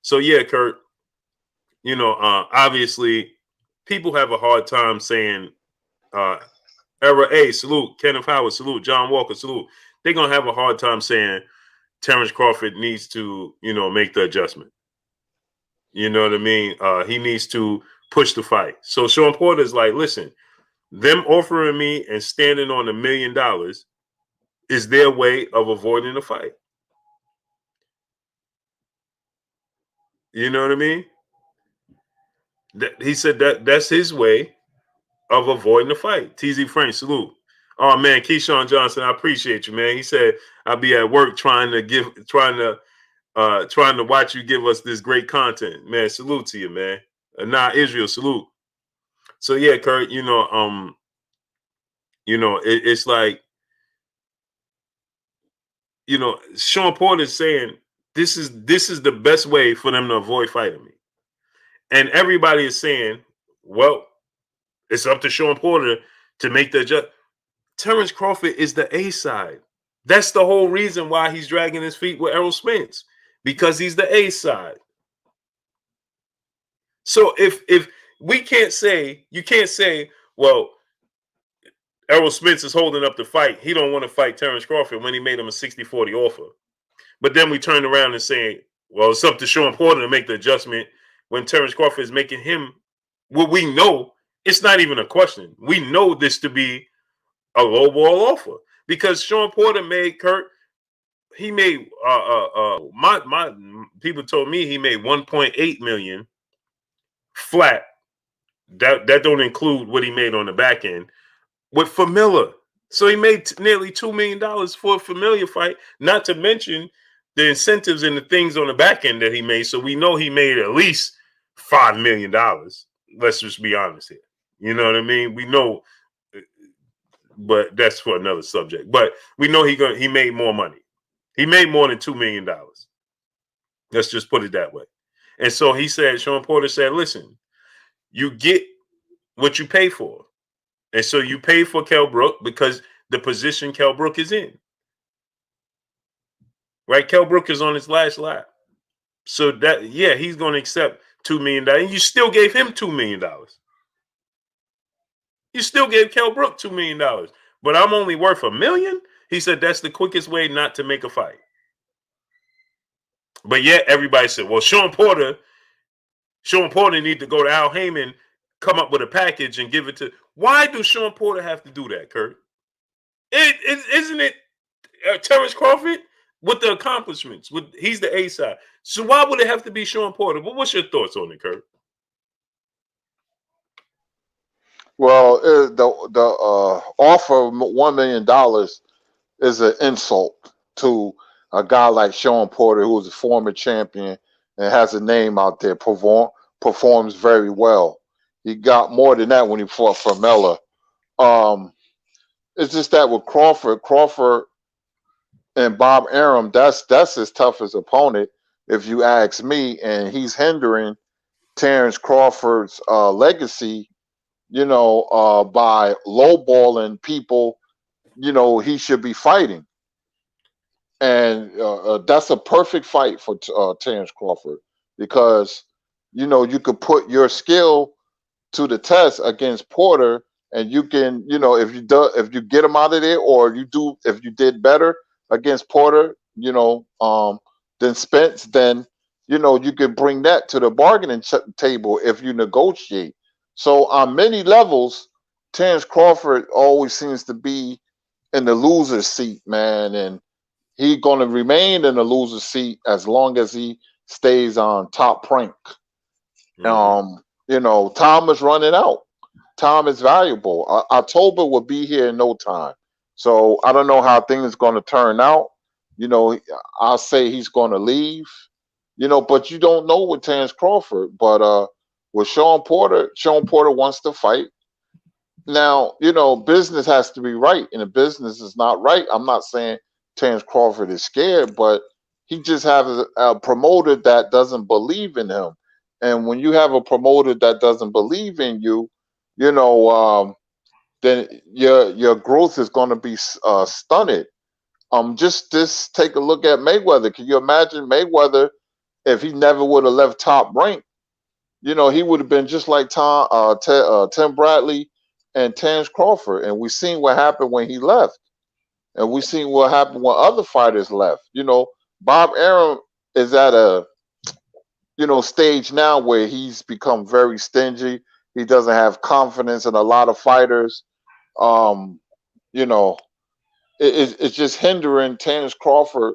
So, yeah, Kurt. Obviously, people have a hard time saying, Era A, salute. Kenneth Howard, salute. John Walker, salute. They're gonna have a hard time saying Terence Crawford needs to, make the adjustment. You know what I mean? He needs to push the fight. So Sean Porter is like, listen, them offering me and standing on $1 million is their way of avoiding the fight. You know what I mean? He said that's his way of avoiding the fight. TZ Frank, salute. Oh man, Keyshawn Johnson, I appreciate you, man. He said I'll be at work trying to watch you give us this great content. Man, salute to you, man. Israel, salute. So yeah, Kurt, it's like, Sean Porter is saying this is the best way for them to avoid fighting me. And everybody is saying, well, it's up to Sean Porter to make the adjustment. Terence Crawford is the A side. That's the whole reason why he's dragging his feet with Errol Spence, because he's the A side. So if we can't say, you can't say, well, Errol Spence is holding up the fight. He don't want to fight Terence Crawford when he made him a 60-40 offer. But then we turn around and say, well, it's up to Sean Porter to make the adjustment when Terence Crawford is making him what we know. It's not even a question. We know this to be a low ball offer because Sean Porter made he made my people told me he made 1.8 million flat. That don't include what he made on the back end with Familia. So he made nearly $2 million for a Familia fight, not to mention the incentives and the things on the back end that he made. So we know he made at least $5 million. Let's just be honest here. You know what I mean? We know, but that's for another subject. But we know he made more money. He made more than $2 million. Let's just put it that way. And so he said, Sean Porter said, listen, you get what you pay for. And so you pay for Kell Brook because the position Kell Brook is in. Right? Kell Brook is on his last lap. So that, yeah, he's going to accept $2 million. And you still gave him $2 million. You still gave Kell Brook $2 million. But I'm only worth $1 million? He said that's the quickest way not to make a fight. But yet everybody said, well, Sean Porter need to go to Al Heyman, come up with a package and give it to. Why do Sean Porter have to do that, Kurt? Isn't it Terence Crawford with the accomplishments? He's the A side. So why would it have to be Sean Porter? But what's your thoughts on it, Kurt? Well, the offer of $1 million is an insult to a guy like Sean Porter, who is a former champion and has a name out there, performs very well. He got more than that when he fought Familia. It's just that with Crawford and Bob Arum, that's his toughest opponent. if you ask me, and he's hindering Terence Crawford's legacy, by lowballing people, he should be fighting. And that's a perfect fight for Terence Crawford because, you could put your skill to the test against Porter, and you can, if you get him out of there, or if you did better against Porter, than Spence, then you can bring that to the bargaining table if you negotiate. So on many levels, Terence Crawford always seems to be in the loser's seat, man, and he's going to remain in the loser's seat as long as he stays on top rank. Time is running out. Time is valuable. October will be here in no time. So I don't know how things are going to turn out. I'll say he's going to leave, but you don't know with Terence Crawford. But with Sean Porter wants to fight. Now, business has to be right, and if business is not right, I'm not saying Terence Crawford is scared, but he just has a promoter that doesn't believe in him. And when you have a promoter that doesn't believe in you, then your growth is going to be stunted. Just take a look at Mayweather. Can you imagine Mayweather if he never would have left Top Rank? He would have been just like Tim Bradley and Terence Crawford. And we've seen what happened when he left. And we've seen what happened when other fighters left. Bob Arum is at a stage now where he's become very stingy. He doesn't have confidence in a lot of fighters. It's just hindering Terence Crawford,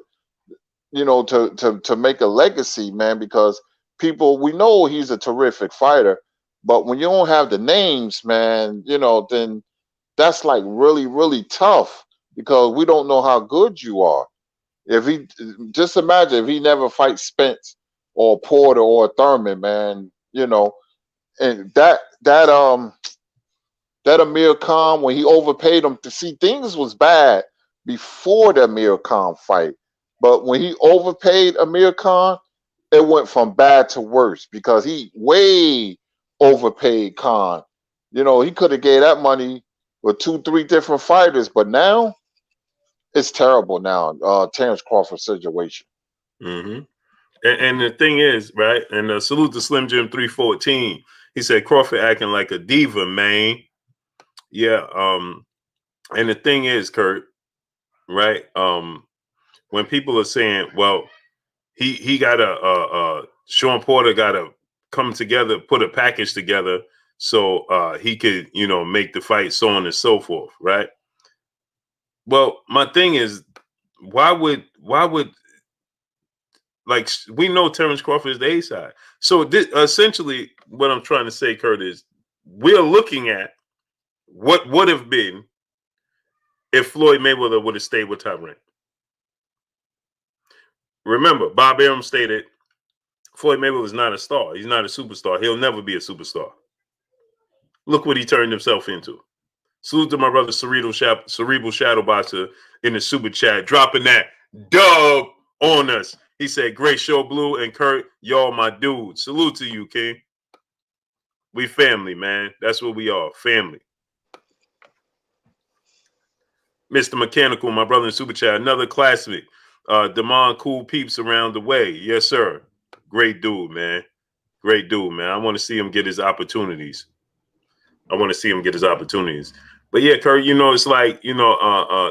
to make a legacy, man, because we know he's a terrific fighter, but when you don't have the names, man, then that's like really, really tough because we don't know how good you are. Just imagine if he never fights Spence or Porter or Thurman, man, and that Amir Khan, when he overpaid him, to see things was bad before the Amir Khan fight, but when he overpaid Amir Khan, it went from bad to worse because he way overpaid Khan. He could have gave that money with 2-3 different fighters, but now it's terrible. Now, Terence Crawford situation. Mm-hmm. And the thing is, right? And salute to Slim Jim 314. He said Crawford acting like a diva, man. Yeah. And the thing is, Kurt, right? When people are saying, well, he got Sean Porter got to come together, put a package together so he could, make the fight, so on and so forth, right? Well, my thing is, why would like, we know Terence Crawford is the A side. So essentially what I'm trying to say, Kurt, is we're looking at what would have been if Floyd Mayweather would have stayed with Top Rank. Remember, Bob Arum stated Floyd Mayweather is not a star. He's not a superstar. He'll never be a superstar. Look what he turned himself into. Salute to my brother Cerebral Shadowboxer in the super chat, dropping that dub on us. He said, great show, Blue and Kurt. Y'all my dudes. Salute to you, King. We family, man. That's what we are. Family. Mr. Mechanical, my brother in super chat, another classic. Damon Cool Peeps around the way. Yes, sir. Great dude, man. Great dude, man. I want to see him get his opportunities. But yeah, Kurt, it's like,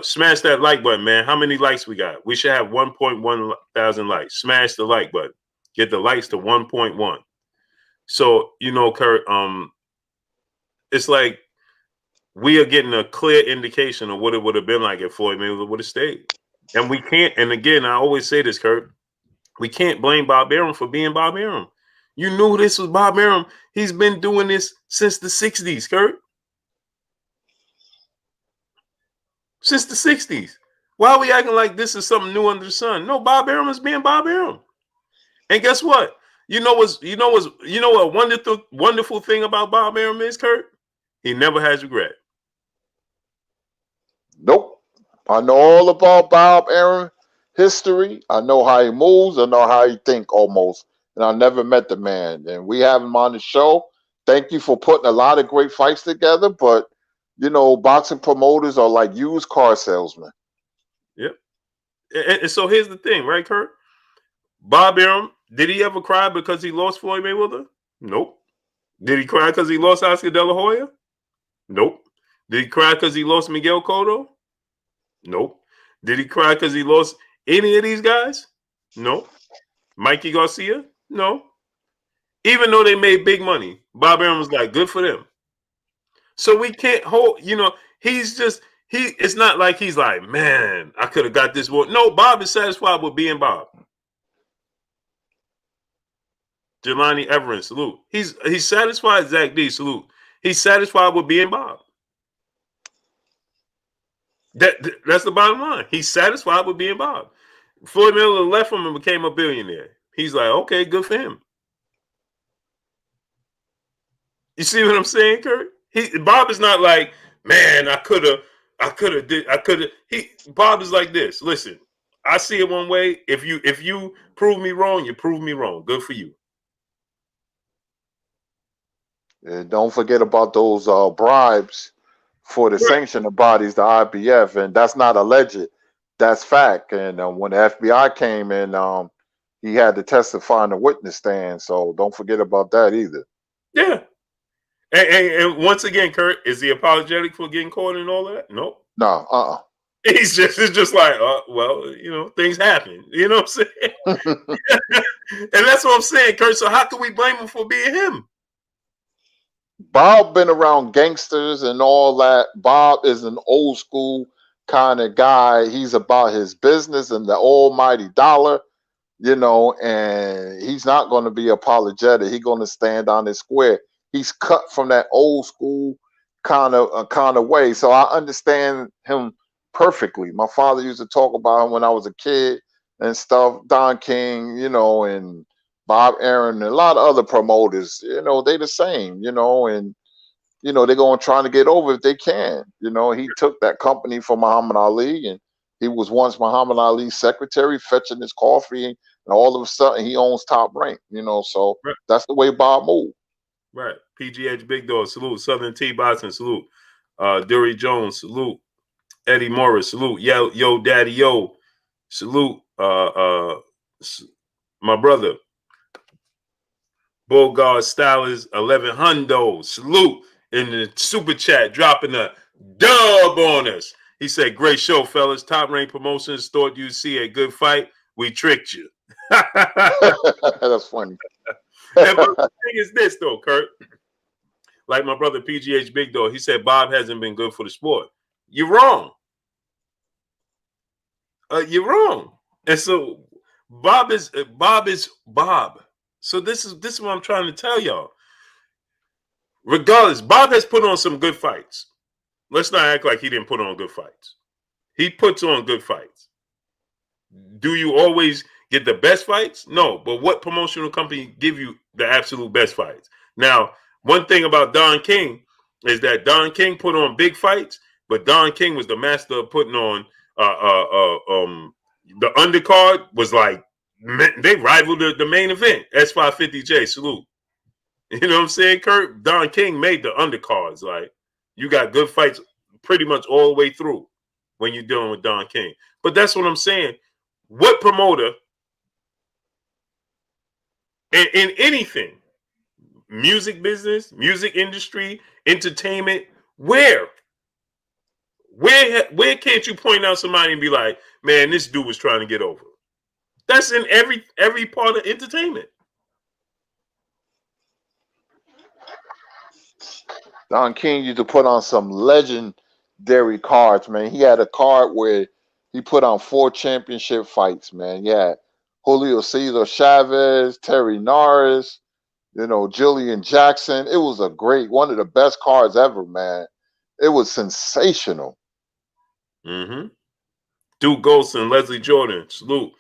smash that like button, man. How many likes we got? We should have 1.1 thousand likes. Smash the like button. Get the likes to 1.1. So, Kurt, it's like we are getting a clear indication of what it would have been like if Floyd Mayweather would have stayed. And we can't, and again, I always say this, Kurt, we can't blame Bob Arum for being Bob Arum. You knew this was Bob Arum. He's been doing this since the 60s, Kurt. Since the 60s. Why are we acting like this is something new under the sun? No, Bob Arum is being Bob Arum. And guess what? You know what wonderful thing about Bob Arum is, Kurt? He never has regret. Nope. I know all about Bob Arum. history. I know how he moves. I know how he think almost. And I never met the man. And we have him on the show. Thank you for putting a lot of great fights together. But, you know, boxing promoters are like used car salesmen. Yep. And so here's the thing, right, Kurt? Bob Arum, did he ever cry because he lost Floyd Mayweather? Nope. Did he cry because he lost Oscar De La Hoya? Nope. Did he cry because he lost Miguel Cotto? Nope. Did he cry because he lost any of these guys? No. Mikey Garcia? No. Even though they made big money, Bob Arum was like, good for them. So we can't hold, you know, it's not like he's like, man, I could have got this one. No, Bob is satisfied with being Bob. Jelani Everett, salute. He's satisfied. Zach D, salute. He's satisfied with being Bob. That's the bottom line. He's satisfied with being Bob. Floyd Mayweather left him and became a billionaire. He's like, okay, good for him. You see what I'm saying, Kurt? Bob is not like, man, I could have. Bob is like this. Listen, I see it one way. If you prove me wrong, you prove me wrong. Good for you. And don't forget about those bribes for the sanctioning bodies, the IBF, and that's not alleged. That's fact. And when the FBI came in, he had to testify in the witness stand. So don't forget about that either. Yeah. And once again, Kurt, is he apologetic for getting caught and all that? Nope. No. It's just like, well, you know, things happen. You know what I'm saying? And that's what I'm saying, Kurt. So how can we blame him for being him? Bob been around gangsters and all that. Bob is an old school kind of guy. He's about his business and the almighty dollar, you know, and he's not going to be apologetic. He's going to stand on his square. He's cut from that old school kind of way. So I understand him perfectly. My father used to talk about him when I was a kid and stuff. Don King, you know, and Bob Arum and a lot of other promoters, you know, they the same, you know, and, you know, they're going to try to get over if they can. You know, he took that company from Muhammad Ali, and he was once Muhammad Ali's secretary, fetching his coffee, and all of a sudden he owns Top Rank, you know, so that's the way Bob moved. Right. PGH Big Dog, salute. Southern T Boston, salute. Dury Jones, salute. Eddie Morris, salute. Yo, Daddy, yo, salute. My brother. Bogard Stylers 11 Hundo, salute in the super chat, dropping a dub on us. He said, great show, fellas. Top Rank Promotions thought you'd see a good fight. We tricked you. That's funny. And the thing is this, though, Kurt. Like my brother PGH Big Dog, he said Bob hasn't been good for the sport. You're wrong. You're wrong. And so Bob is Bob. So this is what I'm trying to tell y'all. Regardless, Bob has put on some good fights. Let's not act like he didn't put on good fights. He puts on good fights. Do you always get the best fights? No, but what promotional company give you the absolute best fights? Now, one thing about Don King is that Don King put on big fights, but Don King was the master of putting on the undercard was like, they rivaled the main event. S550J, salute. You know what I'm saying, Kurt? Don King made the undercards. Like, you got good fights pretty much all the way through when you're dealing with Don King. But that's what I'm saying. What promoter in anything, music business, music industry, entertainment, where can't you point out somebody and be like, man, this dude was trying to get over? That's in every part of entertainment. Don King used to put on some legendary cards, man. He had a card where he put on 4 championship fights, man. Yeah, Julio Cesar Chavez, Terry Norris, you know, Jillian Jackson. It was a great, one of the best cards ever, man. It was sensational. Mm-hmm. Duke Golson, Leslie Jordan, salute.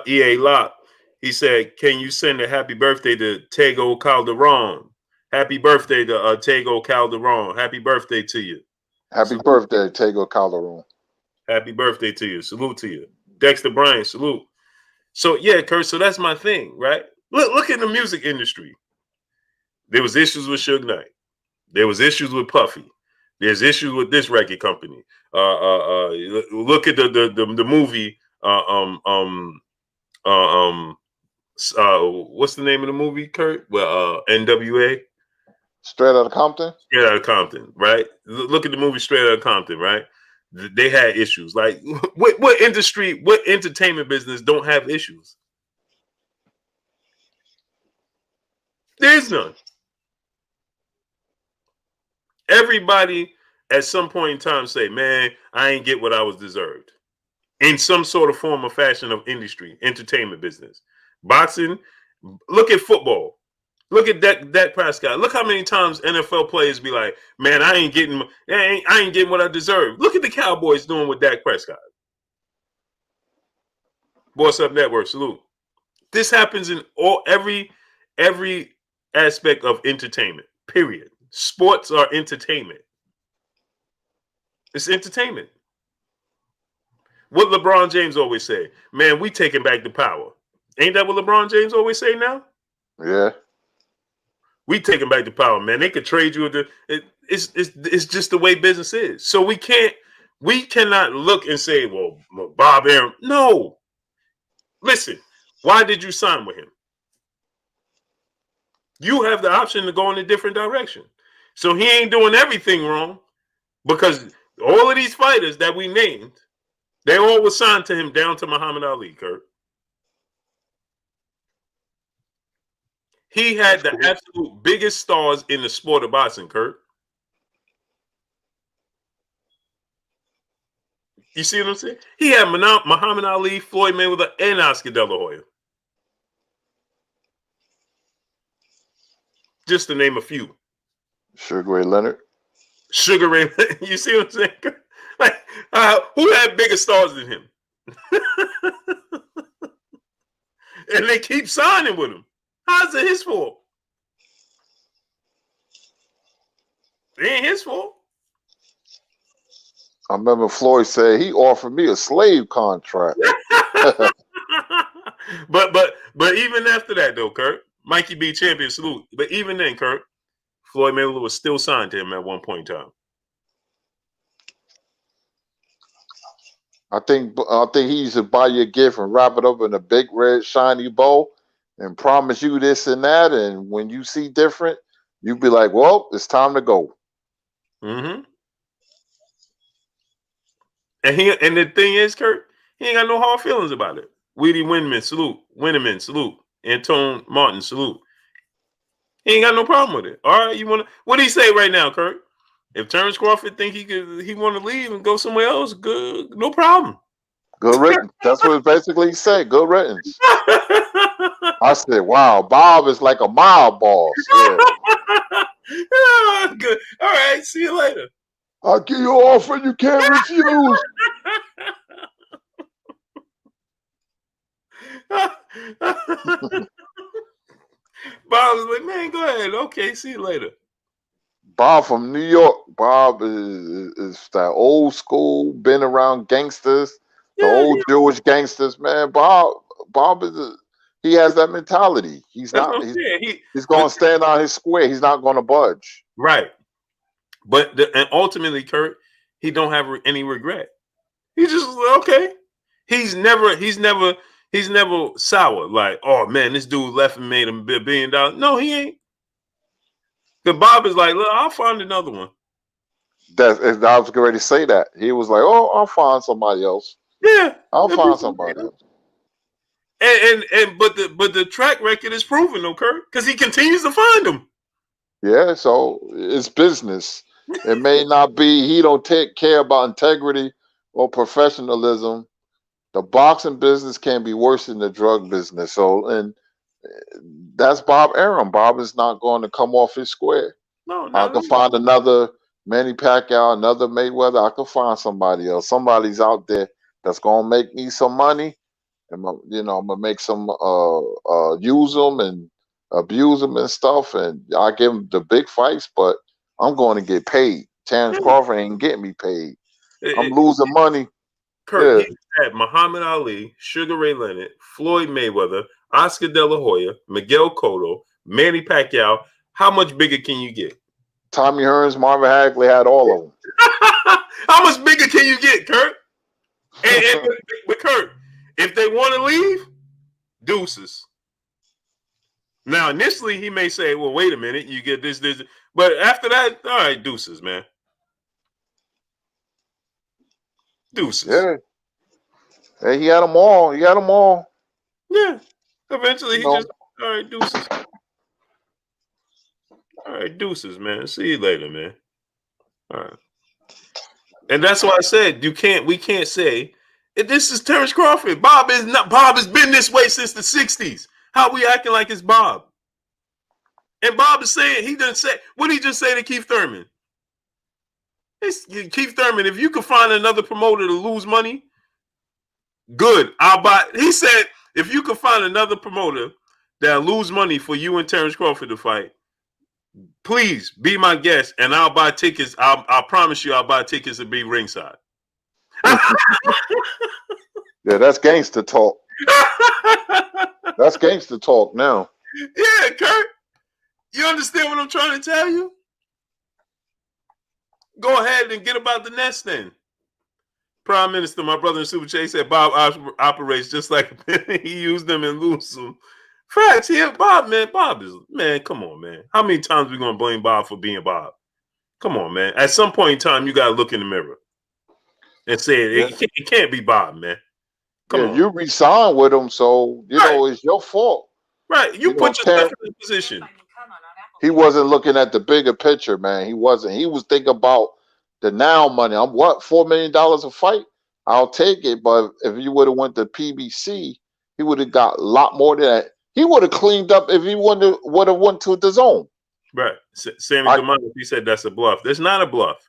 EA Locke, he said, can you send a happy birthday to Tego Calderon? Happy birthday to Tego Calderon. Happy birthday to you. Happy birthday, Tego Calderon. Happy birthday to you. Salute to you. Dexter Bryant, salute. So yeah, Kurt. So that's my thing, right? Look at the music industry. There was issues with Suge Knight. There was issues with Puffy. There's issues with this record company. Look at the movie. What's the name of the movie, Kurt? Well, NWA. Straight Outta Compton. Straight Outta Compton, right? Look at the movie Straight Outta Compton, right? They had issues. Like what industry, what entertainment business don't have issues? There's none. Everybody at some point in time say, man, I ain't get what I was deserved. In some sort of form or fashion of industry, entertainment business. Boxing, look at football. Look at Dak Prescott. Look how many times NFL players be like, man, I ain't getting what I deserve. Look at the Cowboys doing with Dak Prescott. Boss Up Network, salute. This happens in every aspect of entertainment, period. Sports are entertainment. It's entertainment. What LeBron James always say, man, we taking back the power. Ain't that what LeBron James always say now? Yeah. We taking back the power, man. They could trade you. It's just the way business is. So we cannot look and say, well, Bob Arum. No. Listen, why did you sign with him? You have the option to go in a different direction. So he ain't doing everything wrong, because all of these fighters that we named, they all were signed to him down to Muhammad Ali, Kurt. He had the absolute biggest stars in the sport of boxing, Kurt. You see what I'm saying? He had Muhammad Ali, Floyd Mayweather, and Oscar De La Hoya. Just to name a few. Sugar Ray Leonard. Sugar Ray, you see what I'm saying? Like, who had bigger stars than him? And they keep signing with him. How's it his fault? It ain't his fault. I remember Floyd said he offered me a slave contract. but even after that though, Kurt, Mikey B champion, salute. But even then, Kurt, Floyd Mayweather was still signed to him at one point in time. I think he used to buy you a gift and wrap it up in a big red shiny bow and promise you this and that. And when you see different, you be like, well, it's time to go. Mm-hmm. And the thing is, Kurt, he ain't got no hard feelings about it. Weedy Winman, salute. Winneman, salute. Antone Martin, salute. He ain't got no problem with it. All right, what do he say right now, Kurt? If Terence Crawford think he want to leave and go somewhere else, good, no problem. Good riddance. That's what it basically said. Good riddance. I said, wow, Bob is like a mob boss. Yeah. Good. All right, see you later. I'll give you an offer you can't refuse. Bob was like, man, go ahead. Okay, see you later. Bob from New York. Bob is that old school, been around gangsters, the old Jewish gangsters, man. Bob he has that mentality. He's going to stand on his square. He's not going to budge. Right. But and ultimately, Kurt, he don't have any regret. He's just okay. He's never sour. Like, oh man, this dude left and made him $1 billion. No, he ain't. The Bob is like, look, I'll find another one. I was ready to say that. He was like, oh, I'll find somebody else. Yeah, I'll find somebody else. But the track record is proven, though, Kurt, because he continues to find them. Yeah, so it's business. It may not be. He don't care about integrity or professionalism. The boxing business can be worse than the drug business. So, and that's Bob Arum. Bob is not going to come off his square. No, I can find another Manny Pacquiao, another Mayweather. I can find somebody else. Somebody's out there that's going to make me some money. And, I'm going to make some, use them and abuse them and stuff. And I give them the big fights, but I'm going to get paid. Terence Crawford ain't getting me paid. I'm losing money. Kurt, he had Muhammad Ali, Sugar Ray Leonard, Floyd Mayweather, Oscar De La Hoya, Miguel Cotto, Manny Pacquiao. How much bigger can you get? Tommy Hearns, Marvin Hagler had all of them. How much bigger can you get, Kurt? But Kurt, if they want to leave, deuces. Now, initially, he may say, well, wait a minute, you get this. But after that, all right, deuces, man. Deuces. Yeah. Hey, he had them all. He had them all. Yeah. Eventually, all right, deuces. All right, deuces, man. See you later, man. All right. And that's why I said we can't say this is Terence Crawford. Bob has been this way since the 60s. How we acting like it's Bob? And Bob is saying, he didn't say, what did he just say to Keith Thurman? Keith Thurman, if you could find another promoter to lose money, good. I'll buy. He said, if you could find another promoter that'll lose money for you and Terence Crawford to fight, please be my guest and I'll buy tickets. I promise you I'll buy tickets to be ringside. Yeah, that's gangster talk. That's gangster talk now. Yeah, Kurt. You understand what I'm trying to tell you? Go ahead and get about the nest then. Prime Minister, my brother in Super Chase said Bob operates just like he used them and lose them. Facts here. Bob is, come on, man. How many times we going to blame Bob for being Bob? Come on, man. At some point in time, you got to look in the mirror and say it can't be Bob, man. Come on. You re-signed with him, so, you know, it's your fault. Right. You put yourself in a position. He wasn't looking at the bigger picture, man. He wasn't. He was thinking about the now money. I'm what, $4 million a fight? I'll take it. But if you would have went to PBC, he would have got a lot more than that. He would have cleaned up if he would have went to the zone. Right. Sammy DeMonic, he said that's a bluff. That's not a bluff.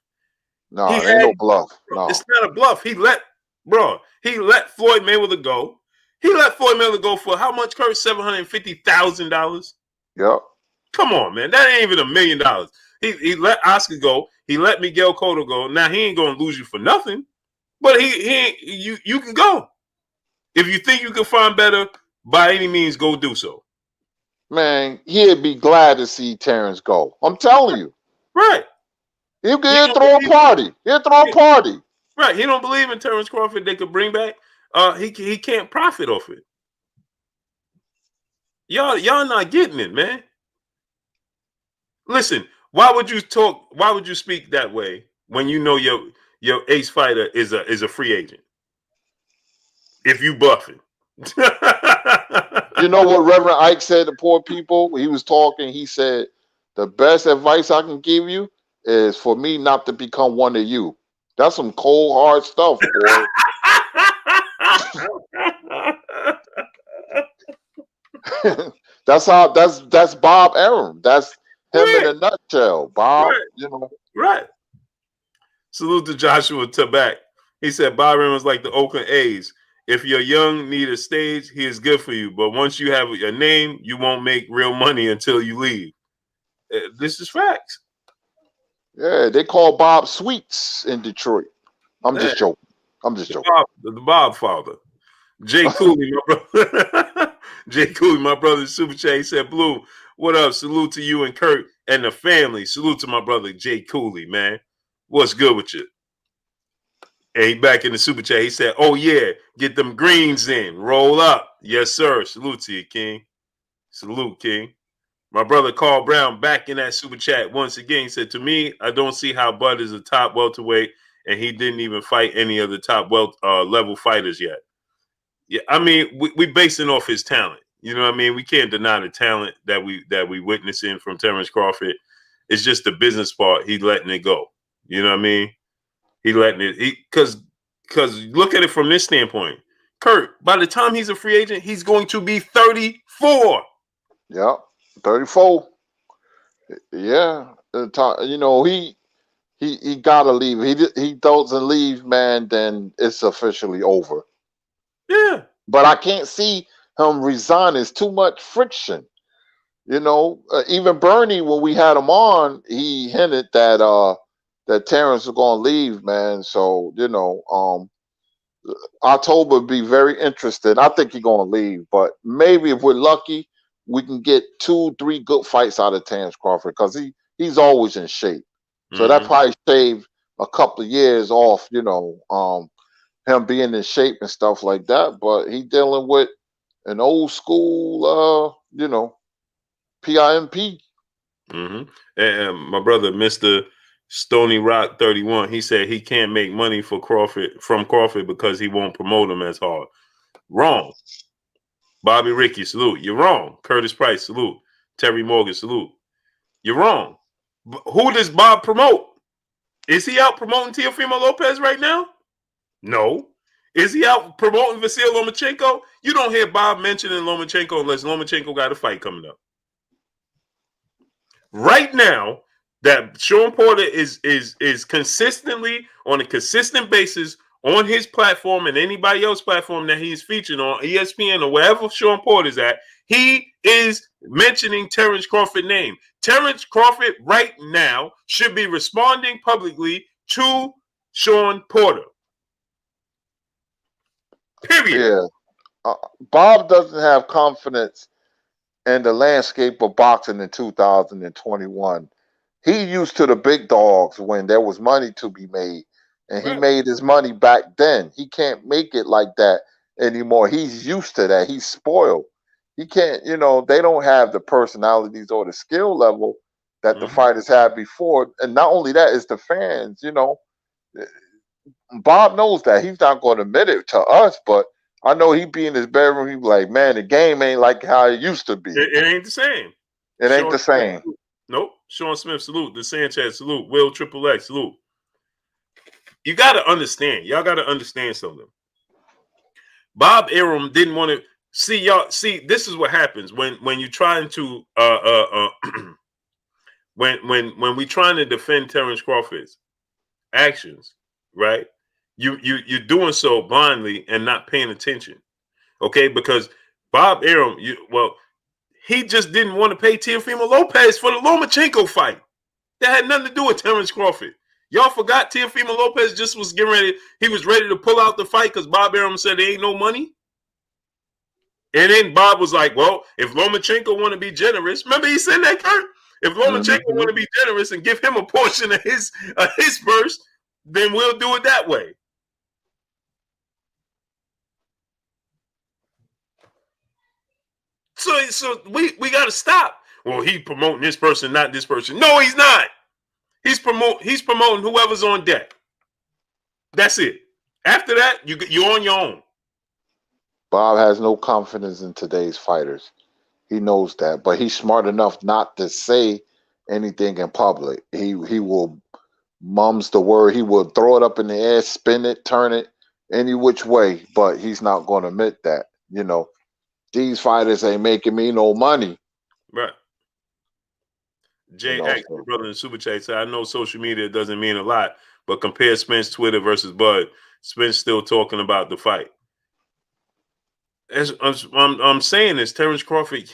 No, it ain't no bluff. No. It's not a bluff. He let Floyd Mayweather go. He let Floyd Mayweather go for how much, Kurt? $750,000? Yep. Come on, man. That ain't even $1 million. He let Oscar go. He let Miguel Cotto go. Now he ain't gonna lose you for nothing. But you can go. If you think you can find better, by any means, go do so. Man, he'd be glad to see Terence go. I'm telling you. Right. He'll throw a party. He'll throw a party. Right. He don't believe in Terence Crawford they could bring back. He can't profit off it. Y'all not getting it, man. Listen, why would you speak that way when you know your ace fighter is a free agent? If you bluffing. You know what Reverend Ike said to poor people? He was talking, he said, the best advice I can give you is for me not to become one of you. That's some cold, hard stuff, boy. That's Bob Arum. That's him in a nutshell. Bob, you know. Right. Salute to Joshua Tabak. He said Bob Arum was like the Oakland A's. If you're young, need a stage, he is good for you. But once you have a name, you won't make real money until you leave. This is facts. Yeah, they call Bob Sweets in Detroit. I'm just joking. The Bob father. Jay Cooley, my brother. Jay Cooley, my brother, Super Chat. He said, Blue, what up? Salute to you and Kurt and the family. Salute to my brother, Jay Cooley, man. What's good with you? And he back in the Super Chat. He said, oh, yeah, get them greens in. Roll up. Yes, sir. Salute to you, King. Salute, King. My brother Carl Brown back in that Super Chat once again. He said, to me, I don't see how Bud is a top welterweight, and he didn't even fight any of the top level fighters yet. Yeah, I mean, we basing off his talent. You know what I mean? We can't deny the talent that we witnessing from Terence Crawford. It's just the business part. He's letting it go. You know what I mean? He letting it because look at it from this standpoint. Kurt, by the time he's a free agent, he's going to be 34. Yeah, 34. Yeah, you know he gotta leave. He doesn't leave, man. Then it's officially over. Yeah, but I can't see him resign. It's too much friction. You know, even Bernie, when we had him on, he hinted that Terence was going to leave, man. So, you know, October would be very interesting. I think he's gonna leave, but maybe if we're lucky, we can get 2-3 good fights out of Terence Crawford because he's always in shape. So that probably saved a couple of years off, him being in shape and stuff like that. But he dealing with an old school, PIMP. And my brother, Mr. Stony Rock 31, he said he can't make money from Crawford because he won't promote him as hard. Wrong. Bobby Ricky, salute. You're wrong. Curtis Price, salute. Terry Morgan, salute. You're wrong. Who does Bob promote? Is he out promoting Teofimo Lopez right now? No. Is he out promoting Vasil Lomachenko? You don't hear Bob mentioning Lomachenko unless Lomachenko got a fight coming up. Right now, that Sean Porter is consistently on a consistent basis on his platform and anybody else's platform that he's featured on ESPN or wherever Sean Porter's at, he is mentioning Terence Crawford's name. Terence Crawford right now should be responding publicly to Sean Porter. Period. Yeah. Bob doesn't have confidence in the landscape of boxing in 2021. He used to the big dogs when there was money to be made, and he made his money back then. He can't make it like that anymore. He's used to that. He's spoiled. He can't, they don't have the personalities or the skill level that the fighters had before. And not only that, it's the fans, Bob knows that. He's not going to admit it to us, but I know he'd be in his bedroom. He'd be like, man, the game ain't like how it used to be. It ain't the same. It ain't the same. Nope. Sean Smith, salute. The Sanchez, salute. Will Triple X, salute. You got to understand. Y'all got to understand something. Bob Arum didn't want to see y'all. See, this is what happens when you're trying to when we trying to defend Terence Crawford's actions, right? You're doing so blindly and not paying attention, okay? Because Bob Arum, he just didn't want to pay Teofimo Lopez for the Lomachenko fight. That had nothing to do with Terence Crawford. Y'all forgot Teofimo Lopez just was getting ready. He was ready to pull out the fight because Bob Arum said there ain't no money. And then Bob was like, well, if Lomachenko want to be generous, remember he said that, Kurt? If Lomachenko want to be generous and give him a portion of his purse, then we'll do it that way. So we got to stop. Well, he promoting this person, not this person. No, he's not. He's promoting whoever's on deck. That's it. After that, you're on your own. Bob has no confidence in today's fighters. He knows that, but he's smart enough not to say anything in public. He will mum's the word. He will throw it up in the air, spin it, turn it any which way, but he's not going to admit that. These fighters ain't making me no money. Right. Jay X, my brother in the Super Chat, said, I know social media doesn't mean a lot, but compare Spence Twitter versus Bud. Spence still talking about the fight. As I'm saying this, Terence Crawford,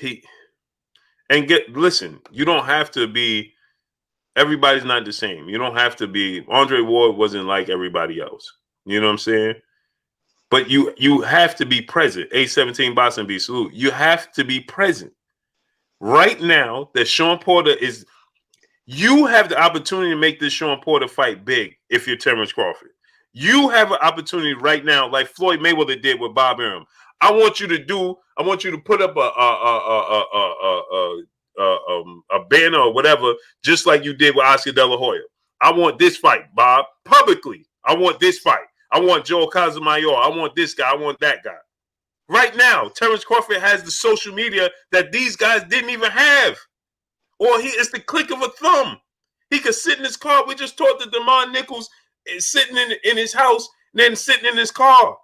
listen, you don't have to be, everybody's not the same. You don't have to be, Andre Ward wasn't like everybody else. You know what I'm saying? But you have to be present. A17 Boston B, salute. You have to be present. Right now, that Sean Porter is, you have the opportunity to make this Sean Porter fight big if you're Terence Crawford. You have an opportunity right now, like Floyd Mayweather did with Bob Arum. I want you to put up a banner or whatever, just like you did with Oscar De La Hoya. I want this fight, Bob, publicly. I want this fight. I want Joel Casamayor. I want this guy. I want that guy. Right now, Terence Crawford has the social media that these guys didn't even have. Or it's the click of a thumb. He could sit in his car. We just talked to Damon Nichols sitting in his house, then sitting in his car.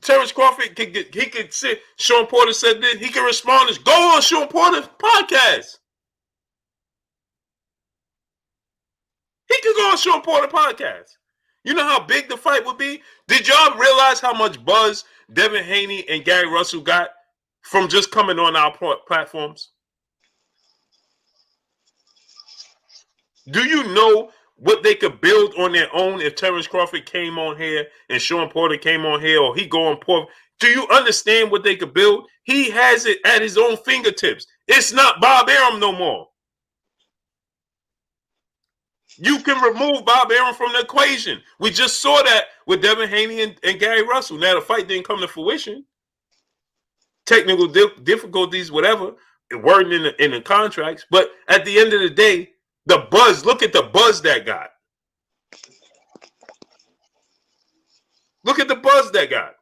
Terence Crawford he could sit. Sean Porter said that he can respond. Go on Sean Porter's podcast. He could go on Sean Porter podcast. You know how big the fight would be? Did y'all realize how much buzz Devin Haney and Gary Russell got from just coming on our platforms? Do you know what they could build on their own if Terence Crawford came on here and Sean Porter came on here, or he go on Porter. Do you understand what they could build? He has it at his own fingertips. It's not Bob Arum no more. You can remove Bob Arum from the equation. We just saw that with Devin Haney and Gary Russell. Now the fight didn't come to fruition. Technical difficulties, whatever, it weren't in the contracts. But at the end of the day, the buzz, look at the buzz that got. Look at the buzz that got.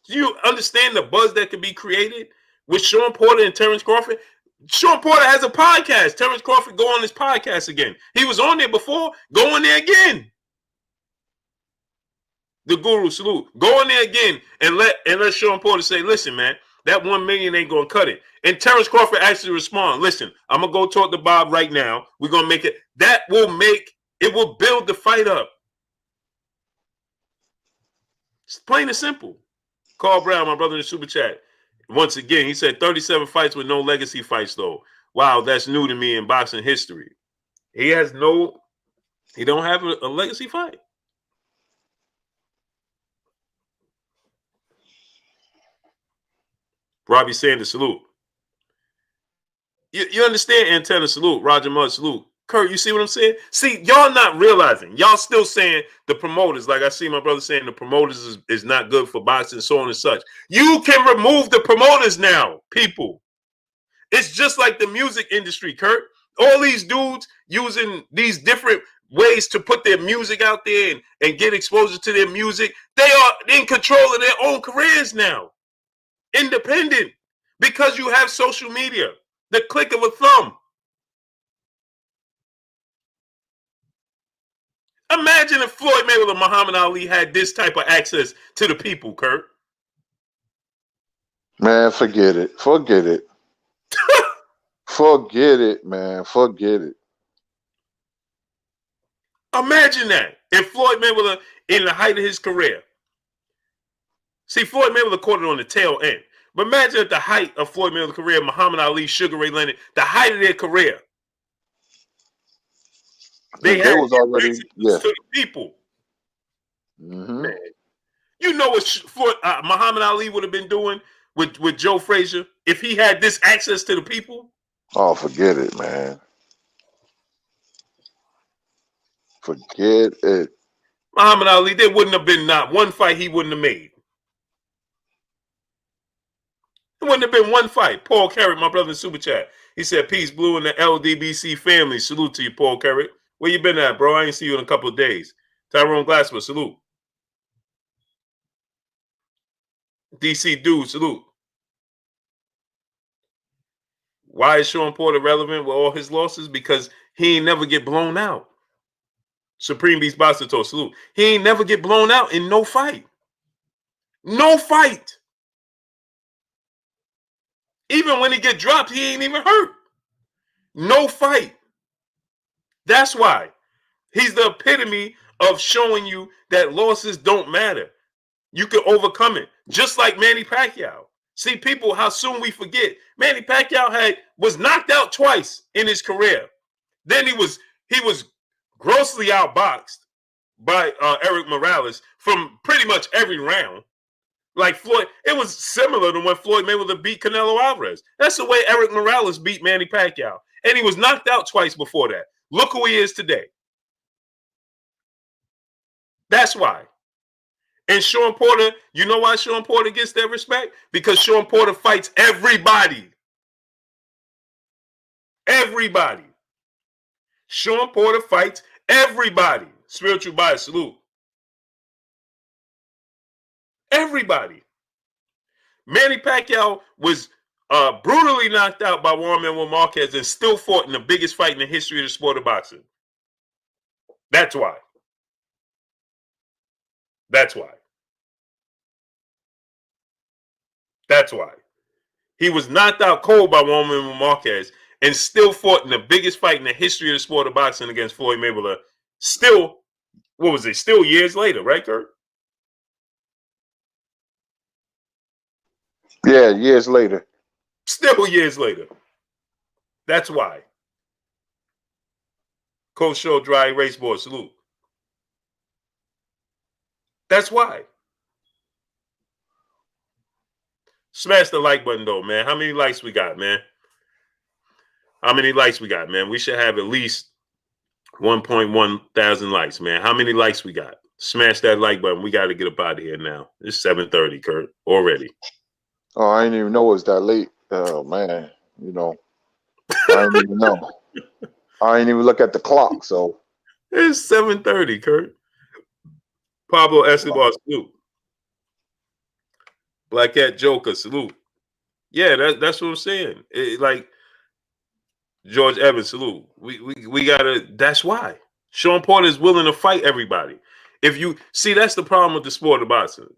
Do you understand the buzz that could be created with Sean Porter and Terence Crawford? Sean Porter has a podcast. Terence Crawford go on his podcast again. He was on there before. Go on there again. The Guru salute. Go on there again and let Sean Porter say, listen, man, that 1 million ain't gonna cut it. And Terence Crawford actually respond, listen, I'm gonna go talk to Bob right now. We're gonna make it. That will make it will build the fight up. It's plain and simple. Carl Brown, my brother in the super chat. Once again, he said 37 fights with no legacy fights, though. Wow, that's new to me in boxing history. He don't have a legacy fight. Robbie Sanders, salute. You understand, Antenna, salute. Roger Mudd, salute. Kurt, you see what I'm saying? See, y'all not realizing. Y'all still saying the promoters, like I see my brother saying the promoters is not good for boxing, so on and such. You can remove the promoters now, people. It's just like the music industry, Kurt. All these dudes using these different ways to put their music out there and get exposure to their music. They are in control of their own careers now. Independent. Because you have social media. The click of a thumb. Imagine if Floyd Mayweather and Muhammad Ali had this type of access to the people, Kurt. Man, forget it. Forget it. Forget it, man. Forget it. Imagine that. If Floyd Mayweather, in the height of his career. See, Floyd Mayweather caught it on the tail end. But imagine at the height of Floyd Mayweather's career, Muhammad Ali, Sugar Ray Leonard, the height of their career. They was already to the people. Mm-hmm. Man, you know what Muhammad Ali would have been doing with Joe Frazier if he had this access to the people? Oh, forget it, man. Forget it. Muhammad Ali, there wouldn't have been not one fight he wouldn't have made. There wouldn't have been one fight. Paul Carrick, my brother in Super Chat. He said, peace, Blue, and the LDBC family. Salute to you, Paul Carrick. Where you been at, bro? I ain't see you in a couple of days. Tyrone Glassman, salute. DC Dude, salute. Why is Sean Porter relevant with all his losses? Because he ain't never get blown out. Supreme Beast Basato, salute. He ain't never get blown out in no fight. No fight. Even when he get dropped, he ain't even hurt. No fight. That's why. He's the epitome of showing you that losses don't matter. You can overcome it. Just like Manny Pacquiao. See, people, how soon we forget. Manny Pacquiao was knocked out twice in his career. Then he was grossly outboxed by Eric Morales from pretty much every round. Like Floyd, it was similar to when Floyd Mayweather beat Canelo Alvarez. That's the way Eric Morales beat Manny Pacquiao. And he was knocked out twice before that. Look who he is today. That's why. And Sean Porter, you know why Sean Porter gets that respect? Because Sean Porter fights everybody. Everybody. Sean Porter fights everybody. Spiritual bias, salute. Everybody. Manny Pacquiao was brutally knocked out by Juan Manuel Marquez and still fought in the biggest fight in the history of the sport of boxing. That's why. That's why. That's why. He was knocked out cold by Juan Manuel Marquez and still fought in the biggest fight in the history of the sport of boxing against Floyd Mayweather. Still, what was it? Still years later, right, Kurt? Yeah, years later. Still years later. That's why. Coach Show Dry Erase Board. Salute. That's why. Smash the like button, though, man. How many likes we got, man? How many likes we got, man? We should have at least 1.1 thousand likes, man. How many likes we got? Smash that like button. We got to get up out of here now. It's 7:30, Kurt, already. Oh, I didn't even know it was that late. Oh, man. You know, I didn't even know. I didn't even look at the clock, so. It's 7:30, Kurt. Pablo Escobar, salute. Black Cat Joker, salute. Yeah, that's what I'm saying. Like George Evans, salute. We gotta. That's why Sean Porter is willing to fight everybody. If you see, that's the problem with the sport of boxing,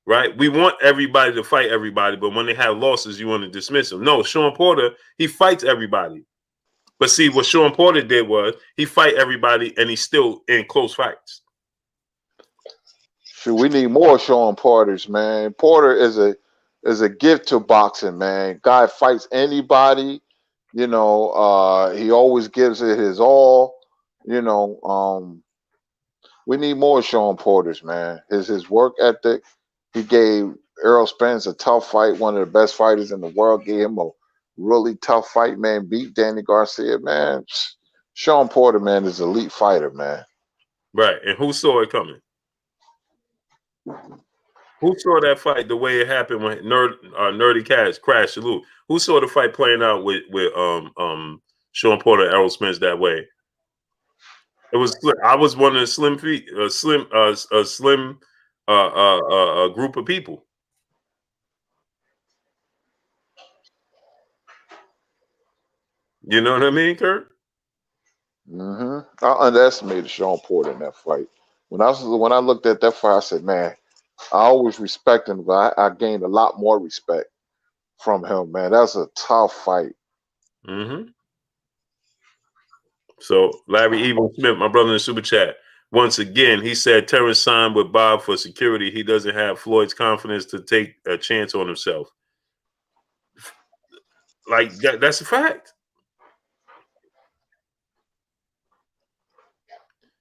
right? We want everybody to fight everybody, but when they have losses, you want to dismiss them. No, Sean Porter, he fights everybody. But see, what Sean Porter did was he fight everybody, and he's still in close fights. Shoot, we need more Sean Porters, man. Porter is a gift to boxing, man. Guy fights anybody. You know, he always gives it his all. You know, we need more Sean Porters, man. His work ethic. He gave Errol Spence a tough fight, one of the best fighters in the world. Gave him a really tough fight, man. Beat Danny Garcia, man. Sean Porter, man, is an elite fighter, man. Right, and who saw it coming? Who saw that fight the way it happened when Nerdy Cats crashed? Salute. Who saw the fight playing out with Sean Porter, Errol Spence that way? It was. I was one of the slim feet, a slim group of people. You know what I mean, Kurt? I underestimated Sean Porter in that fight. When I looked at that fight, I said, man, I always respect him, but I gained a lot more respect from him, man. That was a tough fight. So Larry Evil Smith, my brother in the super chat, once again, he said Terence signed with Bob for security. He doesn't have Floyd's confidence to take a chance on himself. Like that's a fact.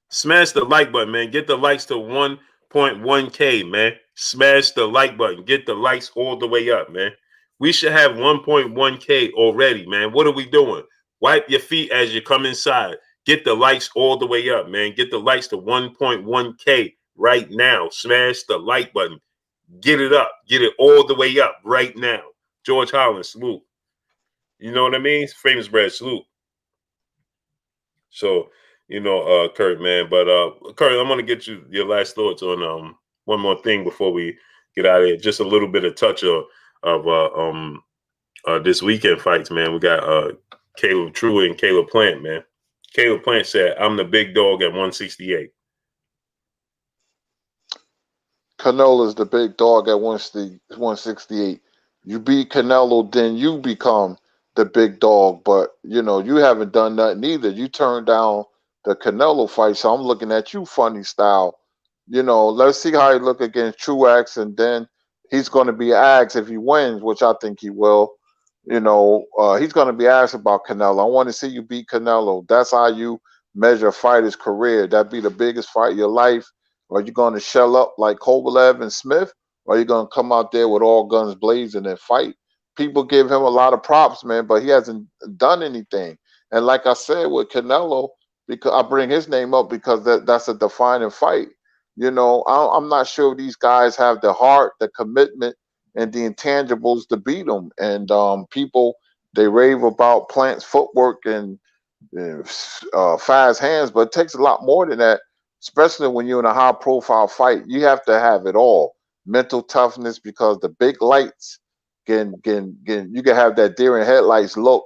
Smash the like button, man. Get the likes to 1.1K, man. Smash the like button. Get the likes all the way up, man. We should have 1.1K already, man. What are we doing? Wipe your feet as you come inside. Get the likes all the way up, man. Get the likes to 1.1K right now. Smash the like button. Get it up. Get it all the way up right now. George Holland, salute. You know what I mean? Famous Brad, salute. So, you know, Kurt, man. But Kurt, I'm gonna get you your last thoughts on one more thing before we get out of here. Just a little bit of touch of this weekend fights, man. We got Caleb True and Caleb Plant, man. Caleb Plant said, "I'm the big dog at 168." Canelo's the big dog at 168. You beat Canelo, then you become the big dog. But, you know, you haven't done nothing either. You turned down the Canelo fight, so I'm looking at you funny style. You know, let's see how he look against Truax, and then he's going to be asked if he wins, which I think he will. You know, he's going to be asked about Canelo. I want to see you beat Canelo. That's how you measure a fighter's career. That'd be the biggest fight of your life. Are you going to shell up like Kovalev and Smith? Or are you going to come out there with all guns blazing and fight? People give him a lot of props, man, but he hasn't done anything. And like I said with Canelo, because I bring his name up because that's a defining fight. You know, I'm not sure these guys have the heart, the commitment, and the intangibles to beat him. And people, they rave about Plant's footwork and fast hands, but it takes a lot more than that, especially when you're in a high-profile fight. You have to have it all. Mental toughness, because the big lights you can have that deer in headlights look.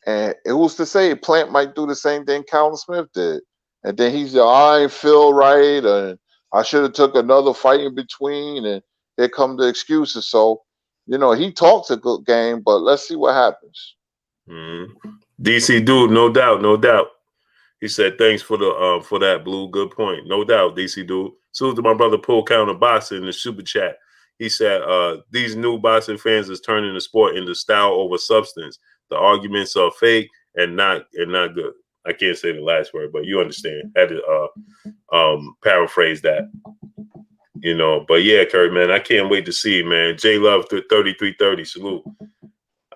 And who's to say Plant might do the same thing Callum Smith did? And then he's like, I ain't feel right, and I should have took another fight in between, and here come the excuses. So, you know, he talks a good game, but let's see what happens. DC Dude, no doubt, no doubt. He said, thanks for the for that, Blue. Good point. No doubt, DC Dude. Salute to my brother Paul Counter Boxing in the super chat. He said, these new boxing fans is turning the sport into style over substance. The arguments are fake and not good. I can't say the last word, but you understand. Had to paraphrase that. You know, but yeah, Kurt, man, I can't wait to see, man. J Love 3330, salute.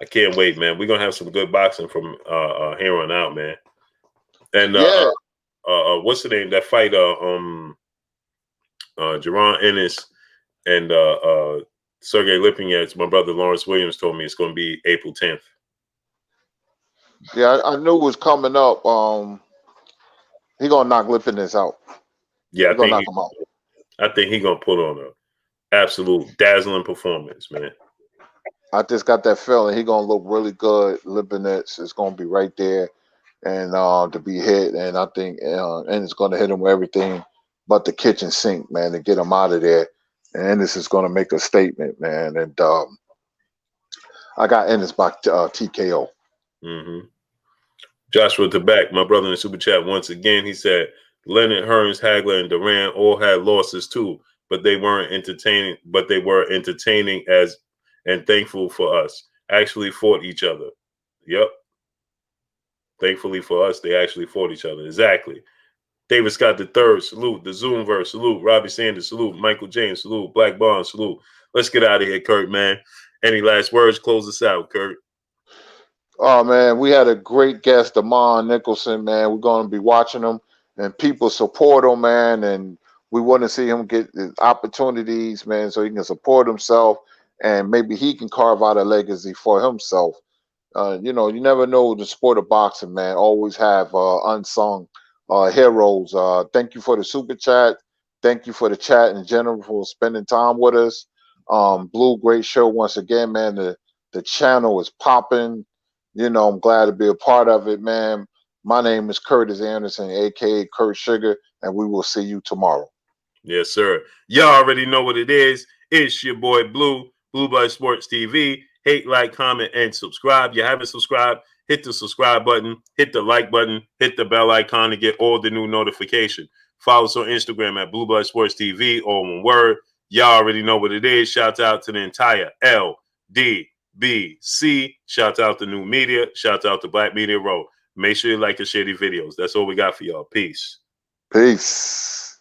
I can't wait, man. We're gonna have some good boxing from here on out, man. And Yeah. What's the name? That fight, Jaron Ennis and Sergey Lipinets, my brother Lawrence Williams told me it's gonna be April 10th. Yeah, I knew it was coming up. He gonna knock Lipinets out. Yeah, He gonna knock him out. I think he's gonna put on a absolute dazzling performance, man. I just got that feeling he gonna look really good. Lipinets is gonna be right there, and to be hit. And I think and it's gonna hit him with everything but the kitchen sink, man, to get him out of there. And this is gonna make a statement, man. And I got Ennis by TKO. Mm-hmm. Joshua Tabak, my brother in the super chat, once again, he said Leonard, Hearns, Hagler, and Duran all had losses too, but they weren't entertaining. But they were entertaining as and thankful for us. Actually fought each other. Yep. Thankfully for us, they actually fought each other. Exactly. David Scott III, salute. The Zoomverse, salute. Robbie Sanders, salute. Michael James, salute. Black Bond, salute. Let's get out of here, Kurt, man. Any last words? Close us out, Kurt. Oh man, we had a great guest, Damon Nicholson, man. We're gonna be watching him, and people support him, man. And we want to see him get the opportunities, man, so he can support himself, and maybe he can carve out a legacy for himself. You know, you never know the sport of boxing, man. Always have unsung heroes. Thank you for the super chat. Thank you for the chat in general for spending time with us. Blue, great show once again, man. The channel is popping. You know, I'm glad to be a part of it, man. My name is Curtis Anderson, aka Kurt Sugar, and we will see you tomorrow. Yes, sir. Y'all already know what it is. It's your boy Blue, Blue Blood Sports TV. Hate, like, comment, and subscribe. You haven't subscribed, hit the subscribe button, hit the like button, hit the bell icon to get all the new notification. Follow us on Instagram at Blue Blood Sports TV, all one word. Y'all already know what it is. Shout out to the entire LDBC. Shout out to New Media. Shout out to Black Media Row. Make sure you like and share these videos. That's all we got for y'all. Peace. Peace.